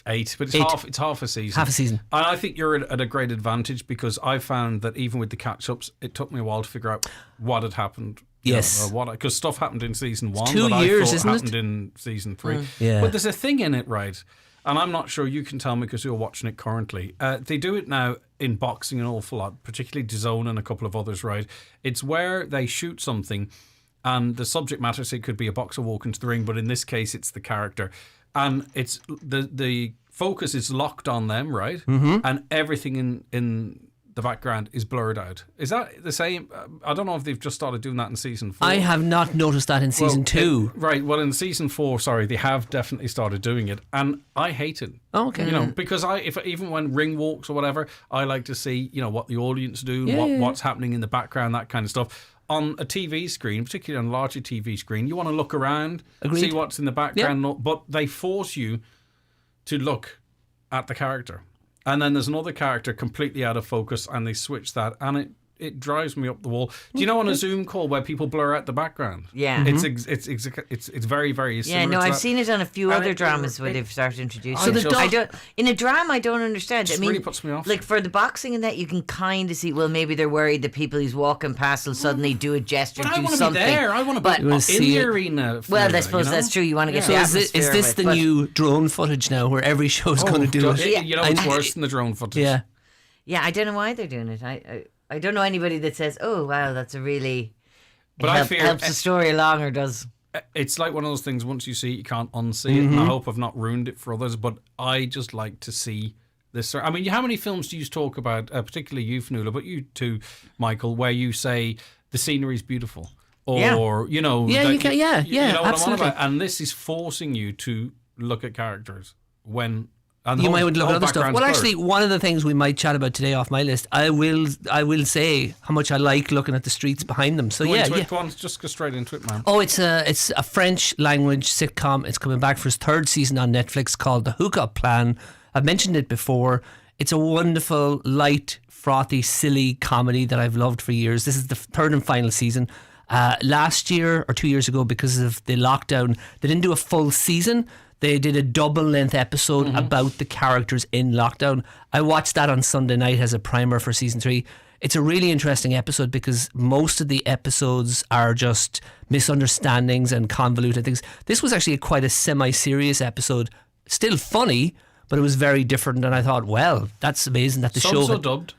8, but it's half a season. Half a season. And I think you're at a great advantage because I found that even with the catch-ups, it took me a while to figure out what had happened. Yes. Because stuff happened in season 1 it's 2 that years, I thought isn't happened it? in season 3. Yeah. But there's a thing in it, right? And I'm not sure, you can tell me because you're watching it currently. They do it now in boxing an awful lot, particularly DAZN and a couple of others, right? It's where they shoot something and the subject matter, so it could be a boxer walk into the ring, but in this case it's the character. And it's the focus is locked on them, right? Mm-hmm. And everything in the background is blurred out. Is that the same? I don't know if they've just started doing that in season 4. I have not noticed that in season 2. Right. Well, in season 4, they have definitely started doing it, and I hate it. Oh, okay. You know, because even when ring walks or whatever, I like to see what the audience do, what's happening in the background, that kind of stuff. On a TV screen, particularly on a larger TV screen, you want to look around, see what's in the background, but they force you to look at the character. And then there's another character completely out of focus and they switch that and it drives me up the wall. Do you know on a Zoom call where people blur out the background? Yeah. It's very, very similar. Yeah, no, to I've that. seen it on a few other dramas where they've started introducing it. In a drama, I don't understand. It really puts me off. Like for the boxing and that, you can kind of see, well, maybe they're worried that people who's walking past will suddenly do a gesture, But do I want to something. be there. I want to be in the arena. Well, I suppose that's true. You want to get the atmosphere. Is this the new drone footage now where every show's going to do it? It's worse than the drone footage. Yeah. Yeah, I don't know why they're doing it. I don't know anybody that says, "Oh, wow, that's a really." But I fear helps the story along, or does. It's like one of those things. Once you see it, you can't unsee it. And I hope I've not ruined it for others. But I just like to see this. I mean, how many films do you talk about? Particularly you, Fionnuala, but you too, Michael, where you say the scenery's beautiful, or you know, you know what absolutely. I'm on about. And this is forcing you to look at characters when. And you might look at other stuff. Well, blurred. actually, one of the things we might chat about today off my list, I will say how much I like looking at the streets behind them. So Go yeah. on, just go straight into it, man. Oh, it's a French language sitcom. It's coming back for its 3rd season on Netflix called The Hookup Plan. I've mentioned it before. It's a wonderful, light, frothy, silly comedy that I've loved for years. This is the 3rd and final season. Last year or 2 years ago, because of the lockdown, they didn't do a full season. They did a double-length episode about the characters in lockdown. I watched that on Sunday night as a primer for season 3. It's a really interesting episode because most of the episodes are just misunderstandings and convoluted things. This was actually quite a semi-serious episode. Still funny, but it was very different. And I thought, well, that's amazing that the show... So dubbed.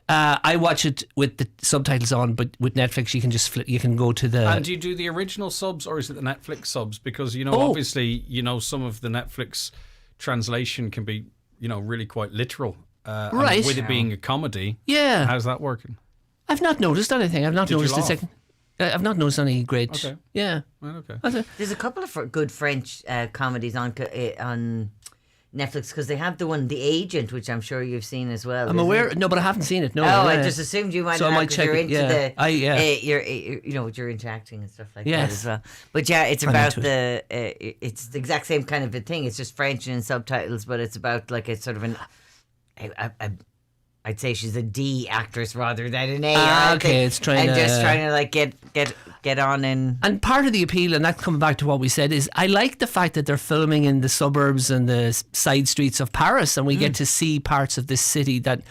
I watch it with the subtitles on, but with Netflix you can just you can go to the... And do you do the original subs or is it the Netflix subs? Because, obviously, some of the Netflix translation can be, really quite literal. Right. And with it being a comedy. Yeah. How's that working? I've not noticed anything. I've not noticed a second. I've not noticed any great... Okay. Yeah. Well, okay. There's a couple of good French comedies on Netflix because they have the one The Agent, which I'm sure you've seen as well. I'm aware. No, but I haven't seen it. No. I just assumed you might. So have I might check you're it. Into you're into acting and stuff like that as well. But yeah, it's about it's the exact same kind of a thing. It's just French and subtitles, but it's about like a sort of an. I'd say she's a D actress rather than an A. Okay, it's trying and to just trying to like get on and. And part of the appeal, and that coming back to what we said, is I like the fact that they're filming in the suburbs and the side streets of Paris, and we get to see parts of this city that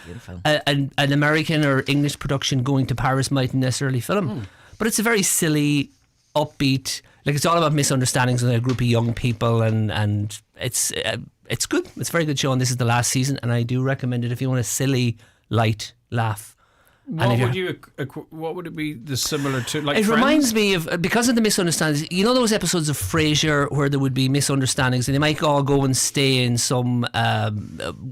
an American or English production going to Paris mightn't necessarily film. But it's a very silly, upbeat. Like it's all about misunderstandings with a group of young people, and it's good. It's a very good show, and this is the last season, and I do recommend it if you want a silly, light laugh. What would it be similar to? Like it Friends? reminds me of, because of the misunderstandings, you know those episodes of Frasier where there would be misunderstandings and they might all go and stay in some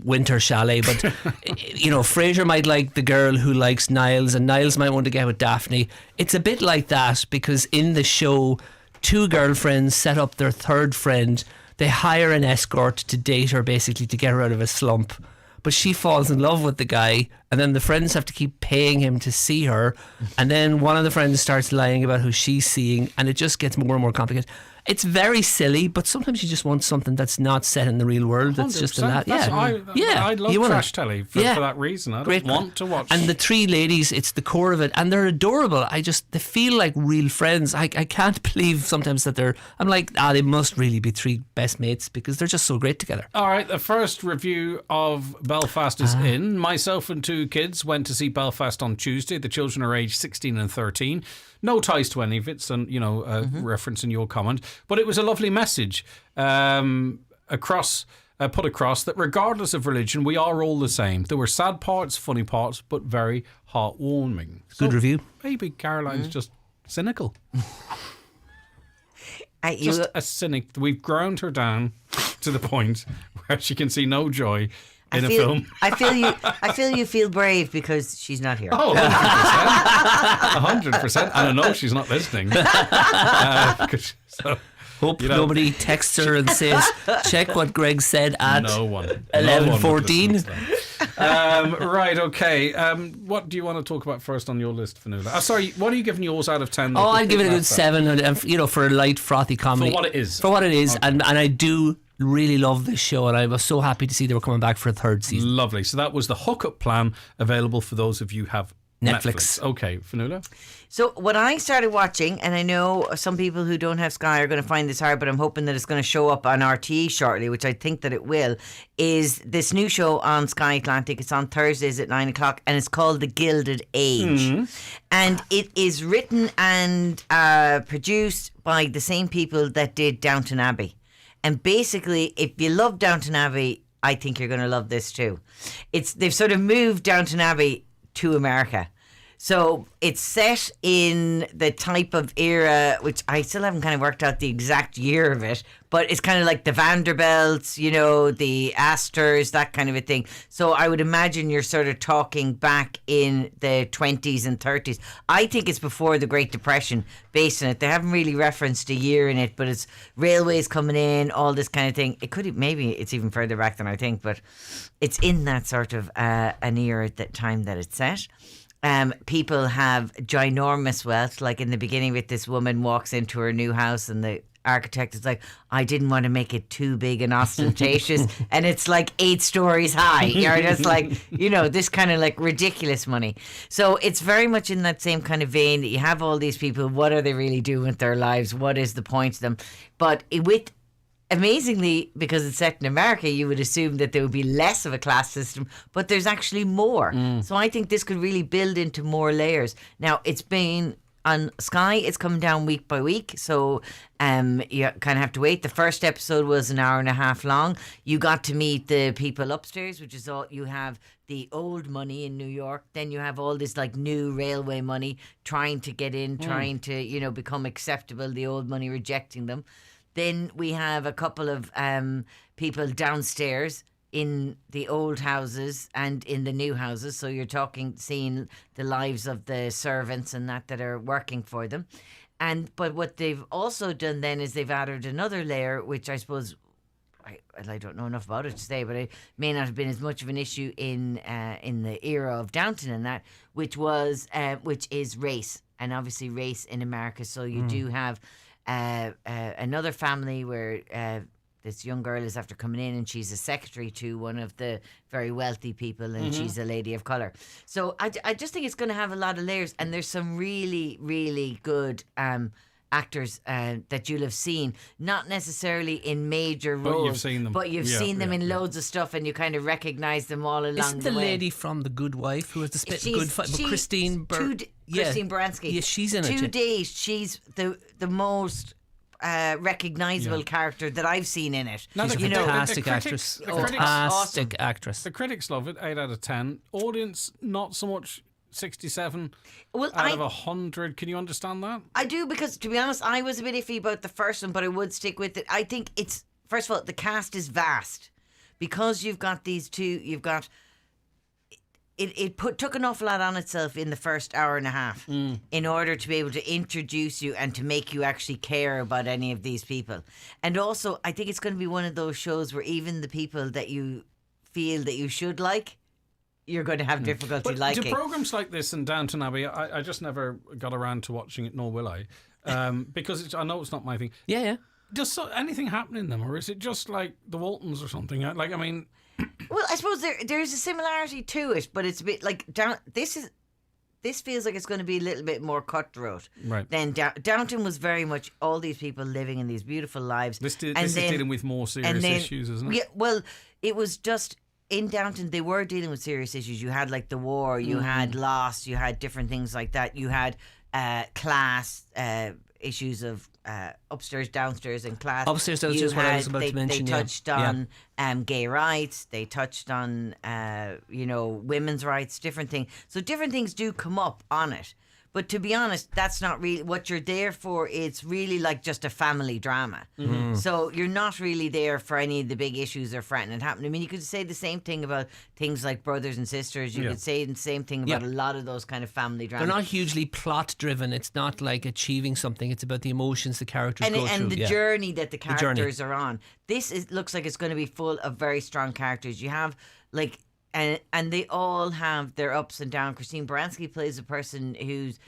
winter chalet, but Frasier might like the girl who likes Niles and Niles might want to get with Daphne. It's a bit like that, because in the show, two girlfriends set up their third friend. They hire an escort to date her, basically to get her out of a slump. But she falls in love with the guy, and then the friends have to keep paying him to see her, and then one of the friends starts lying about who she's seeing, and it just gets more and more complicated. It's very silly, but sometimes you just want something that's not set in the real world. That's just a lot. I love trash telly for that reason. I don't want to watch. And the three ladies, it's the core of it, and they're adorable. They feel like real friends. I can't believe sometimes that I'm like, they must really be three best mates because they're just so great together. All right, the first review of Belfast is in. Myself and two kids went to see Belfast on Tuesday. The children are aged 16 and 13. No ties to any of it, so, reference in your comment. But it was a lovely message put across that regardless of religion, we are all the same. There were sad parts, funny parts, but very heartwarming. Good review. Maybe Caroline's just cynical. Just a cynic. We've ground her down to the point where she can see no joy in a film. I feel you feel brave because she's not here. Oh, 100%. 100%. And I know she's not listening. Hope nobody texts her and says, check what Greg said at 11:14. Right, okay. What do you want to talk about first on your list, Fionnuala? Sorry, what are you giving yours out of 10? Oh, I'd give it a good 7, for a light, frothy comedy. For what it is. Okay. And I do really love this show, and I was so happy to see they were coming back for a third season. Lovely. So that was the hookup plan, available for those of you who have Netflix. Okay, Fionnuala? So what I started watching, and I know some people who don't have Sky are going to find this hard, but I'm hoping that it's going to show up on RTE shortly, which I think that it will, is this new show on Sky Atlantic. It's on Thursdays at 9 o'clock, and it's called The Gilded Age. And it is written and produced by the same people that did Downton Abbey. And basically, if you love Downton Abbey, I think you're going to love this too. They've sort of moved Downton Abbey to America. So it's set in the type of era, which I still haven't kind of worked out the exact year of it, but it's kind of like the Vanderbilts, the Astors, that kind of a thing. So I would imagine you're sort of talking back in the 20s and 30s. I think it's before the Great Depression based on it. They haven't really referenced a year in it, but it's railways coming in, all this kind of thing. Maybe it's even further back than I think, but it's in that sort of an era at that time that it's set. People have ginormous wealth. Like in the beginning of it, this woman walks into her new house and the architect is like, I didn't want to make it too big and ostentatious. And it's like 8 stories high. You're just like, this kind of like ridiculous money. So it's very much in that same kind of vein that you have all these people. What are they really doing with their lives? What is the point of them? But amazingly, because it's set in America, you would assume that there would be less of a class system, but there's actually more. So I think this could really build into more layers. Now, it's been on Sky, it's coming down week by week, so you kind of have to wait. The first episode was an hour and a half long. You got to meet the people upstairs, which is all you have. The old money in New York, then you have all this like new railway money trying to get in, trying to become acceptable, the old money rejecting them. Then we have a couple of people downstairs in the old houses and in the new houses. So you're seeing the lives of the servants and that are working for them. But what they've also done then is they've added another layer, which I suppose I don't know enough about it to say, but it may not have been as much of an issue in the era of Downton and that, which is race, and obviously race in America. So you do have another family where this young girl is after coming in and she's a secretary to one of the very wealthy people, and she's a lady of colour. So I just think it's going to have a lot of layers, and there's some really, really good actors that you'll have seen, not necessarily in major roles, but you've seen them. But you've seen them in loads of stuff, and you kind of recognise them all along Isn't the way. the lady from The Good Wife who has the spit Good Fight? Christine Christine Baranski. Yeah, she's in it. To date, she's the most recognisable character that I've seen in it. She's a fantastic actress. Fantastic actress. The critics love it, 8 out of 10. Audience, not so much. 67 Well, out of 100. Can you understand that? I do, because to be honest, I was a bit iffy about the first one, but I would stick with it. I think it's, first of all, the cast is vast because you've got these two. You've got took an awful lot on itself in the first hour and a half in order to be able to introduce you and to make you actually care about any of these people. And also, I think it's going to be one of those shows where even the people that you feel that you should like, you're going to have difficulty liking. Do programs like this in Downton Abbey, I just never got around to watching it, nor will I, because I know it's not my thing. Yeah. Does anything happen in them, or is it just like the Waltons or something? Like, I mean... Well, I suppose there's a similarity to it, but it's a bit like this feels like it's going to be a little bit more cutthroat. Right. Then Downton was very much all these people living in these beautiful lives. This is dealing with more serious issues, isn't it? Yeah, well, it was just... In Downton, they were dealing with serious issues. You had like the war, you had loss, you had different things like that. You had class issues of upstairs, downstairs, and class. Upstairs, downstairs, what I was about to mention. They touched on gay rights. They touched on women's rights, different things. So different things do come up on it. But to be honest, that's not really what you're there for. It's really like just a family drama. Mm-hmm. So you're not really there for any of the big issues that are threatening to happen. I mean, you could say the same thing about things like Brothers and Sisters. You could say the same thing about a lot of those kind of family dramas. They're not hugely plot driven. It's not like achieving something. It's about the emotions the characters go through. And the journey that the characters are on. This looks like it's going to be full of very strong characters. You have like... And they all have their ups and downs. Christine Baranski plays a person who's,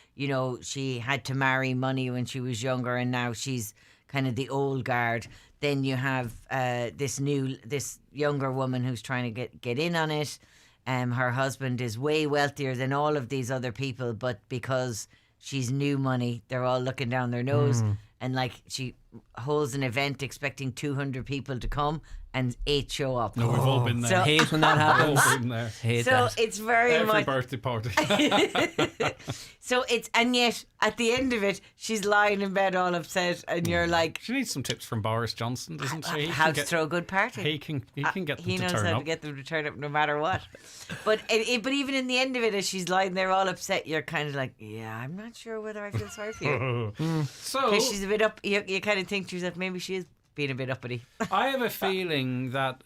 she had to marry money when she was younger, and now she's kind of the old guard. Then you have this younger woman who's trying to get in on it. Her husband is way wealthier than all of these other people, but because she's new money, they're all looking down their nose. And like she holds an event expecting 200 people to come, and 8 show up. No, we've all been there. So, hate when that happens. We've all been there. Hate that. It's very Every much birthday party. And yet at the end of it, she's lying in bed all upset, and you're like, she needs some tips from Boris Johnson, doesn't she? How to throw a good party. He can get them he to knows turn how up. to get them to turn up no matter what. But even in the end of it, as she's lying there all upset, you're kind of like, yeah, I'm not sure whether I feel sorry for you. So 'cause she's a bit up. You kind of think to yourself, maybe she is being a bit uppity. I have a feeling that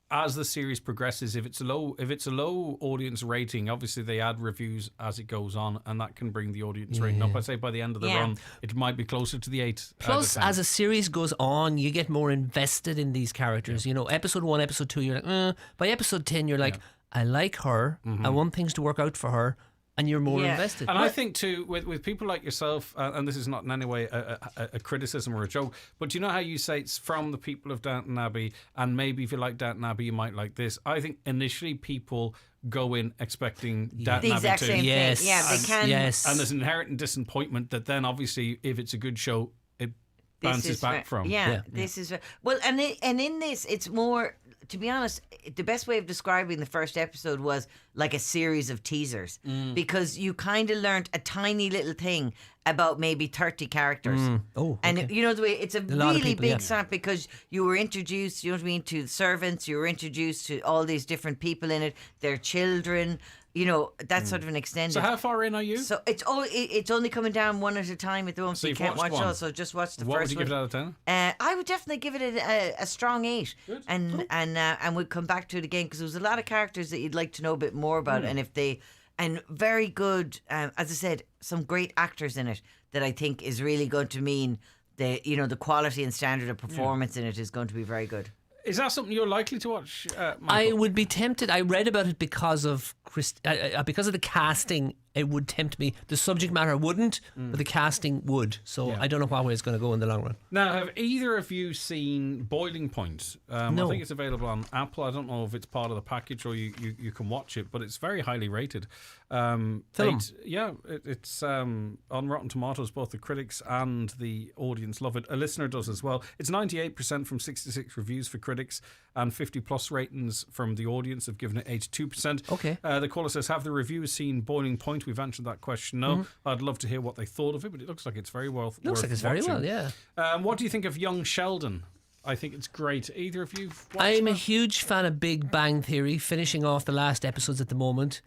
as the series progresses, if it's a low audience rating, obviously they add reviews as it goes on, and that can bring the audience rating up. I'd say by the end of the run, it might be closer to the 8. Plus, as a series goes on, you get more invested in these characters. Episode 1, episode 2, you're like, by episode 10, you're like, I like her. I want things to work out for her. And you're more invested. And I think too, with people like yourself, and this is not in any way a criticism or a joke, but do you know how you say it's from the people of Downton Abbey, and maybe if you like Downton Abbey, you might like this. I think initially people go in expecting Downton Abbey too. Yes. Yeah, they can. Yes. And there's an inherent disappointment that then obviously, if it's a good show, it bounces back from. This is... Well, and in this, it's more... To be honest, the best way of describing the first episode was like a series of teasers, because you kind of learned a tiny little thing about maybe 30 characters. And the way it's a really big sample, because you were introduced, to the servants, you were introduced to all these different people in it, their children. That's sort of an extended. So how far in are you? So it's only coming down one at a time at the moment, so you can't watch all. So just watch the what first one. What would you give it out of 10? I would definitely give it a strong 8. Good. And we'd come back to it again, because there was a lot of characters that you'd like to know a bit more about, and very good. As I said, some great actors in it that I think is really going to mean the quality and standard of performance in it is going to be very good. Is that something you're likely to watch, Michael? I would be tempted. I read about it because of the casting. It would tempt me. The subject matter wouldn't, but the casting would. So I don't know what way it's going to go in the long run. Now, have either of you seen Boiling Point? No. I think it's available on Apple. I don't know if it's part of the package or you can watch it, but it's very highly rated. Film. It's on Rotten Tomatoes. Both the critics and the audience love it. A listener does as well. It's 98% from 66 reviews for critics, and 50+ ratings from the audience have given it 82%. Okay. The caller says, have the reviewers seen Boiling Point? We've answered that question. No. I'd love to hear what they thought of it, but it looks like it's very well. Looks like it's very well, yeah. What do you think of Young Sheldon? I think it's great. Either of you watched I'm that? a huge fan of Big Bang Theory, finishing off the last episodes at the moment.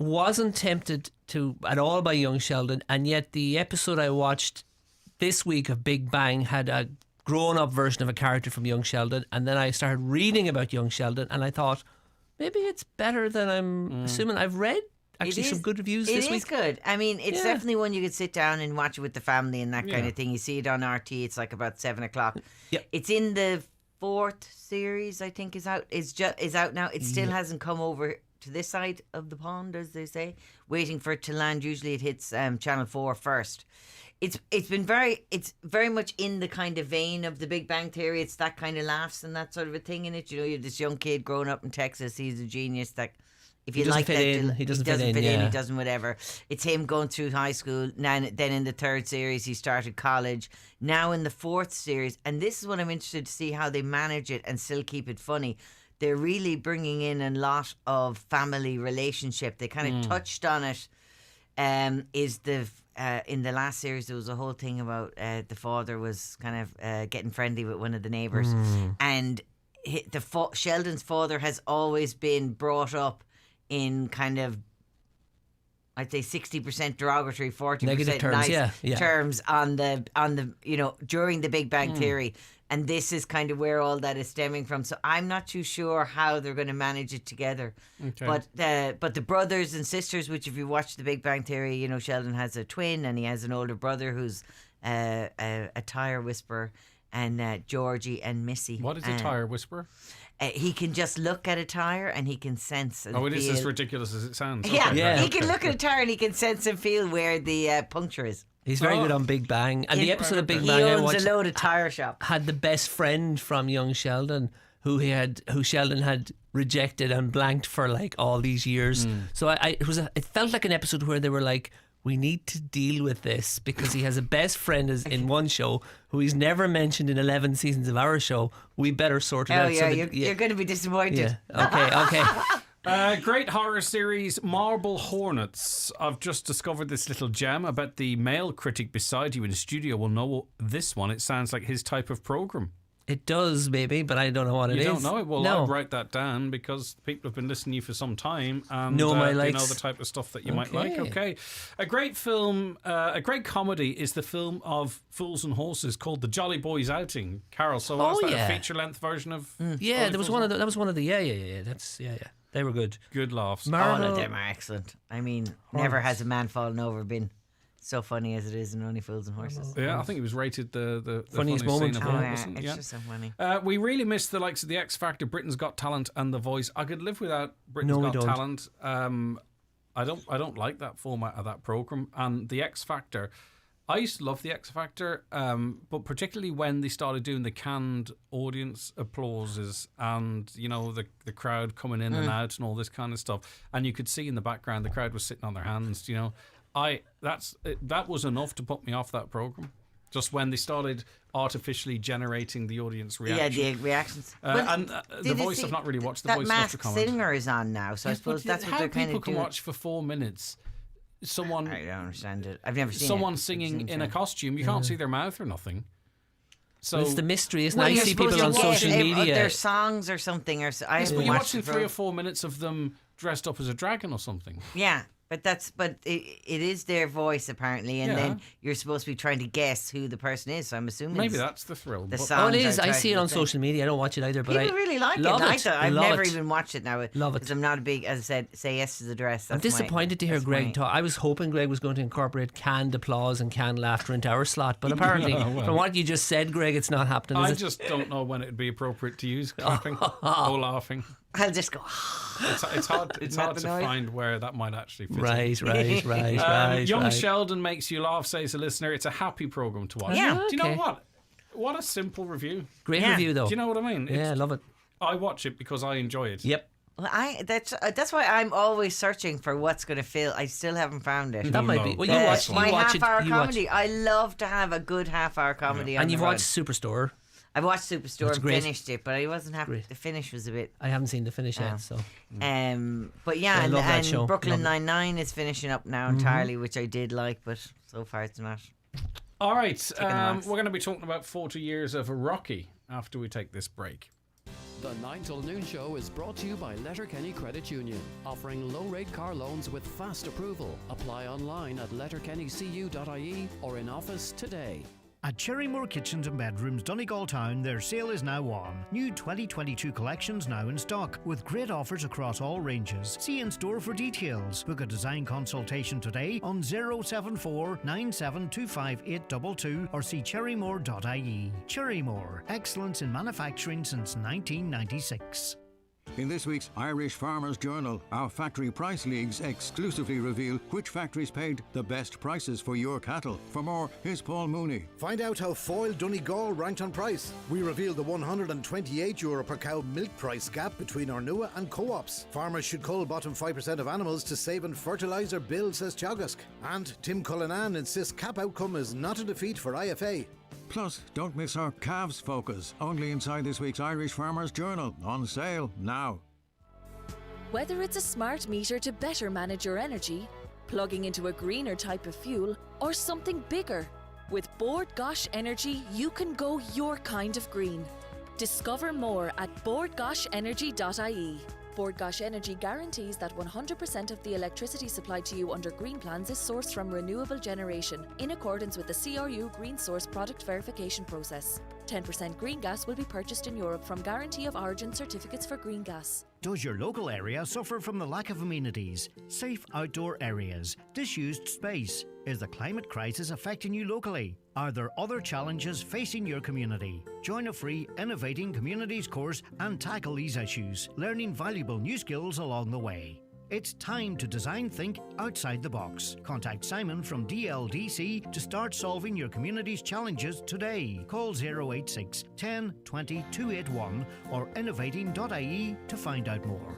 wasn't tempted to at all by Young Sheldon, and yet the episode I watched this week of Big Bang had a grown-up version of a character from Young Sheldon, and then I started reading about Young Sheldon, and I thought maybe it's better than I'm assuming. I've read actually some good reviews this week. It is good. I mean, it's definitely one you could sit down and watch it with the family and that kind of thing. You see it on RT. It's like about 7 o'clock. Yep. It's in the 4th series, I think, is out. Is out now. It still hasn't come over to this side of the pond, as they say. Waiting for it to land. Usually it hits Channel 4 first. It's very much in the kind of vein of the Big Bang Theory. It's that kind of laughs and that sort of a thing in it. You know, you have this young kid growing up in Texas. He's a genius. That if you like that, he doesn't fit in. He doesn't whatever. It's him going through high school. Now, then in the 3rd series, he started college. Now in the 4th series, and this is what I'm interested to see how they manage it and still keep it funny. They're really bringing in a lot of family relationship. They kind of touched on it. In the last series, there was a whole thing about the father was kind of getting friendly with one of the neighbours, and Sheldon's father has always been brought up in kind of, I'd say 60% derogatory, 40% negative terms, nice terms on the during the Big Bang Theory. And this is kind of where all that is stemming from. So I'm not too sure how they're going to manage it together. Okay. But the brothers and sisters, which if you watch the Big Bang Theory, you know, Sheldon has a twin and he has an older brother who's a tire whisperer, and Georgie and Missy. What is a tire whisperer? He can just look at a tire and he can sense and it feel. is as ridiculous as it sounds. He can look at a tire and he can sense and feel where the puncture is. He's very good on Big Bang. And the episode of Big Bang he I owns watched a load of tire shop. had the best friend from Young Sheldon who Sheldon had rejected and blanked for like all these years. So it felt like an episode where they were like, we need to deal with this because he has a best friend in one show who he's never mentioned in 11 seasons of our show. We better sort it out. Oh yeah, you're going to be disappointed. Yeah. Okay. Great horror series, Marble Hornets. I've just discovered this little gem. I bet the male critic beside you in the studio will know this one. It sounds like his type of programme. It does, maybe, but I don't know what it is. You don't know it? Well, no. I'll write that down because people have been listening to you for some time and know my they likes. know the type of stuff that you might like. Okay. A great film, a great comedy is the film of Fools and Horses called The Jolly Boys Outing. Carol, so was that a feature-length version of... Yeah, that was one of the... Yeah. That's... Yeah. They were good. Good laughs. All of them are excellent. I mean, never has a man fallen over been so funny as it is in Only Fools and Horses. Yeah, I think it was rated the funniest moment scene of all. It's just so funny. We really missed the likes of The X Factor, Britain's Got Talent, and The Voice. I could live without Britain's Got Talent. I don't like that format of that program. And The X Factor, I used to love The X Factor, but particularly when they started doing the canned audience applauses and, you know, the crowd coming in and out and all this kind of stuff. And you could see in the background the crowd was sitting on their hands, you know. That was enough to put me off that program. Just when they started artificially generating the audience reaction. Yeah, the reactions. And The Voice, I've not really watched The Voice. That Masked Singer is on now, so I suppose that's what they're kind of doing. How people can watch for 4 minutes someone... I don't understand it. I've never seen someone singing in a costume. You can't see their mouth or nothing. So it's the mystery, isn't it? I see people on social media. Their songs or something. But you're watching 3 or 4 minutes of them dressed up as a dragon or something. Yeah. But it is their voice apparently, and then you're supposed to be trying to guess who the person is. So I'm assuming maybe that's the thrill. It is. I see it on social media. I don't watch it either, but people really like it. I've never even watched it now. Love it. Because I'm not a big, as I said, say yes to the dress. I'm disappointed to hear Greg talk. I was hoping Greg was going to incorporate canned applause and canned laughter into our slot, but apparently, from what you just said, Greg, it's not happening. I just don't know when it'd be appropriate to use clapping or laughing. I'll just go. It's hard to find where that might actually fit. Right. Young Sheldon makes you laugh, says a listener. It's a happy program to watch. Yeah. Do you know what? What a simple review. Great review, though. Do you know what I mean? I love it. I watch it because I enjoy it. Yep. Well, that's why I'm always searching for what's going to fill. I still haven't found it. That might be. Well, you watch half-hour comedy. I love to have a good half-hour comedy. And you've watched Superstore. I've watched Superstore and finished it, but I wasn't happy. The finish was a bit... I haven't seen the finish yet, so... But yeah, and Brooklyn Nine-Nine is finishing up now entirely, which I did like, but so far it's not. All right, we're going to be talking about 40 years of Rocky after we take this break. The 9 till noon show is brought to you by Letterkenny Credit Union, offering low-rate car loans with fast approval. Apply online at letterkennycu.ie or in office today. At Cherrymore Kitchens and Bedrooms, Donegal Town, their sale is now on. New 2022 collections now in stock, with great offers across all ranges. See in store for details. Book a design consultation today on 074 9725 822 or see cherrymore.ie. Cherrymore, excellence in manufacturing since 1996. In this week's Irish Farmers Journal, our factory price leagues exclusively reveal which factories paid the best prices for your cattle. For more, here's Paul Mooney. Find out how Foyle Donegal ranked on price. We reveal the €128 per cow milk price gap between Arnua and co-ops. Farmers should cull bottom 5% of animals to save on fertiliser bill, says Teagasc. And Tim Cullinan insists cap outcome is not a defeat for IFA. Plus, don't miss our calves focus, only inside this week's Irish Farmers Journal, on sale now. Whether it's a smart meter to better manage your energy, plugging into a greener type of fuel, or something bigger, with Bord Gosh Energy you can go your kind of green. Discover more at boardgoshenergy.ie. Bord Gosh Energy guarantees that 100% of the electricity supplied to you under green plans is sourced from renewable generation in accordance with the CRU Green Source Product Verification process. 10% green gas will be purchased in Europe from Guarantee of Origin certificates for green gas. Does your local area suffer from the lack of amenities, safe outdoor areas, disused space? Is the climate crisis affecting you locally? Are there other challenges facing your community? Join a free Innovating Communities course and tackle these issues, learning valuable new skills along the way. It's time to design think outside the box. Contact Simon from DLDC to start solving your community's challenges today. Call 086 10 20 281 or innovating.ie to find out more.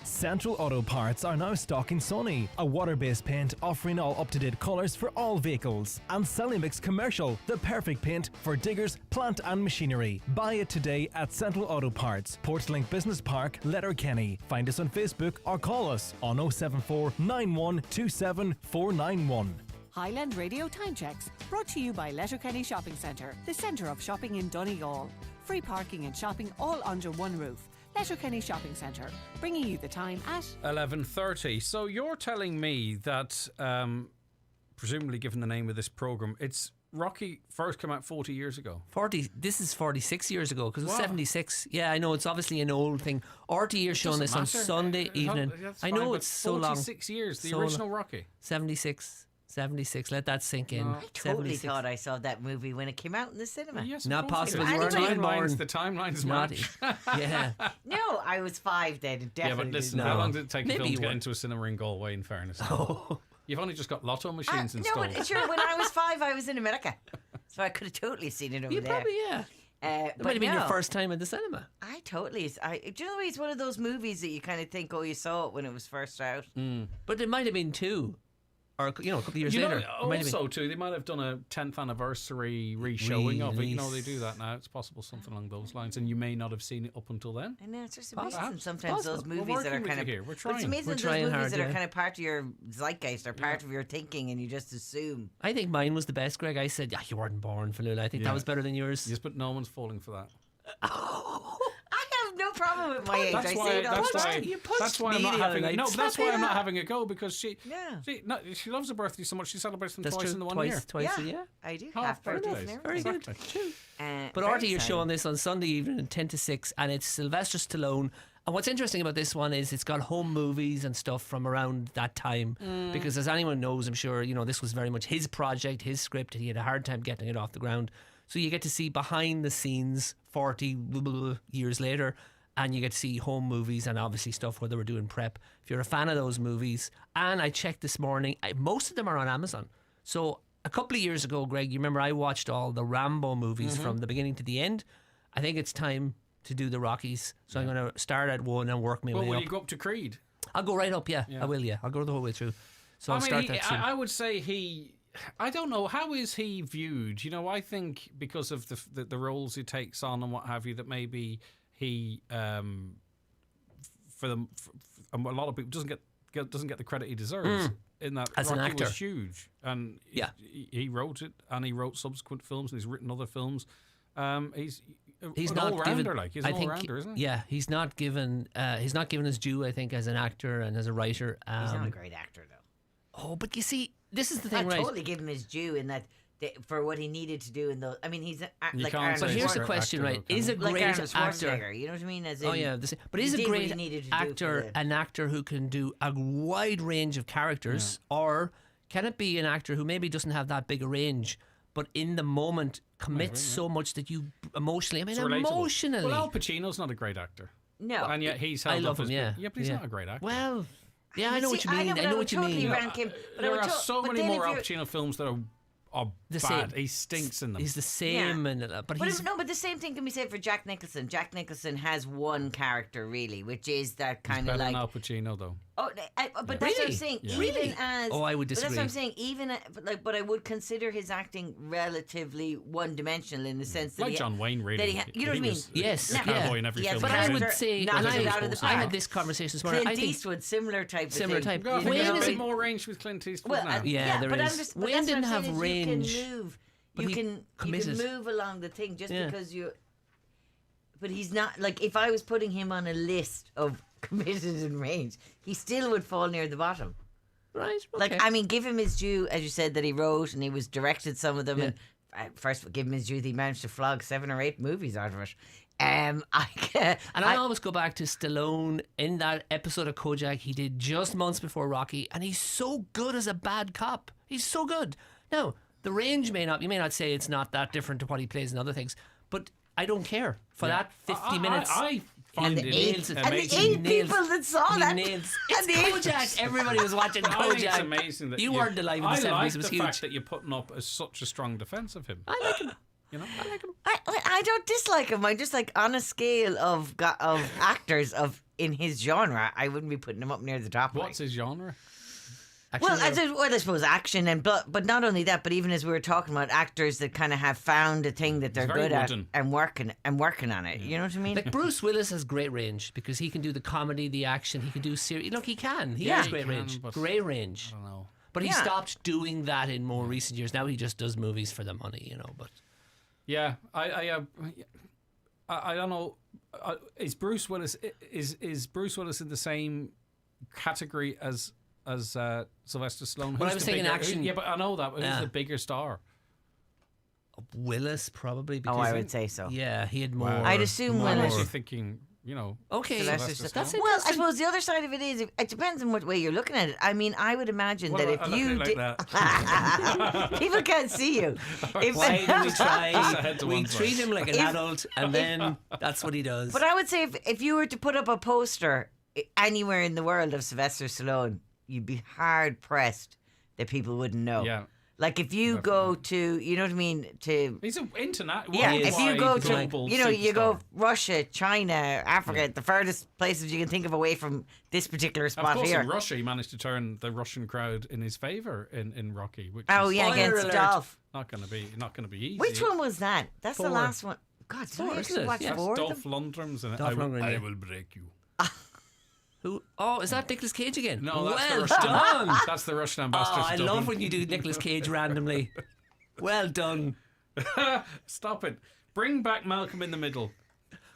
Central Auto Parts are now stocking Sunny, a water-based paint offering all up-to-date colours for all vehicles. And Celimix Commercial, the perfect paint for diggers, plant and machinery. Buy it today at Central Auto Parts, Portlink Business Park, Letterkenny. Find us on Facebook or call us on 074 9127 491. Highland Radio Time Checks, brought to you by Letterkenny Shopping Centre, the centre of shopping in Donegal. Free parking and shopping all under one roof. Letterkenny Shopping Centre, bringing you the time at 11:30. So you're telling me that, presumably given the name of this programme, it's Rocky first came out 40 years ago. 40. This is 46 years ago because it was Wow. 76. Yeah, I know it's obviously an old thing. RT are showing this on Sunday evening. That's I fine, know but it's so long. 46 years, the So original long. Rocky. 76. Let that sink in. I totally thought I saw that movie when it came out in the cinema. Yes, Not possible. You Anyway, weren't even born. The timeline's Not mad. Yeah. No, I was 5 then. It Yeah, definitely but listen, didn't. how long did it take Maybe a film you to get weren't. into a cinema in Galway, in fairness? You've only just got lotto machines No, installed. but sure, when I was 5, I was in America. So I could have totally seen it over You there. probably, yeah. It But might have been your no. first time at the cinema. Do you know it's one of those movies that you kind of think, oh, you saw it when it was first out? But it might have been two. Or, a couple of years later. It might have been- Also, too, they might have done a 10th anniversary re-showing of it. You know, they do that now. It's possible something along those lines. And you may not have seen it up until then. I know, it's just Perhaps. amazing sometimes those We're movies that are working with kind of... you here. We're But it's trying. amazing We're those trying movies hard, that are yeah. kind of part of your zeitgeist or part of your thinking and you just assume. I think mine was the best, Greg. I said, you weren't born, Fionnuala. I think that was better than yours. Yes, but no one's falling for that. I have no problem with my age. That's I why. say it all the time. That's why I'm not having it. No, but that's why I'm not having a go because she loves her birthday so much. She celebrates them That's twice true. in the 1 twice, year. Twice a year. I do. Half Half birthdays. birthdays. Very good. Exactly. But very Artie, you're exciting. showing this on Sunday evening, 10 to 6, and it's Sylvester Stallone. And what's interesting about this one is it's got home movies and stuff from around that time. Because as anyone knows, I'm sure, this was very much his project, his script. He had a hard time getting it off the ground. So you get to see behind the scenes 40 years later, and you get to see home movies and obviously stuff where they were doing prep. If you're a fan of those movies, and I checked this morning, most of them are on Amazon. So a couple of years ago, Greg, you remember I watched all the Rambo movies from the beginning to the end. I think it's time to do the Rockies. So I'm going to start at one and work my Well, way will up. you go up to Creed? I'll go right up, yeah. I will, yeah. I'll go the whole way through. So I'll start that soon. I would say I don't know, how is he viewed? I think because of the roles he takes on and what have you, that maybe he, a lot of people doesn't get the credit he deserves. In that As an Rocky actor. was huge, and he wrote it, and he wrote subsequent films, and he's written other films. He's He's an not all-rounder, given. like he's an all-rounder, isn't he? Yeah, he's not given. He's not given his due. I think as an actor and as a writer. He's not a great actor, though. Oh, but you see, this is the thing, I right? totally give him his due in that for what he needed to do in those. I mean, he's like Arnold. But here's the question, right? Is a like great Arnold actor? Schwarzenegger, you know what I mean? As in, Oh yeah, but is a great actor an an actor who can do a wide range of characters, or can it be an actor who maybe doesn't have that big a range, but in the moment commits so much that you emotionally, It's relatable. emotionally. Well, Al Pacino's not a great actor. No, and yet he's I held love up him. as Yeah, but he's not a great actor. Well, yeah, I know what you mean. I know what you mean. There are so many more Al Pacino films that are the bad. same. He stinks in them. He's the same, but he's but the same thing can be said for Jack Nicholson. Jack Nicholson has one character really, which is that kind of better like than Al Pacino, though. Oh, but that's what I'm saying. Yeah. Even as I would But that's disagree. what I'm saying. Even but I would consider his acting relatively one-dimensional in the sense that Like John Wayne, really. That you know what I mean? Was, yes, a cowboy in every film. But I would say, not and to get out of the I park. had this conversation this morning. Clint I think Eastwood, similar type. Similar of thing. type. God, Wayne there's a is bit a- more range with Clint Eastwood Well, now. Yeah, there but is. I'm just, Wayne that's what didn't I'm have saying is range, You can move. but You he can committed. move along the thing just Yeah. because you. But he's not like if I was putting him on a list of committed and range, he still would fall near the bottom. Right. Like I mean, give him his due, as you said, that he wrote and he was directed some of them. Yeah. And first, give him his due. That he managed to flog 7 or 8 movies out of it. And I always go back to Stallone in that episode of Kojak he did just months before Rocky, and he's so good as a bad cop. He's so good. Now, the range you may not say it's not that different to what he plays in other things, but I don't care. For that 50 minutes. I find it amazing. And the 8 people that saw that. It's And the Kojak. Everybody was watching I think it's Kojak. amazing that you weren't alive in the 70s. like It was the huge. fact that you're putting up such a strong defence of him. I like him. You know, I like him. I don't dislike him. I just like on a scale of actors in his genre, I wouldn't be putting him up near the top. What's his genre? Well, I suppose action but not only that, but even as we were talking about actors that kind of have found a thing that they're very good at wooden. and working on it. You know what I mean? Like Bruce Willis has great range because he can do the comedy, the action. He can do serious. Look, he can. He has great range. but Great range. I don't know. But he Yeah. stopped doing that in more recent years. Now he just does movies for the money, you know. But Yeah, I don't know. Is Bruce Willis is Bruce Willis in the same category as Sylvester Stallone? Well, I Who's was the thinking bigger- action. Yeah, but I know that. Who's Yeah. the bigger star? Willis probably. Because I would say so. Yeah, he had more. I'd assume I'm Willis. actually thinking, you know. Okay, Sylvester that's Stallone. Well, I suppose the other side of it is it depends on what way you're looking at it. I mean, I would imagine Well, that I if look you at it did, like that. people can't see you. If Why do we Just a try? head to We one treat side. him like an adult, and then that's what he does. But I would say if you were to put up a poster anywhere in the world of Sylvester Stallone, you'd be hard pressed that people wouldn't know. Yeah. Like if you go to, you know what I mean, to He's an internet. yeah, if you go to, global you know, you go superstar. Russia, China, Africa, the furthest places you can think of away from this particular Of spot course, here. in Russia, he managed to turn the Russian crowd in his favor in Rocky. Which Oh is yeah, against Dolph. not going to be easy. Which one was that? That's the Four. last one. God, did I Four, actually isn't it? watch Yeah. 4 of Dolph them? Lundgren's in it. Dolph Lundgren, I yeah. will break you. Who? Oh, is that Nicolas Cage again? No, that's well the Russian. done. That's the Russian ambassador. Oh, to I Dublin. love when you do Nicolas Cage randomly. Well done. Stop it. Bring back Malcolm in the Middle.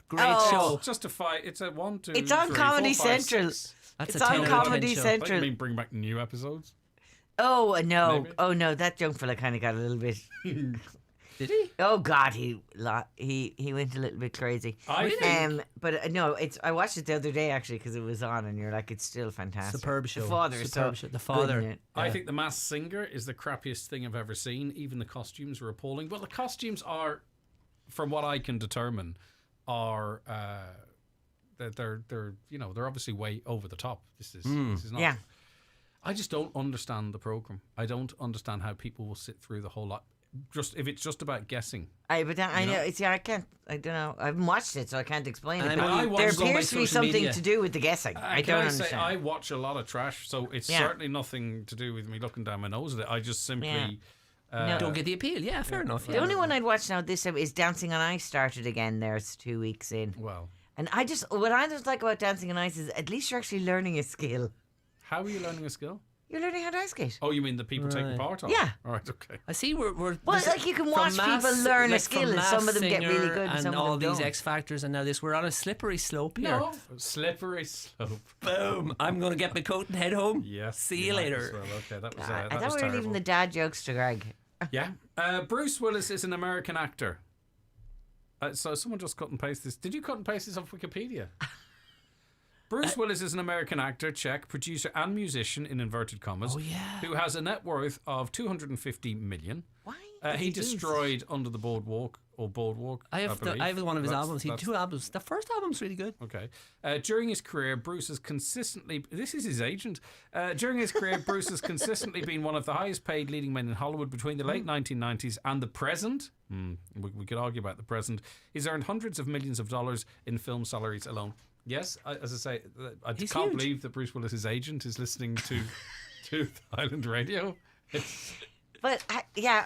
Great Oh. show. Justify. It's a 1, 2. It's on 3, Comedy 4, 5, Central. 6. That's It's a on 10 out of 10 Comedy show. I thought you Central. mean bring back new episodes. Oh no! Maybe. Oh no! That young fella kind of got a little bit. Did he? Oh God, he went a little bit crazy. I think- but no, I watched it the other day actually because it was on, and you're like, it's still fantastic. Superb show. The father, Superb show. The father. Good in it. I think The Masked Singer is the crappiest thing I've ever seen. Even the costumes are appalling. But the costumes are, from what I can determine, are they're you know, they're obviously way over the top. This is not. Yeah. I just don't understand the program. I don't understand how people will sit through the whole lot. Just if it's just about guessing. I You know. know? See, I can't. I don't know. I haven't watched it, so I can't explain And it. I But know you there watched it on appears to be social something media. to do with the guessing. I Can don't I understand. say I watch a lot of trash, so it's Yeah. certainly nothing to do with me looking down my nose at it. I just simply Yeah. No. Don't get the appeal. Yeah, fair enough. The Yeah. only one I'd watch now this time is Dancing on Ice. Started again. There's 2 weeks in. well. And what I just like about Dancing on Ice is at least you're actually learning a skill. How are you learning a skill? You're learning how to ice skate. Oh, you mean the people taking part on? Yeah. All right, okay. I see we're Well, like you can watch people learn a skill and some of them get really good and some of them all these don't. X Factors and now this. We're on a slippery slope here. No. Slippery slope. Boom. I'm going to get my coat and head home. Yes. See you later. Well. Okay, that was I that thought was we were leaving the dad jokes to Greg. Yeah. Bruce Willis is an American actor. So someone just cut and paste this. Did you cut and paste this off Wikipedia? Bruce Willis is an American actor, check, producer and musician in inverted commas, who has a net worth of $250 million. Why? He destroyed Under the Boardwalk or Boardwalk. I have one of his albums. He had 2 albums. The first album's really good. Okay. During his career, Bruce has consistently... This is his agent. During his career, Bruce has consistently been one of the highest paid leading men in Hollywood between the late 1990s and the present. We could argue about the present. He's earned hundreds of millions of dollars in film salaries alone. Yes, as I say, I can't believe that Bruce Willis's agent is listening to Island Radio. But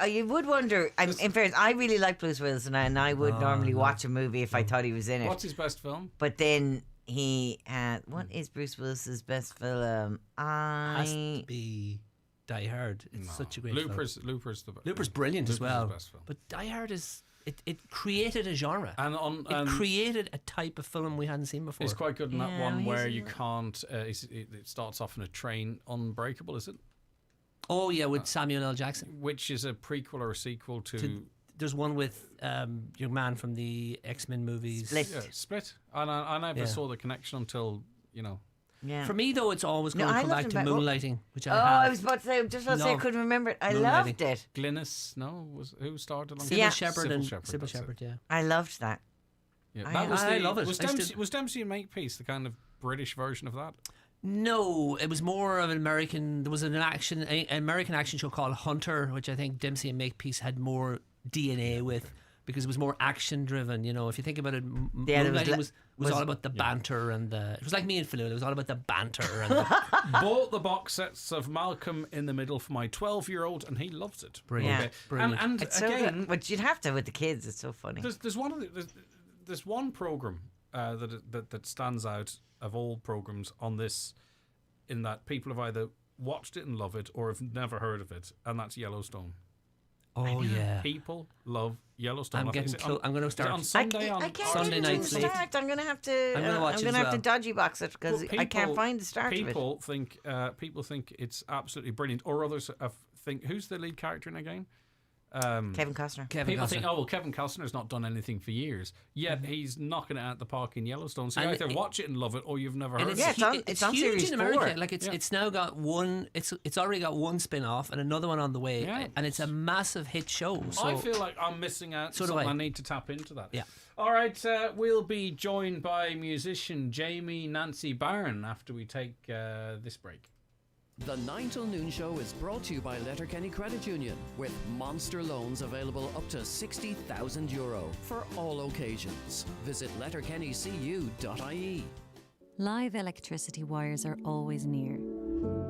you would wonder. In fairness, I really like Bruce Willis, and I would normally watch a movie if I thought he was in it. What's his best film? But then he had. What is Bruce Willis's best film? Has to be Die Hard. It's such a great film. Looper's brilliant as well. His best film. But Die Hard is. It created a genre. It created a type of film we hadn't seen before. He's quite good in that one where you can't. It starts off in a train. Unbreakable, is it? Oh yeah, with Samuel L. Jackson. Which is a prequel or a sequel to there's one with your man from the X-Men movies. Split. Yeah, Split. And I never saw the connection until Yeah. For me, though, it's always going to come back to Moonlighting, which I have. I was about to say, I couldn't remember it. I loved it. Glynis, who starred along? Sybil Shepherd, yeah. I loved that. Yeah, I love it. Was Dempsey and Makepeace the kind of British version of that? No, it was more of an American. There was an American action show called Hunter, which I think Dempsey and Makepeace had more DNA with. Because it was more action driven, if you think about it, Moonlighting was all about the banter and it was like me and Fionnuala. It was all about the banter and bought the box sets of Malcolm in the Middle for my 12-year-old, and he loves it. Brilliant, okay. brilliant. And it's again, so but you'd have to with the kids. It's so funny. There's one program that stands out of all programs on this, in that people have either watched it and love it or have never heard of it, and that's Yellowstone. Oh yeah, people love Yellowstone. I'm going to start on Sunday. I can't Sunday night. I'm going to have to. I'm going to have to dodgy box it because I can't find the start of it. People think it's absolutely brilliant, or others think, who's the lead character in again? Kevin Costner. People think, Kevin Costner's not done anything for years, yet he's knocking it out the park in Yellowstone. So you either watch it and love it, or you've never heard of it. It's on huge series in America. 4. Like it's now got one. It's already got one spin-off and another one on the way, and it's a massive hit show. So I feel like I'm missing out. So I need to tap into that. Yeah. All right, we'll be joined by musician Jaime Nanci-Barron after we take this break. The 9 till noon show is brought to you by Letterkenny Credit Union, with monster loans available up to €60,000 for all occasions. Visit letterkennycu.ie. Live electricity wires are always near,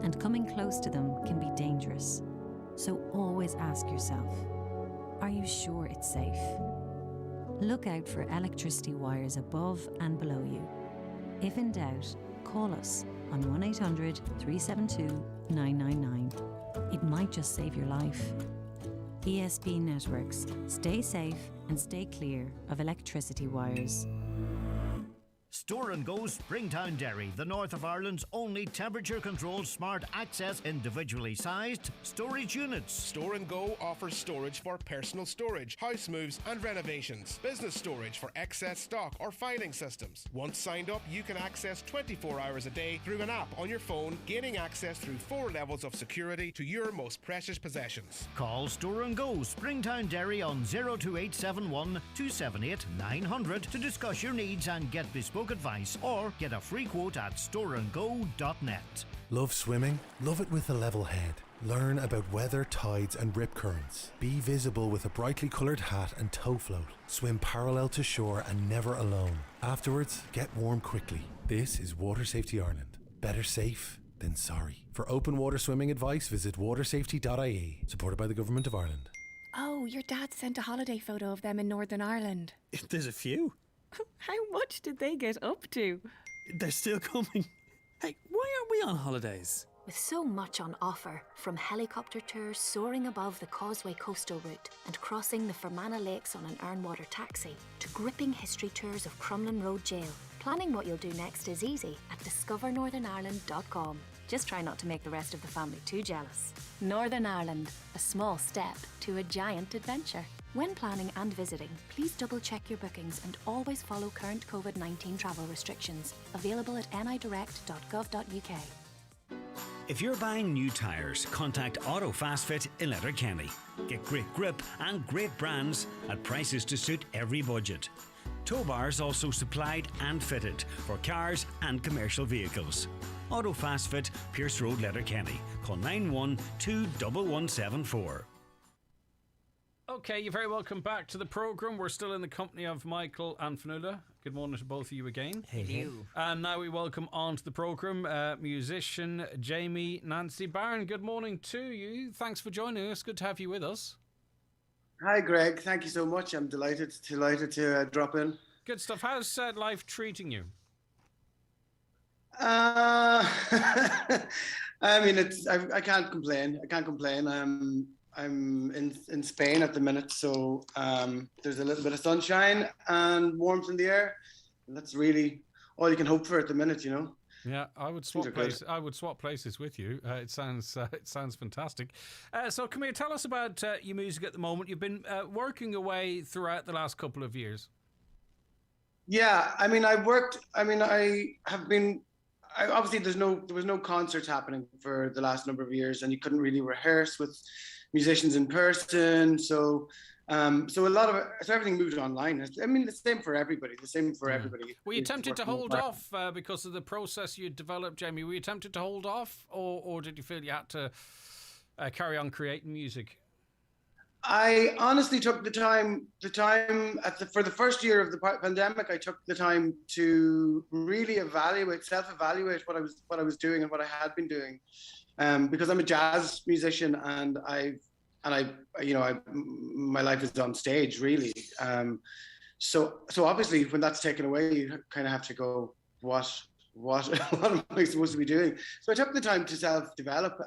and coming close to them can be dangerous. So always ask yourself, are you sure it's safe? Look out for electricity wires above and below you. If in doubt, call us on 1-800 372 999. It might just save your life. ESB Networks. Stay safe and stay clear of electricity wires. Store and Go Springtown Dairy, the north of Ireland's only temperature-controlled smart access individually sized storage units. Store and Go offers storage for personal storage, house moves and renovations, business storage for excess stock or filing systems. Once signed up, you can access 24 hours a day through an app on your phone, gaining access through 4 levels of security to your most precious possessions. Call Store and Go Springtown Dairy on 02871 278 900 to discuss your needs and get bespoke advice, or get a free quote at storeandgo.net. Love swimming? Love it with a level head. Learn about weather, tides and rip currents. Be visible with a brightly coloured hat and tow float. Swim parallel to shore and never alone. Afterwards, get warm quickly. This is Water Safety Ireland. Better safe than sorry. For open water swimming advice, visit watersafety.ie. Supported by the Government of Ireland. Oh, your dad sent a holiday photo of them in Northern Ireland. There's a few. How much did they get up to? They're still coming. Hey, why aren't we on holidays? With so much on offer, from helicopter tours soaring above the Causeway coastal route and crossing the Fermanagh Lakes on an Ironwater taxi, to gripping history tours of Crumlin Road Jail, planning what you'll do next is easy at discovernorthernireland.com. Just try not to make the rest of the family too jealous. Northern Ireland, a small step to a giant adventure. When planning and visiting, please double check your bookings and always follow current COVID-19 travel restrictions. Available at nidirect.gov.uk. If you're buying new tyres, contact Auto Fast Fit in Letterkenny. Get great grip and great brands at prices to suit every budget. Tow bars also supplied and fitted for cars and commercial vehicles. Auto Fast Fit, Pierce Road, Letterkenny. Call 9121174. Okay, you're very welcome back to the programme. We're still in the company of Michael and Fionnuala. Good morning to both of you again. Hello. And now we welcome on to the programme musician Jaime Nanci-Barron. Good morning to you. Thanks for joining us. Good to have you with us. Hi, Greg. Thank you so much. I'm delighted to drop in. Good stuff. How's life treating you? I mean, I can't complain. I'm in Spain at the minute, so there's a little bit of sunshine and warmth in the air. And that's really all you can hope for at the minute, you know. Yeah, I would swap places with you. It sounds fantastic. So, come here, tell us about your music at the moment. You've been working away throughout the last couple of years. Yeah, I mean, obviously there was no concerts happening for the last number of years, and you couldn't really rehearse with musicians in person. So everything moved online. I mean, the same for everybody. Were you tempted to hold off because of the process you developed, Jamie? Were you tempted to hold off, or did you feel you had to carry on creating music? I honestly took the time for the first year of the pandemic. I took the time to really self-evaluate what I was doing and what I had been doing, because I'm a jazz musician and my life is on stage really. So obviously when that's taken away, you kind of have to go, what am I supposed to be doing? So I took the time to self-develop,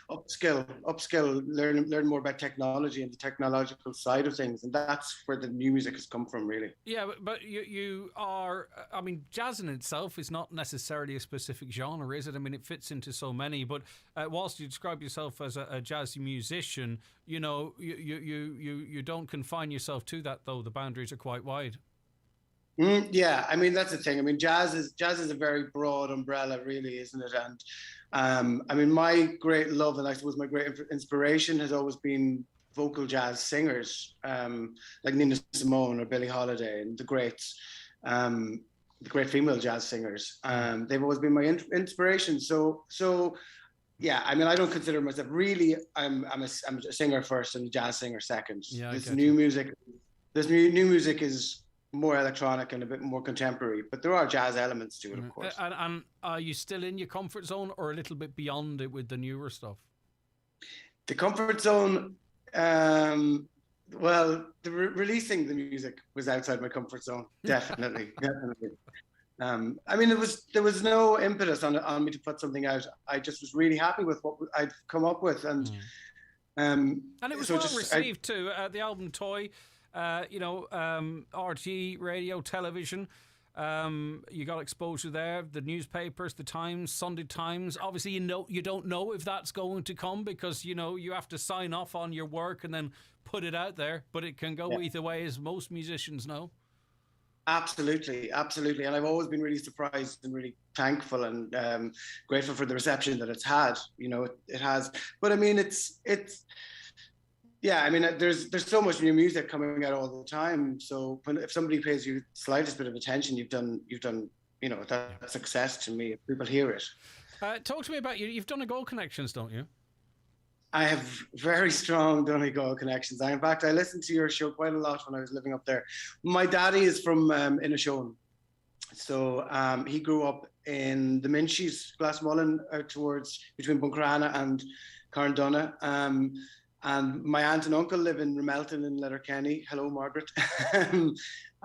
upskill, learn more about technology and the technological side of things, and that's where the new music has come from, really. Yeah, but you are, I mean, jazz in itself is not necessarily a specific genre, is it? I mean, it fits into so many, but whilst you describe yourself as a jazzy musician, you know, you don't confine yourself to that, though. The boundaries are quite wide. Yeah, I mean, that's the thing. I mean, jazz is a very broad umbrella, really, isn't it? And I mean, my great love and I suppose my great inspiration has always been vocal jazz singers, like Nina Simone or Billie Holiday, and the great female jazz singers. They've always been my inspiration. So yeah, I mean, I don't consider myself really. I'm a singer first and a jazz singer second. Yeah, this new music is more electronic and a bit more contemporary, but there are jazz elements to it, of course. And are you still in your comfort zone or a little bit beyond it with the newer stuff? The comfort zone, well, releasing the music was outside my comfort zone, definitely. I mean, there was no impetus on me to put something out. I just was really happy with what I'd come up with, and it was well received too. The album Toy. RT, radio, television. You got exposure there. The newspapers, the Times, Sunday Times. Obviously, you don't know if that's going to come because you have to sign off on your work and then put it out there. But it can go either way, as most musicians know. Absolutely, and I've always been really surprised and really thankful and grateful for the reception that it's had. It has. But I mean, it's. Yeah, I mean, there's so much new music coming out all the time. So if somebody pays you the slightest bit of attention, you've done, that's success to me. If people hear it. Talk to me about you. You've Donegal connections, don't you? I have very strong Donegal connections. In fact, I listened to your show quite a lot when I was living up there. My daddy is from Inishowen. So he grew up in the Minchies, Glasmullen, towards between Buncrana and Carndonagh. And my aunt and uncle live in Ramelton in Letterkenny. Hello, Margaret.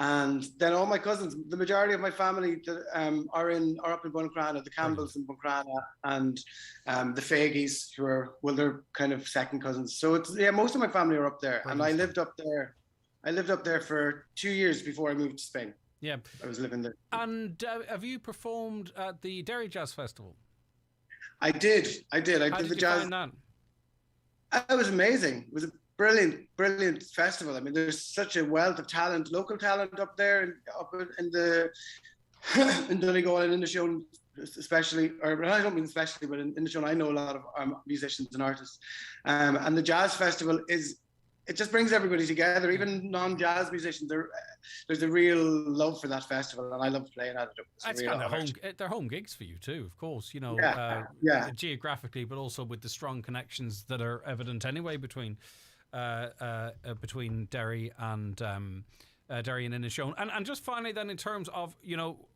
And then all my cousins, the majority of my family are up in Buncrana, the Campbells in Buncrana, and the Fagies, who are, well, they're kind of second cousins. So it's, yeah, most of my family are up there. And I lived up there for 2 years before I moved to Spain. Yeah. I was living there. And have you performed at the Derry Jazz Festival? I did. I did the jazz. Find that? It was amazing. It was a brilliant festival. I mean, there's such a wealth of talent, local talent up there, up in the in Donegal and in the show, especially. Or I don't mean especially, but in the show, I know a lot of musicians and artists. And the jazz festival it just brings everybody together, even non-jazz musicians. There's a real love for that festival, and I love playing at it. It's kind of they're home gigs for you too, of course. You know, geographically, but also with the strong connections that are evident anyway between Derry and Inishowen. And just finally, then, in terms of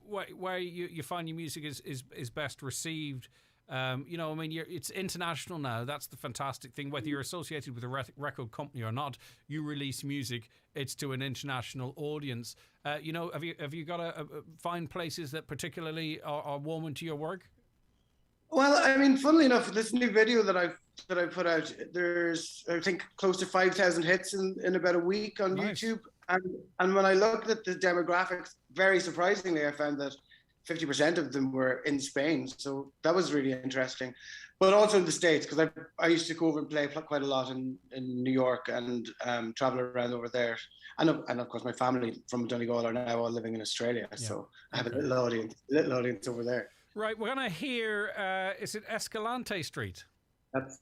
where you find your music is best received. I mean, it's international now. That's the fantastic thing. Whether you're associated with a record company or not, you release music, it's to an international audience. Have you got to find places that particularly are warming to your work? Well, I mean, funnily enough, this new video that I put out, there's, I think, close to 5,000 hits in about a week on YouTube. And when I looked at the demographics, very surprisingly, I found that 50% of them were in Spain. So that was really interesting. But also in the States, because I used to go over and play quite a lot in New York and travel around over there. And of course, my family from Donegal are now all living in Australia. Yeah. So I have a little audience over there. Right, we're going to hear, is it Escalante Street?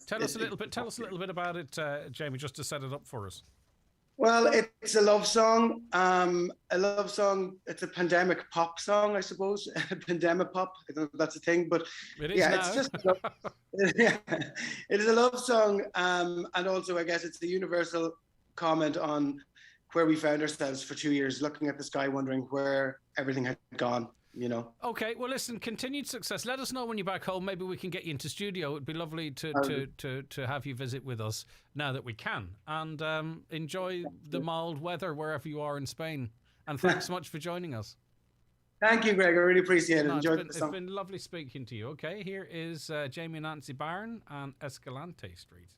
Tell us a little bit about it, Jamie, just to set it up for us. Well, it's a love song. It's a pandemic pop song, I suppose. Pandemic pop. I don't know if that's a thing, but it is now. It's just it is a love song, and also I guess it's the universal comment on where we found ourselves for 2 years, looking at the sky, wondering where everything had gone. Okay, well, listen, continued success. Let us know when you're back home. Maybe we can get you into studio. It'd be lovely to have you visit with us now that we can. And enjoy the mild weather wherever you are in Spain. And thanks so much for joining us. Thank you, Greg. I really appreciate it. It's been lovely speaking to you. Okay, here is Jaime Nanci-Barron and Escalante Street.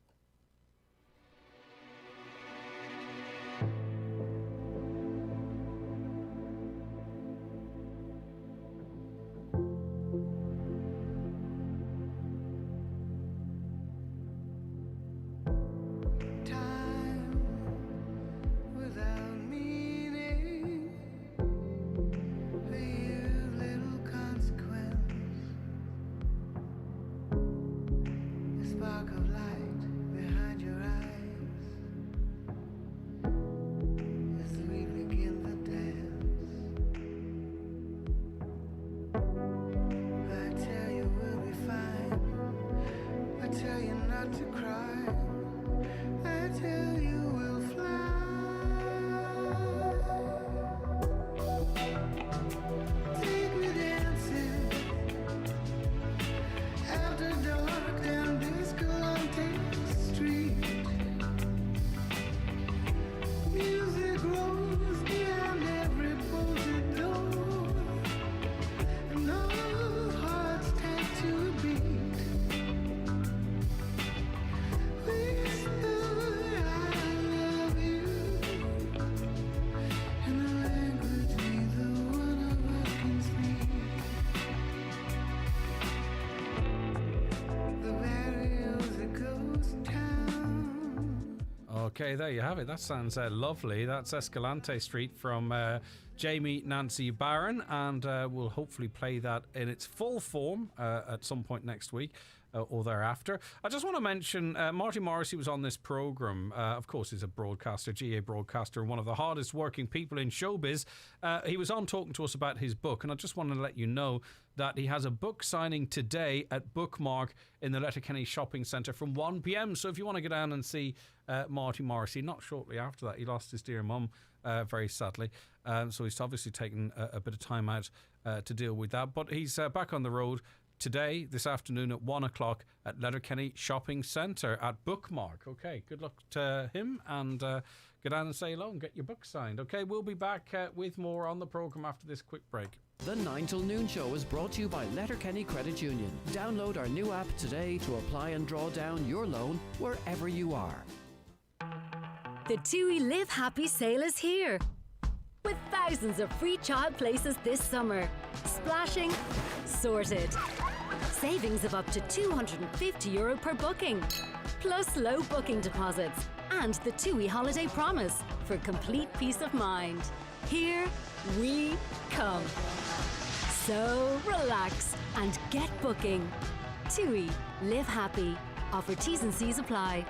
Okay, there you have it. That sounds lovely. That's Escalante Street from Jaime Nanci-Barron, and we'll hopefully play that in its full form at some point next week or thereafter. I just want to mention Marty Morrissey was on this programme. Of course, he's a broadcaster, GA broadcaster, and one of the hardest working people in showbiz. He was on talking to us about his book, and I just wanted to let you know that he has a book signing today at Bookmark in the Letterkenny Shopping Centre from 1 p.m. So if you want to go down and see Marty Morrissey, not shortly after that, he lost his dear mum very sadly. So he's obviously taken a bit of time out to deal with that. But he's back on the road today, this afternoon at 1 o'clock at Letterkenny Shopping Centre at Bookmark. Okay, good luck to him, and go down and say hello and get your book signed. Okay, we'll be back with more on the programme after this quick break. The 9 till noon show is brought to you by Letterkenny Credit Union. Download our new app today to apply and draw down your loan wherever you are. The TUI Live Happy sale is here, with thousands of free child places this summer. Splashing, sorted. Savings of up to €250 per booking, plus low booking deposits, and the TUI Holiday Promise for complete peace of mind. Here we come. So relax and get booking. TUI Live Happy. Offer T's and C's apply.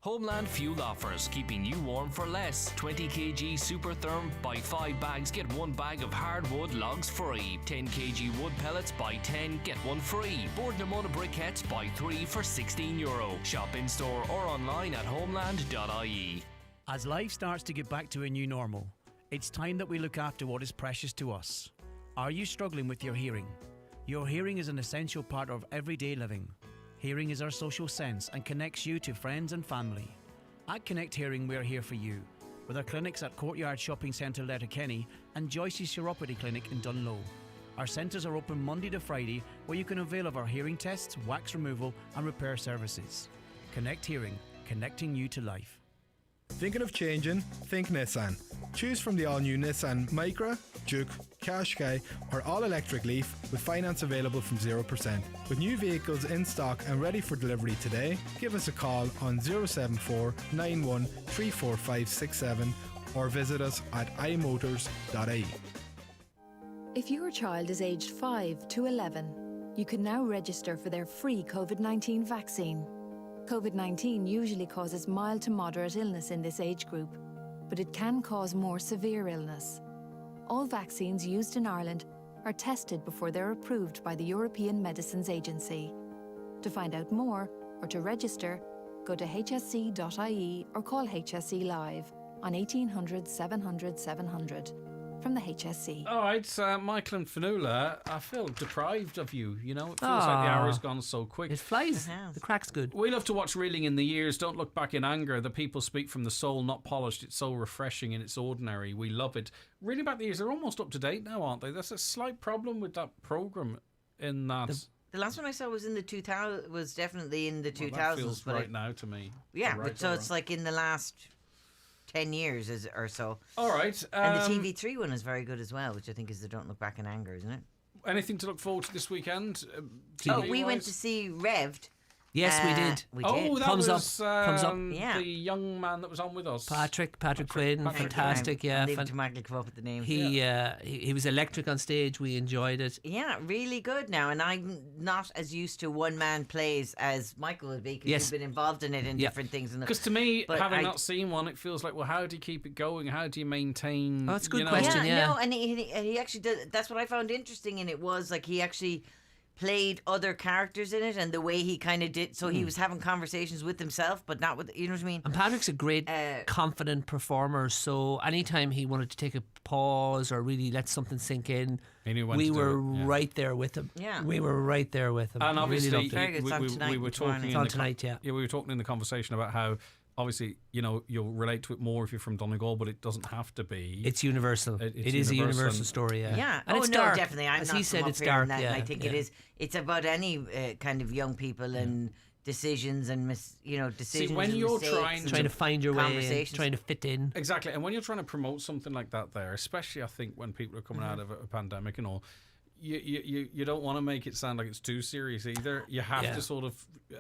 Homeland Fuel offers, keeping you warm for less. 20 kg Super Therm, buy 5 bags, get 1 bag of hardwood logs free. 10 kg wood pellets, buy 10, get 1 free. Board Namona briquettes, buy 3 for €16. Shop in store or online at homeland.ie. As life starts to get back to a new normal, it's time that we look after what is precious to us. Are you struggling with your hearing? Your hearing is an essential part of everyday living. Hearing is our social sense and connects you to friends and family. At Connect Hearing, we are here for you, with our clinics at Courtyard Shopping Centre Letterkenny and Joyce's Chiropody Clinic in Dunlow. Our centres are open Monday to Friday, where you can avail of our hearing tests, wax removal and repair services. Connect Hearing, connecting you to life. Thinking of changing? Think Nissan. Choose from the all-new Nissan Micra, Juke, Qashqai or all-electric Leaf with finance available from 0%. With new vehicles in stock and ready for delivery today, give us a call on 074 91 34567 or visit us at imotors.ie. If your child is aged 5 to 11, you can now register for their free COVID-19 vaccine. COVID-19 usually causes mild to moderate illness in this age group, but it can cause more severe illness. All vaccines used in Ireland are tested before they're approved by the European Medicines Agency. To find out more or to register, go to hsc.ie or call HSE Live on 1800 700 700 from the HSC. All right, Michael and Fionnuala, I feel deprived of you. You know, it feels like the hour's gone so quick. It flies. The crack's good. We love to watch Reeling in the Years. Don't look back in anger. The people speak from the soul, not polished. It's so refreshing and it's ordinary. We love it. Reeling Back the Years, they're almost up to date now, aren't they? There's a slight problem with that programme in that... The last one I saw was in the 2000s. Was definitely in the 2000s. That feels but right now to me. Yeah, right, so it's like in the last 10 years or so. All right. And the TV3 one is very good as well, which I think is the Don't Look Back in Anger, isn't it? Anything to look forward to this weekend? We went to see Revved. Yes, we did. Oh, that Thumbs was up. Thumbs up. Yeah. The young man that was on with us. Patrick Quinn, fantastic. Yeah, Leave it to Michael to come up with the names. He was electric on stage. We enjoyed it. Yeah, really good now. And I'm not as used to one-man plays as Michael would be, because you've been involved in it in different things. Because to me, having not seen one, it feels like, well, how do you keep it going? How do you maintain... Oh, that's a good question, No, and he actually did. That's what I found interesting in it, was like he actually played other characters in it, and the way he kind of did, so he was having conversations with himself but not with, you know what I mean. And Patrick's a great confident performer, so anytime he wanted to take a pause or really let something sink in, we were right there with him. We were right there with him. And obviously very good. we were talking we were talking in the conversation about how obviously, you know, you'll relate to it more if you're from Donegal, but it doesn't have to be. It's universal. It is a universal story, Yeah. And it's dark. Definitely. I'm As not he said, it's here dark. on that, Yeah, and I think it is. It's about any kind of young people and decisions and decisions. See, when you're trying to find your way, trying to fit in. Exactly, and when you're trying to promote something like that, there, especially I think when people are coming out of a pandemic and all. You don't want to make it sound like it's too serious either. You have to sort of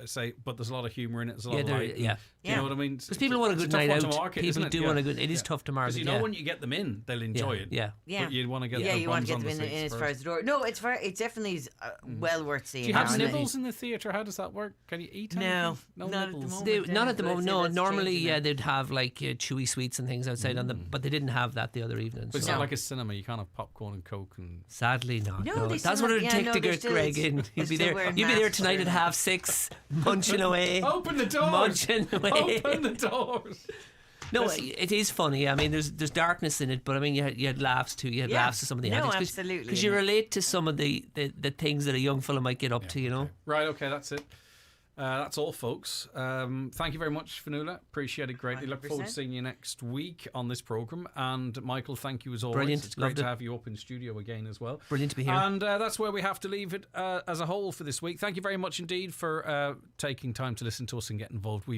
say, but there's a lot of humour in it. There's a lot of light. You know what I mean? Because people want a good night out. People do want a good. It is tough to market. Because you know when you get them in, they'll enjoy it. But you want to get you want to get them in as far as the door. No, it definitely is well worth seeing. Do you have nibbles in the theatre? How does that work? Can you eat? No, not nibbles. Not at the moment. No, normally they'd have like chewy sweets and things outside on them, but they didn't have that the other evening. But it's not like a cinema. You can't have popcorn and Coke and. Sadly not. No, that's what it take to get Greg in. You'd be there. You'd be there tonight at 6:30, munching away. Open the doors. Munching away. Open the doors. No, it is funny. I mean, there's darkness in it, but I mean, you had laughs too. You had laughs to some of the antics. Absolutely. Because you relate to some of the things that a young fella might get up to, you know. Right, okay, that's it. That's all, folks. Thank you very much, Fionnuala. Appreciate it greatly. 100%. Look forward to seeing you next week on this programme. And Michael, thank you as always. Brilliant. It's great to have you up in studio again as well. Brilliant to be here. And that's where we have to leave it as a whole for this week. Thank you very much indeed for taking time to listen to us and get involved. We